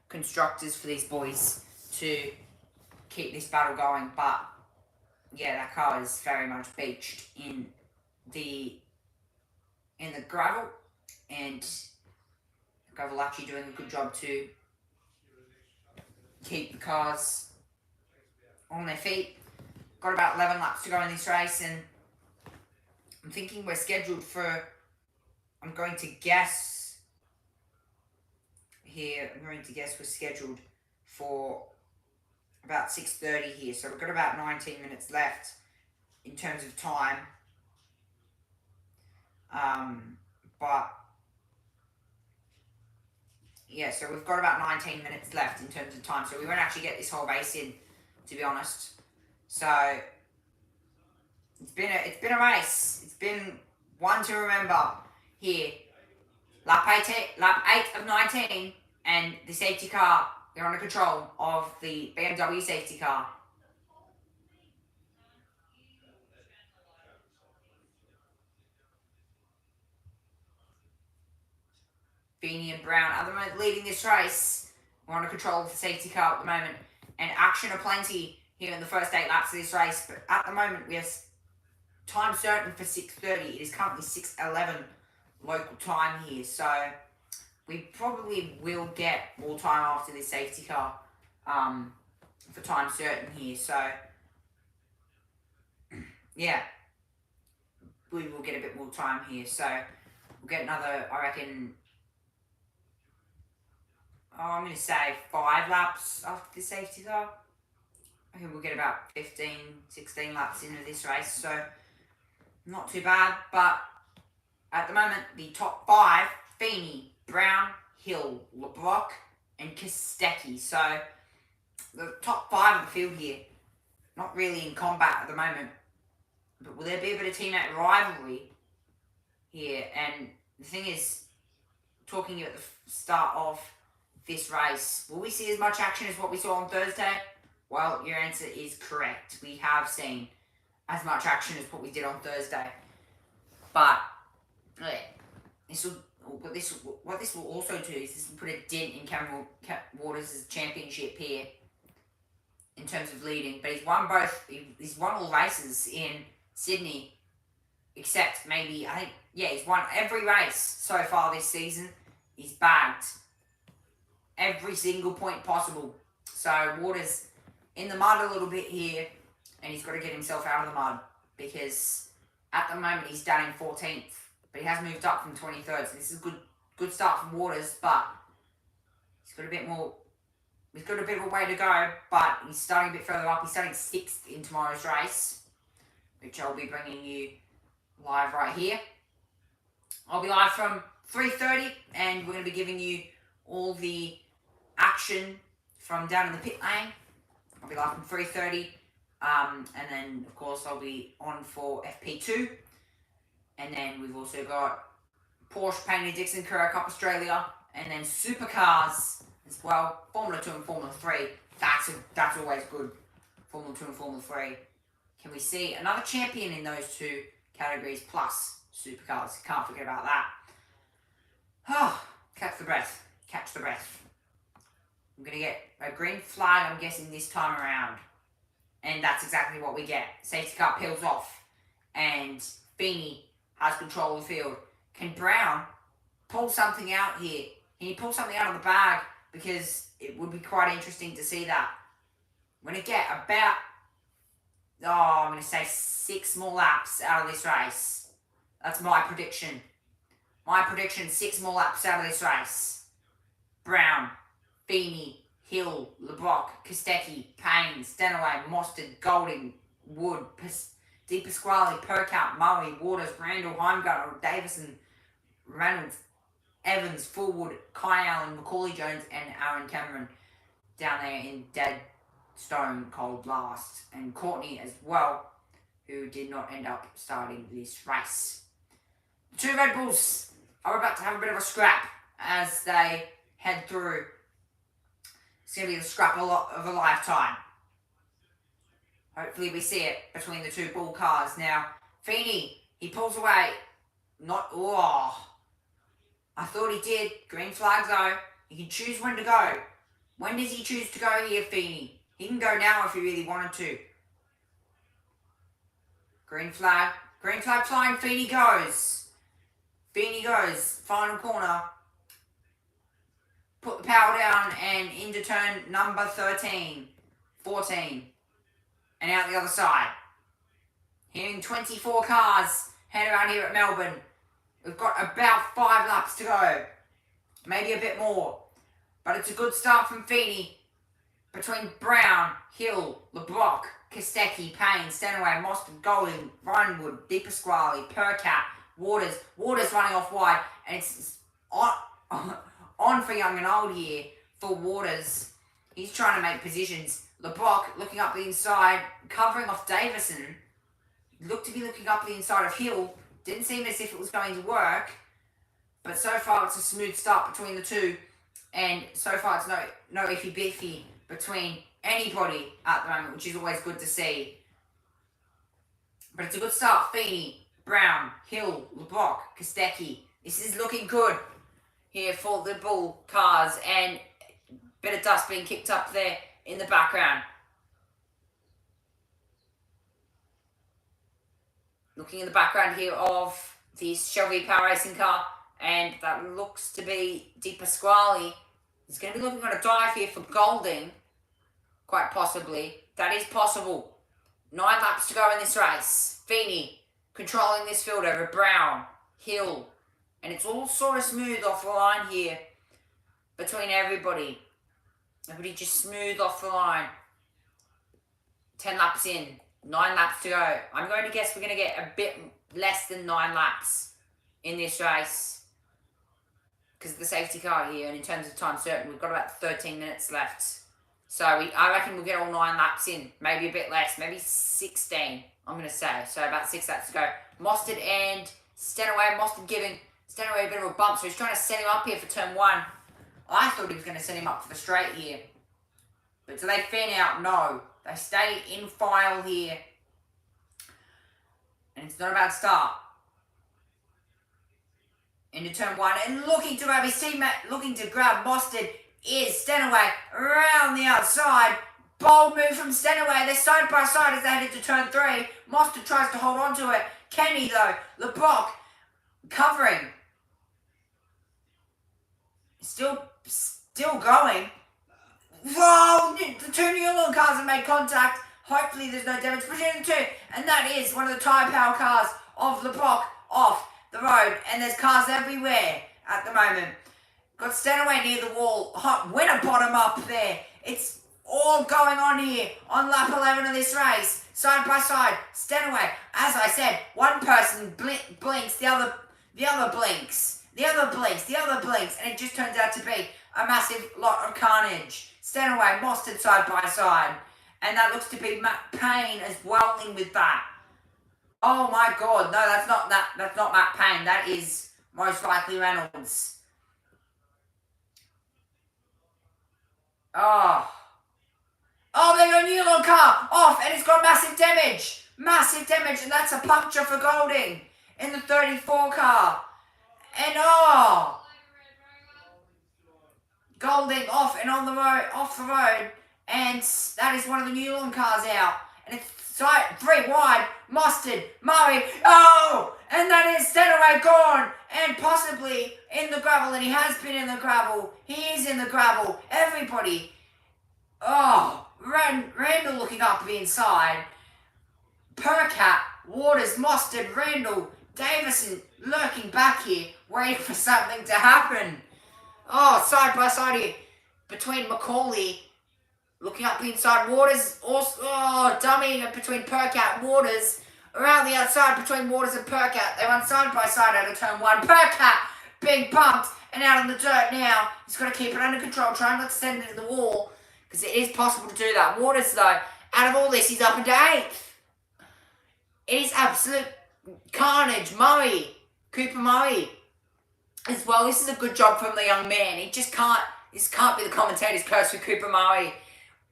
constructors, for these boys, to keep this battle going. But yeah, that car is very much beached in the gravel, and gravel actually doing a good job to keep the cars on their feet. Got about 11 laps to go in this race, and I'm thinking we're scheduled for, I'm going to guess we're scheduled for about 6:30 here, so we've got about 19 minutes left in terms of time. But yeah, so we've got about 19 minutes left in terms of time, so we won't actually get this whole race in, to be honest. So it's been a race. It's been one to remember here. Lap 8 of 19, and the safety car, they're under control of the BMW safety car. Feeney and Brown at the moment leading this race. We're under control of the safety car at the moment. And action aplenty here in the first 8 laps of this race. But at the moment, we have time certain for 6:30. It is currently 6:11 local time here. So we probably will get more time after this safety car for time certain here. So yeah, we will get a bit more time here. So we'll get another, I reckon, I'm going to say 5 laps after the safety car. I think we'll get about 15, 16 laps into this race, so not too bad. But at the moment, the top 5, Feeney, Brown, Hill, LeBrock, and Kostecki. So the top 5 of the field here, not really in combat at the moment. But will there be a bit of teammate rivalry here? And the thing is, talking at the start of this race, will we see as much action as what we saw on Thursday? Well, your answer is correct. We have seen as much action as what we did on Thursday. But what this will also do is this will put a dent in Cameron Waters' championship here in terms of leading. But he's won all races in Sydney, except maybe, he's won every race so far this season. He's bagged every single point possible. So Waters in the mud a little bit here, and he's got to get himself out of the mud, because at the moment he's down in 14th, but he has moved up from 23rd. So this is a good start from Waters, but he's got a bit of a way to go, but he's starting a bit further up. He's starting 6th in tomorrow's race, which I'll be bringing you live right here. I'll be live from 3:30, and we're going to be giving you all the action from down in the pit lane. I'll be live from 3:30, and then of course I'll be on for FP2, and then we've also got Porsche, Painted Dixon, Carrera Cup Australia, and then Supercars as well. Formula 2 and Formula 3. That's always good. Formula 2 and Formula 3. Can we see another champion in those 2 categories plus Supercars? Can't forget about that. Catch the breath. Catch the breath. I'm going to get a green flag, I'm guessing, this time around. And that's exactly what we get. Safety car peels off, and Feeney has control of the field. Can Brown pull something out here? Can he pull something out of the bag because it would be quite interesting to see that. We're going to get about, I'm going to say 6 more laps out of this race. That's my prediction. My prediction, 6 more laps out of this race. Brown, Feeney, Hill, LeBrock, Kostecki, Payne, Stenaway, Mostert, Golding, Wood, Di Pasquale, Percat, Murray, Waters, Randall, Heimgartner, Davison, Reynolds, Evans, Fullwood, Kai Allen, Macaulay Jones, and Aaron Cameron down there in dead stone cold last. And Courtney as well, who did not end up starting this race. The 2 Red Bulls are about to have a bit of a scrap as they head through. It's going to be the scrap of a lifetime. Hopefully we see it between the 2 Bull cars. Now, Feeney, he pulls away. I thought he did. Green flag though. He can choose when to go. When does he choose to go here, Feeney? He can go now if he really wanted to. Green flag. Green flag flying. Feeney goes. Feeney goes. Final corner. Put the power down and into turn number 13. 14. And out the other side. Hearing 24 cars head around here at Melbourne. We've got about 5 laps to go. Maybe a bit more. But it's a good start from Feeney. Between Brown, Hill, LeBrock, Kostecki, Payne, Stenaway, Mostert, Golding, Rhinewood, Di Pasquale, Percat, Waters. Waters running off wide. And it's on for young and old here for Waters. He's trying to make positions. LeBrock looking up the inside, covering off Davison. Looked to be looking up the inside of Hill. Didn't seem as if it was going to work. But so far it's a smooth start between the 2. And so far it's no iffy biffy between anybody at the moment, which is always good to see. But it's a good start. Feeney, Brown, Hill, LeBrock, Kostecki. This is looking good here for the Bull cars. And a bit of dust being kicked up there in the background. Looking in the background here of the Chevy Power Racing car, and that looks to be Di Pasquale. He's going to be looking on a dive here for Golding, quite possibly. That is possible. 9 laps to go in this race. Feeney controlling this field over Brown, Hill, and it's all sort of smooth off the line here between everybody. Everybody just smooth off the line. 10 laps in. 9 laps to go. I'm going to guess we're going to get a bit less than 9 laps in this race because of the safety car here. And in terms of time certain, we've got about 13 minutes left. So I reckon we'll get all 9 laps in. Maybe a bit less. Maybe 16, I'm going to say. So about 6 laps to go. Mostert and Stenaway. Mostert giving Stenaway a bit of a bump. So he's trying to set him up here for turn 1. I thought he was going to set him up for the straight here. But do they fan out? No. They stay in file here. And it's not a bad start. Into turn 1. And looking to grab his teammate. Looking to grab Mostert is Stenaway around the outside. Bold move from Stenaway. They're side by side as they head into turn 3. Mostert tries to hold on to it. Kenny though. LeBrock covering. Still going. Whoa! The 2 Newland cars have made contact. Hopefully there's no damage between the 2. And that is one of the tyre power cars of LeBrock off the road. And there's cars everywhere at the moment. Got Stenaway near the wall. Winner bottom up there. It's all going on here on lap 11 of this race. Side by side. Stenaway, as I said, one person blinks, the other blinks. The other blinks. And it just turns out to be a massive lot of carnage. Stenaway, Mostert side by side. And that looks to be Matt Payne as well in with that. Oh my god, no, that's not Matt Payne. That is most likely Reynolds. Oh, they got a new little car off and it's got massive damage. And that's a puncture for Golding in the 34 car. And Golding off and off the road, and that is one of the Newland cars out. And it's 3 wide. Mustard, Murray, oh! And that is Stenaway gone, and possibly in the gravel, and he has been in the gravel. He is in the gravel. Everybody. Oh, Randall looking up the inside. Percat, Waters, Mustard, Randall, Davison lurking back here, waiting for something to happen. Oh, side by side here, between Macaulay, looking up the inside, Waters, also, dummy between Percat and Waters, around the outside between Waters and Percat, they run side by side out of turn 1, Percat being bumped, and out on the dirt now, he's got to keep it under control, trying not to send it to the wall, because it is possible to do that. Waters, though, out of all this, he's up into 8th. It is absolute carnage. Murray, Cooper Murray, as well. This is a good job from the young man. He just can't. This can't be the commentator's curse with Cooper Murray.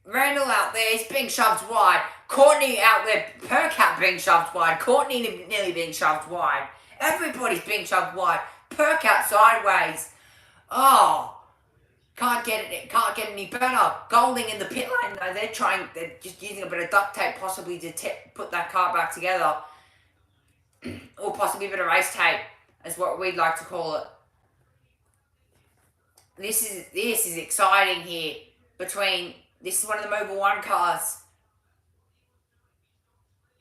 Randall out there, he's being shoved wide. Courtney out there, Percat being shoved wide. Courtney nearly being shoved wide. Everybody's being shoved wide. Percat sideways. Oh, can't get it. Can't get any better. Golding in the pit lane though. They're just using a bit of duct tape, possibly to put that car back together, or possibly a bit of race tape, is what we'd like to call it. This is exciting here. This is one of the Mobile 1 cars.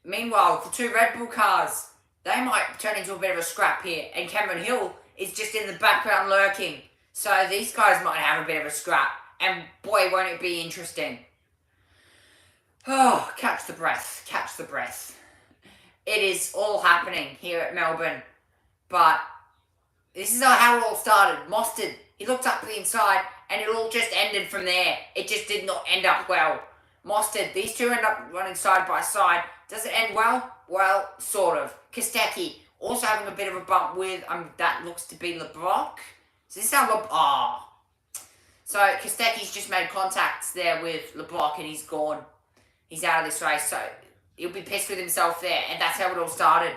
Meanwhile, the 2 Red Bull cars, they might turn into a bit of a scrap here, and Cameron Hill is just in the background lurking. So these guys might have a bit of a scrap, and boy, won't it be interesting. Oh, catch the breath, catch the breath. It is all happening here at Melbourne, but this is how it all started. Mostert, he looked up to the inside, and it all just ended from there. It just did not end up well. Mostert, these two end up running side by side. Does it end well? Well, sort of. Kostecki also having a bit of a bump with, that looks to be LeBrock. So this is how So Kostecki's just made contacts there with LeBrock, and he's gone. He's out of this race, so he'll be pissed with himself there, and that's how it all started.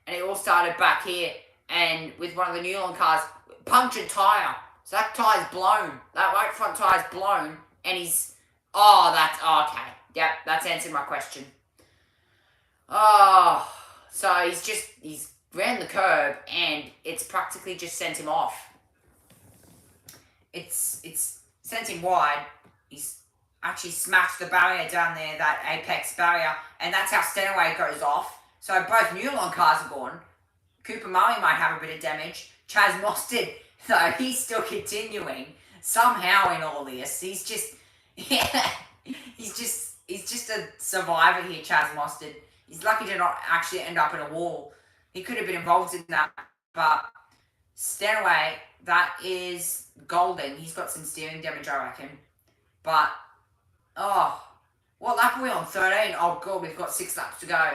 And it all started back here, and with one of the Newland cars, punctured tyre. So that tyre's blown. That right front tyre's blown, and he's... Oh, that's... Oh, okay. Yep, that's answered my question. Oh, so he's ran the curb, and it's practically just sent him off. It's sent him wide. He's actually smashed the barrier down there, that apex barrier, and that's how Stenaway goes off. So both Newland cars are gone. Cooper Murray might have a bit of damage. Chaz Mostert, though, he's still continuing somehow in all this. He's just, yeah, he's just a survivor here, Chaz Mostert. He's lucky to not actually end up in a wall. He could have been involved in that, but Stenaway, that is Golding. He's got some steering damage, I reckon. But, oh, what lap are we on? 13? Oh, God, we've got 6 laps to go.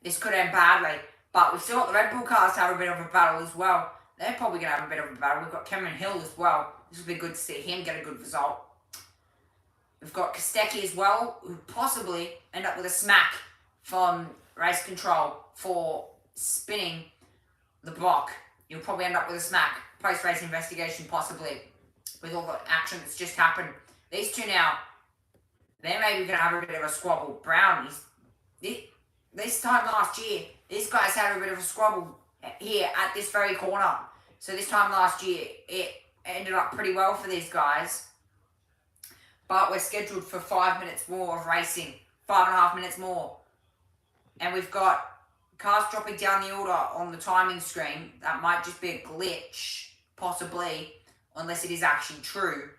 This could end badly. But we've still got the Red Bull cars to have a bit of a battle as well. They're probably going to have a bit of a battle. We've got Cameron Hill as well. This will be good to see him get a good result. We've got Kostecki as well, who possibly end up with a smack from race control for spinning the block. You'll probably end up with a smack. Post-race investigation, possibly, with all the action that's just happened. These two now, they're maybe going to have a bit of a squabble. Brown, this time last year, these guys had a bit of a squabble here at this very corner. So this time last year, it ended up pretty well for these guys. But we're scheduled for 5 minutes more of racing. 5.5 minutes more. And we've got cars dropping down the order on the timing screen. That might just be a glitch, possibly, unless it is actually true.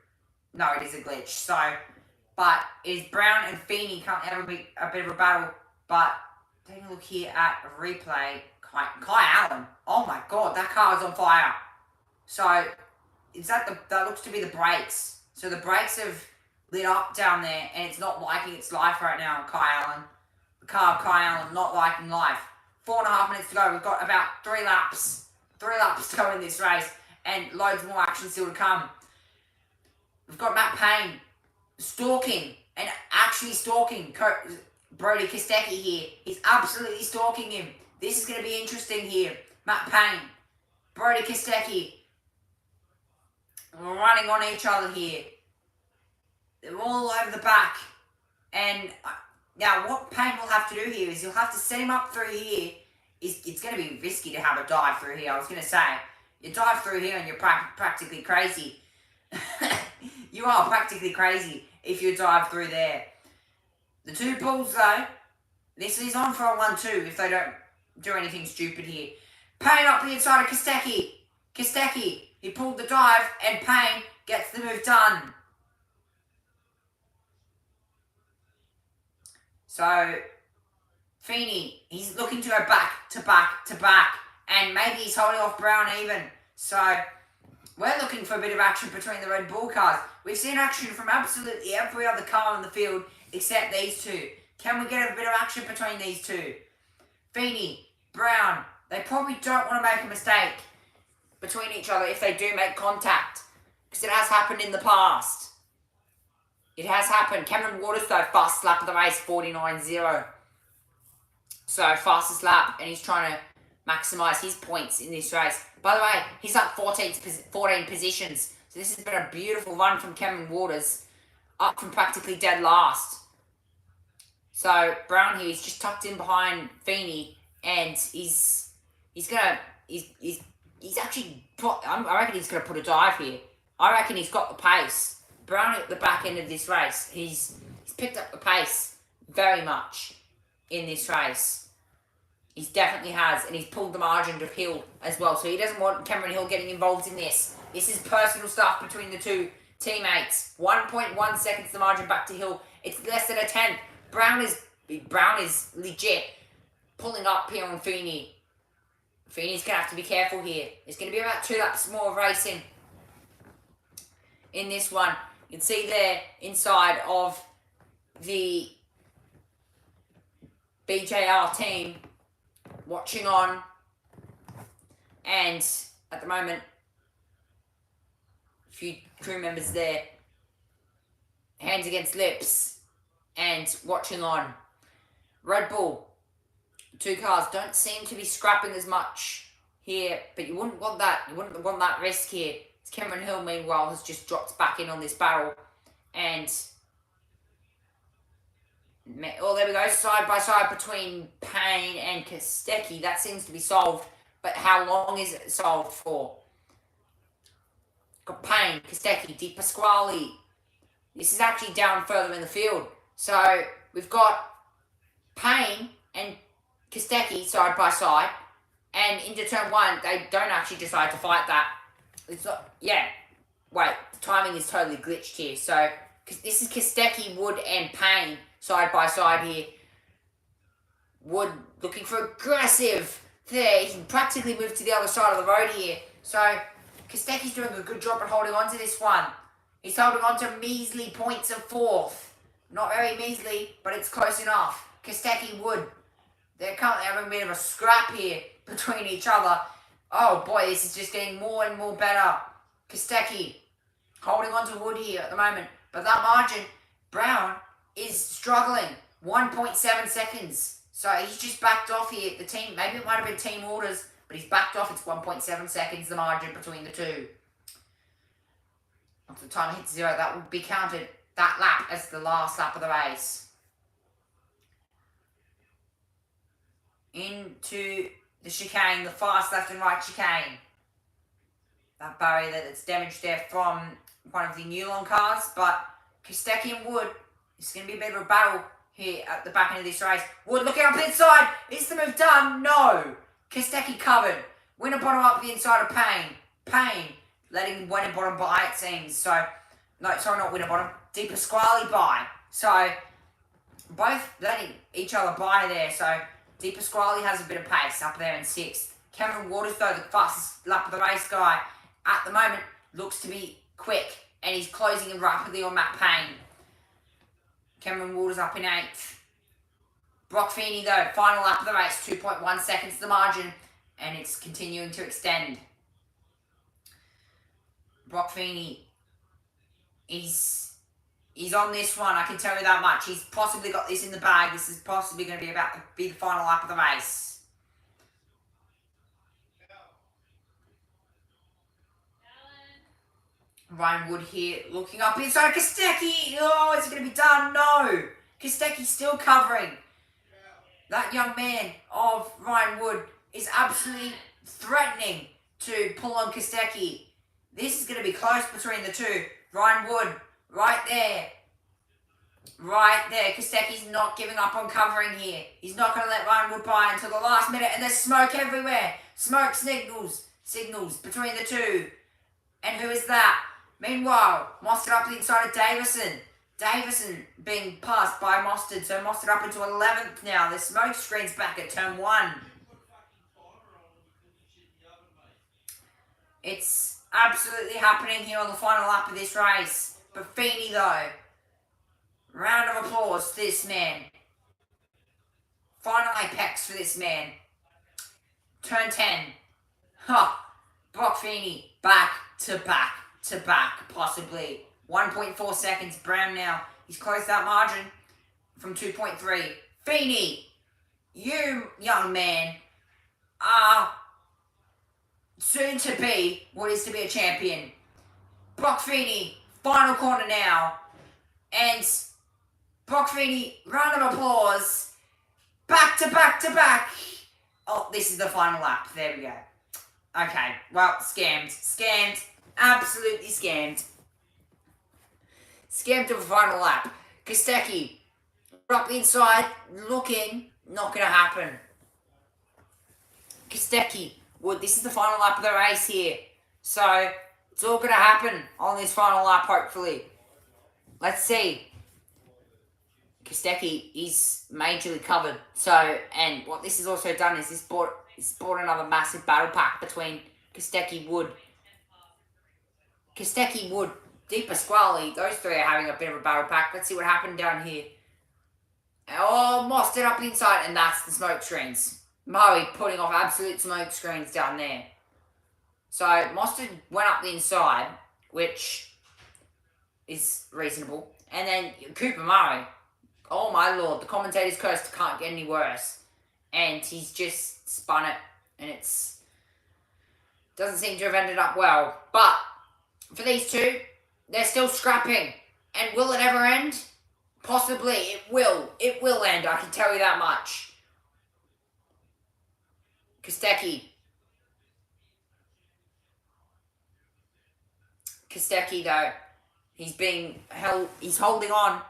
No, it is a glitch. So, but is Brown and Feeney can't have a bit of a battle. But taking a look here at a replay, Kai Allen. Oh my God, that car is on fire. So, is that that looks to be the brakes. So the brakes have lit up down there, and it's not liking its life right now, Kai Allen. The car of Kai Allen not liking life. 4.5 minutes to go. We've got about 3 laps. 3 laps to go in this race, and loads more action still to come. We've got Matt Payne stalking, and actually stalking Brodie Kostecki here. He's absolutely stalking him. This is going to be interesting here. Matt Payne, Brodie Kostecki, running on each other here. They're all over the back, and Now, what Payne will have to do here is he'll have to set him up through here. It's going to be risky to have a dive through here. I was going to say, you dive through here and you're practically crazy. You are practically crazy if you dive through there. The two pulls, though, this is on for a 1-2 if they don't do anything stupid here. Payne up the inside of Kostecki. Kostecki, he pulled the dive, and Payne gets the move done. So, Feeney, he's looking to go back to back to back, and maybe he's holding off Brown even. So, we're looking for a bit of action between the Red Bull cars. We've seen action from absolutely every other car on the field except these two. Can we get a bit of action between these two? Feeney, Brown, they probably don't want to make a mistake between each other if they do make contact, because it has happened in the past. It has happened. Cameron Waters, though, fastest lap of the race, 49.0. So, fastest lap, and he's trying to maximise his points in this race. By the way, he's up 14 positions. So, this has been a beautiful run from Cameron Waters, up from practically dead last. So, Brown here, he's just tucked in behind Feeney, and he's actually, I reckon he's going to put a dive here. I reckon he's got the pace. Brown at the back end of this race, he's picked up the pace very much in this race. He definitely has, and he's pulled the margin to Hill as well. So he doesn't want Cameron Hill getting involved in this. This is personal stuff between the two teammates. 1.1 seconds the margin back to Hill. It's less than a tenth. Brown is legit pulling up here on Feeney. Feeney's going to have to be careful here. It's going to be about 2 laps more of racing in this one. You can see there inside of the BJR team watching on, and at the moment a few crew members there, hands against lips and watching on. Red Bull, 2 cars don't seem to be scrapping as much here, but you wouldn't want that. You wouldn't want that risk here. Cameron Hill, meanwhile, has just dropped back in on this barrel. And, oh, there we go, side by side between Payne and Kostecki. That seems to be solved, but how long is it solved for? Got Payne, Kostecki, Di Pasquale. This is actually down further in the field. So, we've got Payne and Kostecki side by side, and into turn 1, they don't actually decide to fight that. It's not, yeah, wait, the timing is totally glitched here. So, this is Kostecki, Wood, and Payne side by side here. Wood looking for aggressive there. He can practically move to the other side of the road here. So, Kostecki's doing a good job at holding on to this one. He's holding on to measly points of 4th. Not very measly, but it's close enough. Kostecki, Wood, they're currently having a bit of a scrap here between each other. Oh boy, this is just getting more and more better. Kostecki holding on to Wood here at the moment. But that margin, Brown is struggling. 1.7 seconds. So he's just backed off here. The team, maybe it might have been team orders, but he's backed off. It's 1.7 seconds, the margin between the two. Once the timer hits 0, that will be counted, that lap, as the last lap of the race. Into the chicane, the fast left and right chicane. That barrier that's damaged there from one of the Newlon cars, but Kostecki and Wood, it's going to be a bit of a battle here at the back end of this race. Wood looking up inside, is the move done? No! Kostecki covered. Winner bottom up the inside of Payne. Payne letting winner bottom by, it seems. So, no, sorry, not winner bottom. Di Pasquale by. So, both letting each other by there, so Di Pasquale has a bit of pace up there in 6th. Cameron Waters, though, the fastest lap of the race guy, at the moment, looks to be quick, and he's closing in rapidly on Matt Payne. Cameron Waters up in 8th. Brock Feeney, though, final lap of the race, 2.1 seconds the margin, and it's continuing to extend. Brock Feeney, he's on this one, I can tell you that much. He's possibly got this in the bag. This is possibly going to be the final lap of the race. Ryan Wood here looking up inside Kostecki. Oh, is it going to be done? No. Kostecki's still covering. That young man of Ryan Wood is absolutely threatening to pull on Kostecki. This is going to be close between the two. Ryan Wood, right there. Right there. Kostecki's not giving up on covering here. He's not going to let Ryan Wood by until the last minute. And there's smoke everywhere. Smoke signals between the two. And who is that? Meanwhile, Mostert up the inside of Davison. Davison being passed by Mostert. So Mostert up into 11th now. The smoke screen's back at turn 1. It's absolutely happening here on the final lap of this race. Buffini though. Round of applause for this man. Final apex for this man. Turn 10. Buffini back to back, possibly. 1.4 seconds. Brown now. He's closed that margin from 2.3. Feeney, you young man are soon to be what is to be a champion. Brock Feeney, final corner now. And Brock Feeney, round of applause. Back to back. Oh, this is the final lap. There we go. Okay, well, scammed. Absolutely scammed. Scammed to the final lap. Kostecki, up the inside, looking, not going to happen. Kostecki, well, this is the final lap of the race here. So, it's all going to happen on this final lap, hopefully. Let's see. Kostecki is majorly covered. So, and what this has also done is this brought another massive battle pack between Kostecki, Wood, Di Pasquale. Those three are having a bit of a battle pack. Let's see what happened down here. Oh, Mostert up the inside, and that's the smoke screens. Murray putting off absolute smoke screens down there. So, Mostert went up the inside, which is reasonable. And then Cooper Murray, oh my lord, the commentator's curse can't get any worse. And he's just spun it, and it's doesn't seem to have ended up well. But for these two, they're still scrapping. And will it ever end? Possibly. It will. It will end, I can tell you that much. Kostecki, though, he's being held, he's holding on.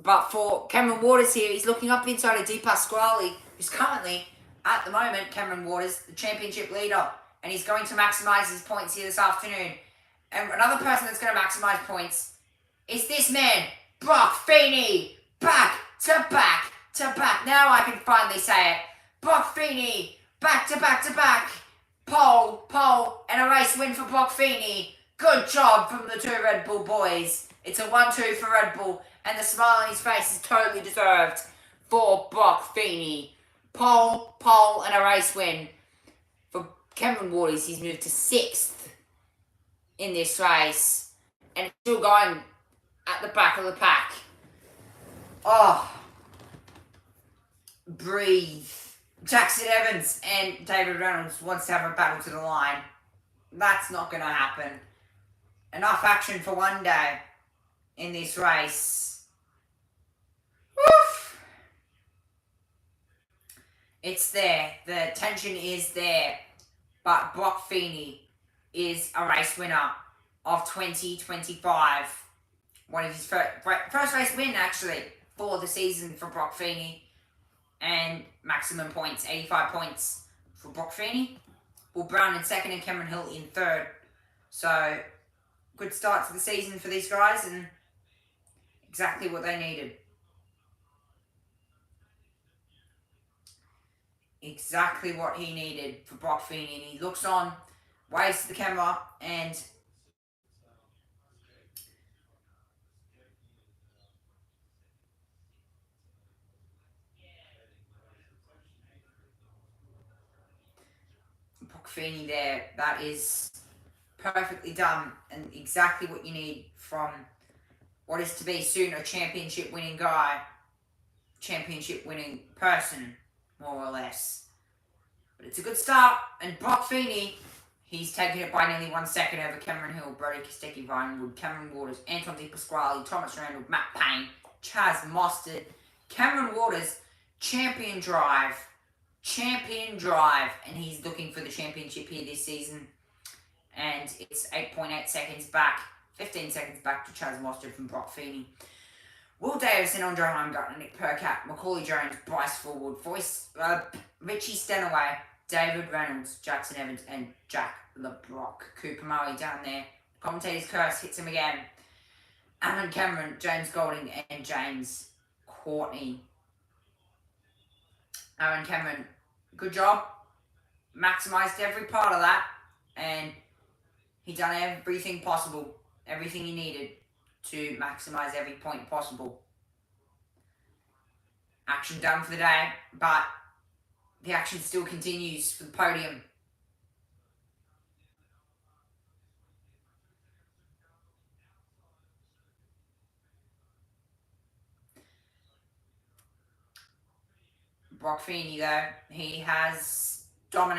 But for Cameron Waters here, he's looking up inside of Di Pasquale, who's currently, at the moment, Cameron Waters, the championship leader. And he's going to maximise his points here this afternoon. And another person that's going to maximise points is this man, Brock Feeney. Back to back. Now I can finally say it. Brock Feeney, back to back. Pole, and a race win for Brock Feeney. Good job from the two Red Bull boys. It's a 1-2 for Red Bull, and the smile on his face is totally deserved for Brock Feeney. Pole, and a race win. For Cameron Waters, he's moved to 6th in this race, and it's still going at the back of the pack. Oh, breathe. Jackson Evans and David Reynolds wants to have a battle to the line. That's not going to happen. Enough action for one day in this race. Woof. It's there. The tension is there. But Brock Feeney is a race winner of 2025. One of his first race win, actually, for the season for Brock Feeney. And maximum points, 85 points for Brock Feeney. Will Brown in 2nd and Cameron Hill in 3rd. So, good start to the season for these guys and exactly what they needed. Exactly what he needed for Brock Feeney. And he looks on, waves to the camera, and Brock Feeney there. That is perfectly done and exactly what you need from what is to be soon a championship winning guy, championship winning person, more or less. But it's a good start, and Brock Feeney, he's taken it by nearly 1 second over Cameron Hill, Brody Kostecki, Ryan Wood, Cameron Waters, Anton Di Pasquale, Thomas Randall, Matt Payne, Chaz Mostert, Cameron Waters, champion drive, and he's looking for the championship here this season. And it's 8.8 seconds back, 15 seconds back to Chaz Mostert from Brock Feeney. Will Davison, Andre Heimgartner, Nick Percat, Macaulay Jones, Bryce Forward, Richie Stenaway, David Reynolds, Jackson Evans, and Jack LeBrock. Cooper Murray down there. Commentator's curse hits him again. Alan Cameron, James Golding, and James Courtney. Aaron Cameron, good job. Maximised every part of that. And he done everything possible. Everything he needed to maximise every point possible. Action done for the day. But the action still continues for the podium. Brock Feeney, though, he has dominated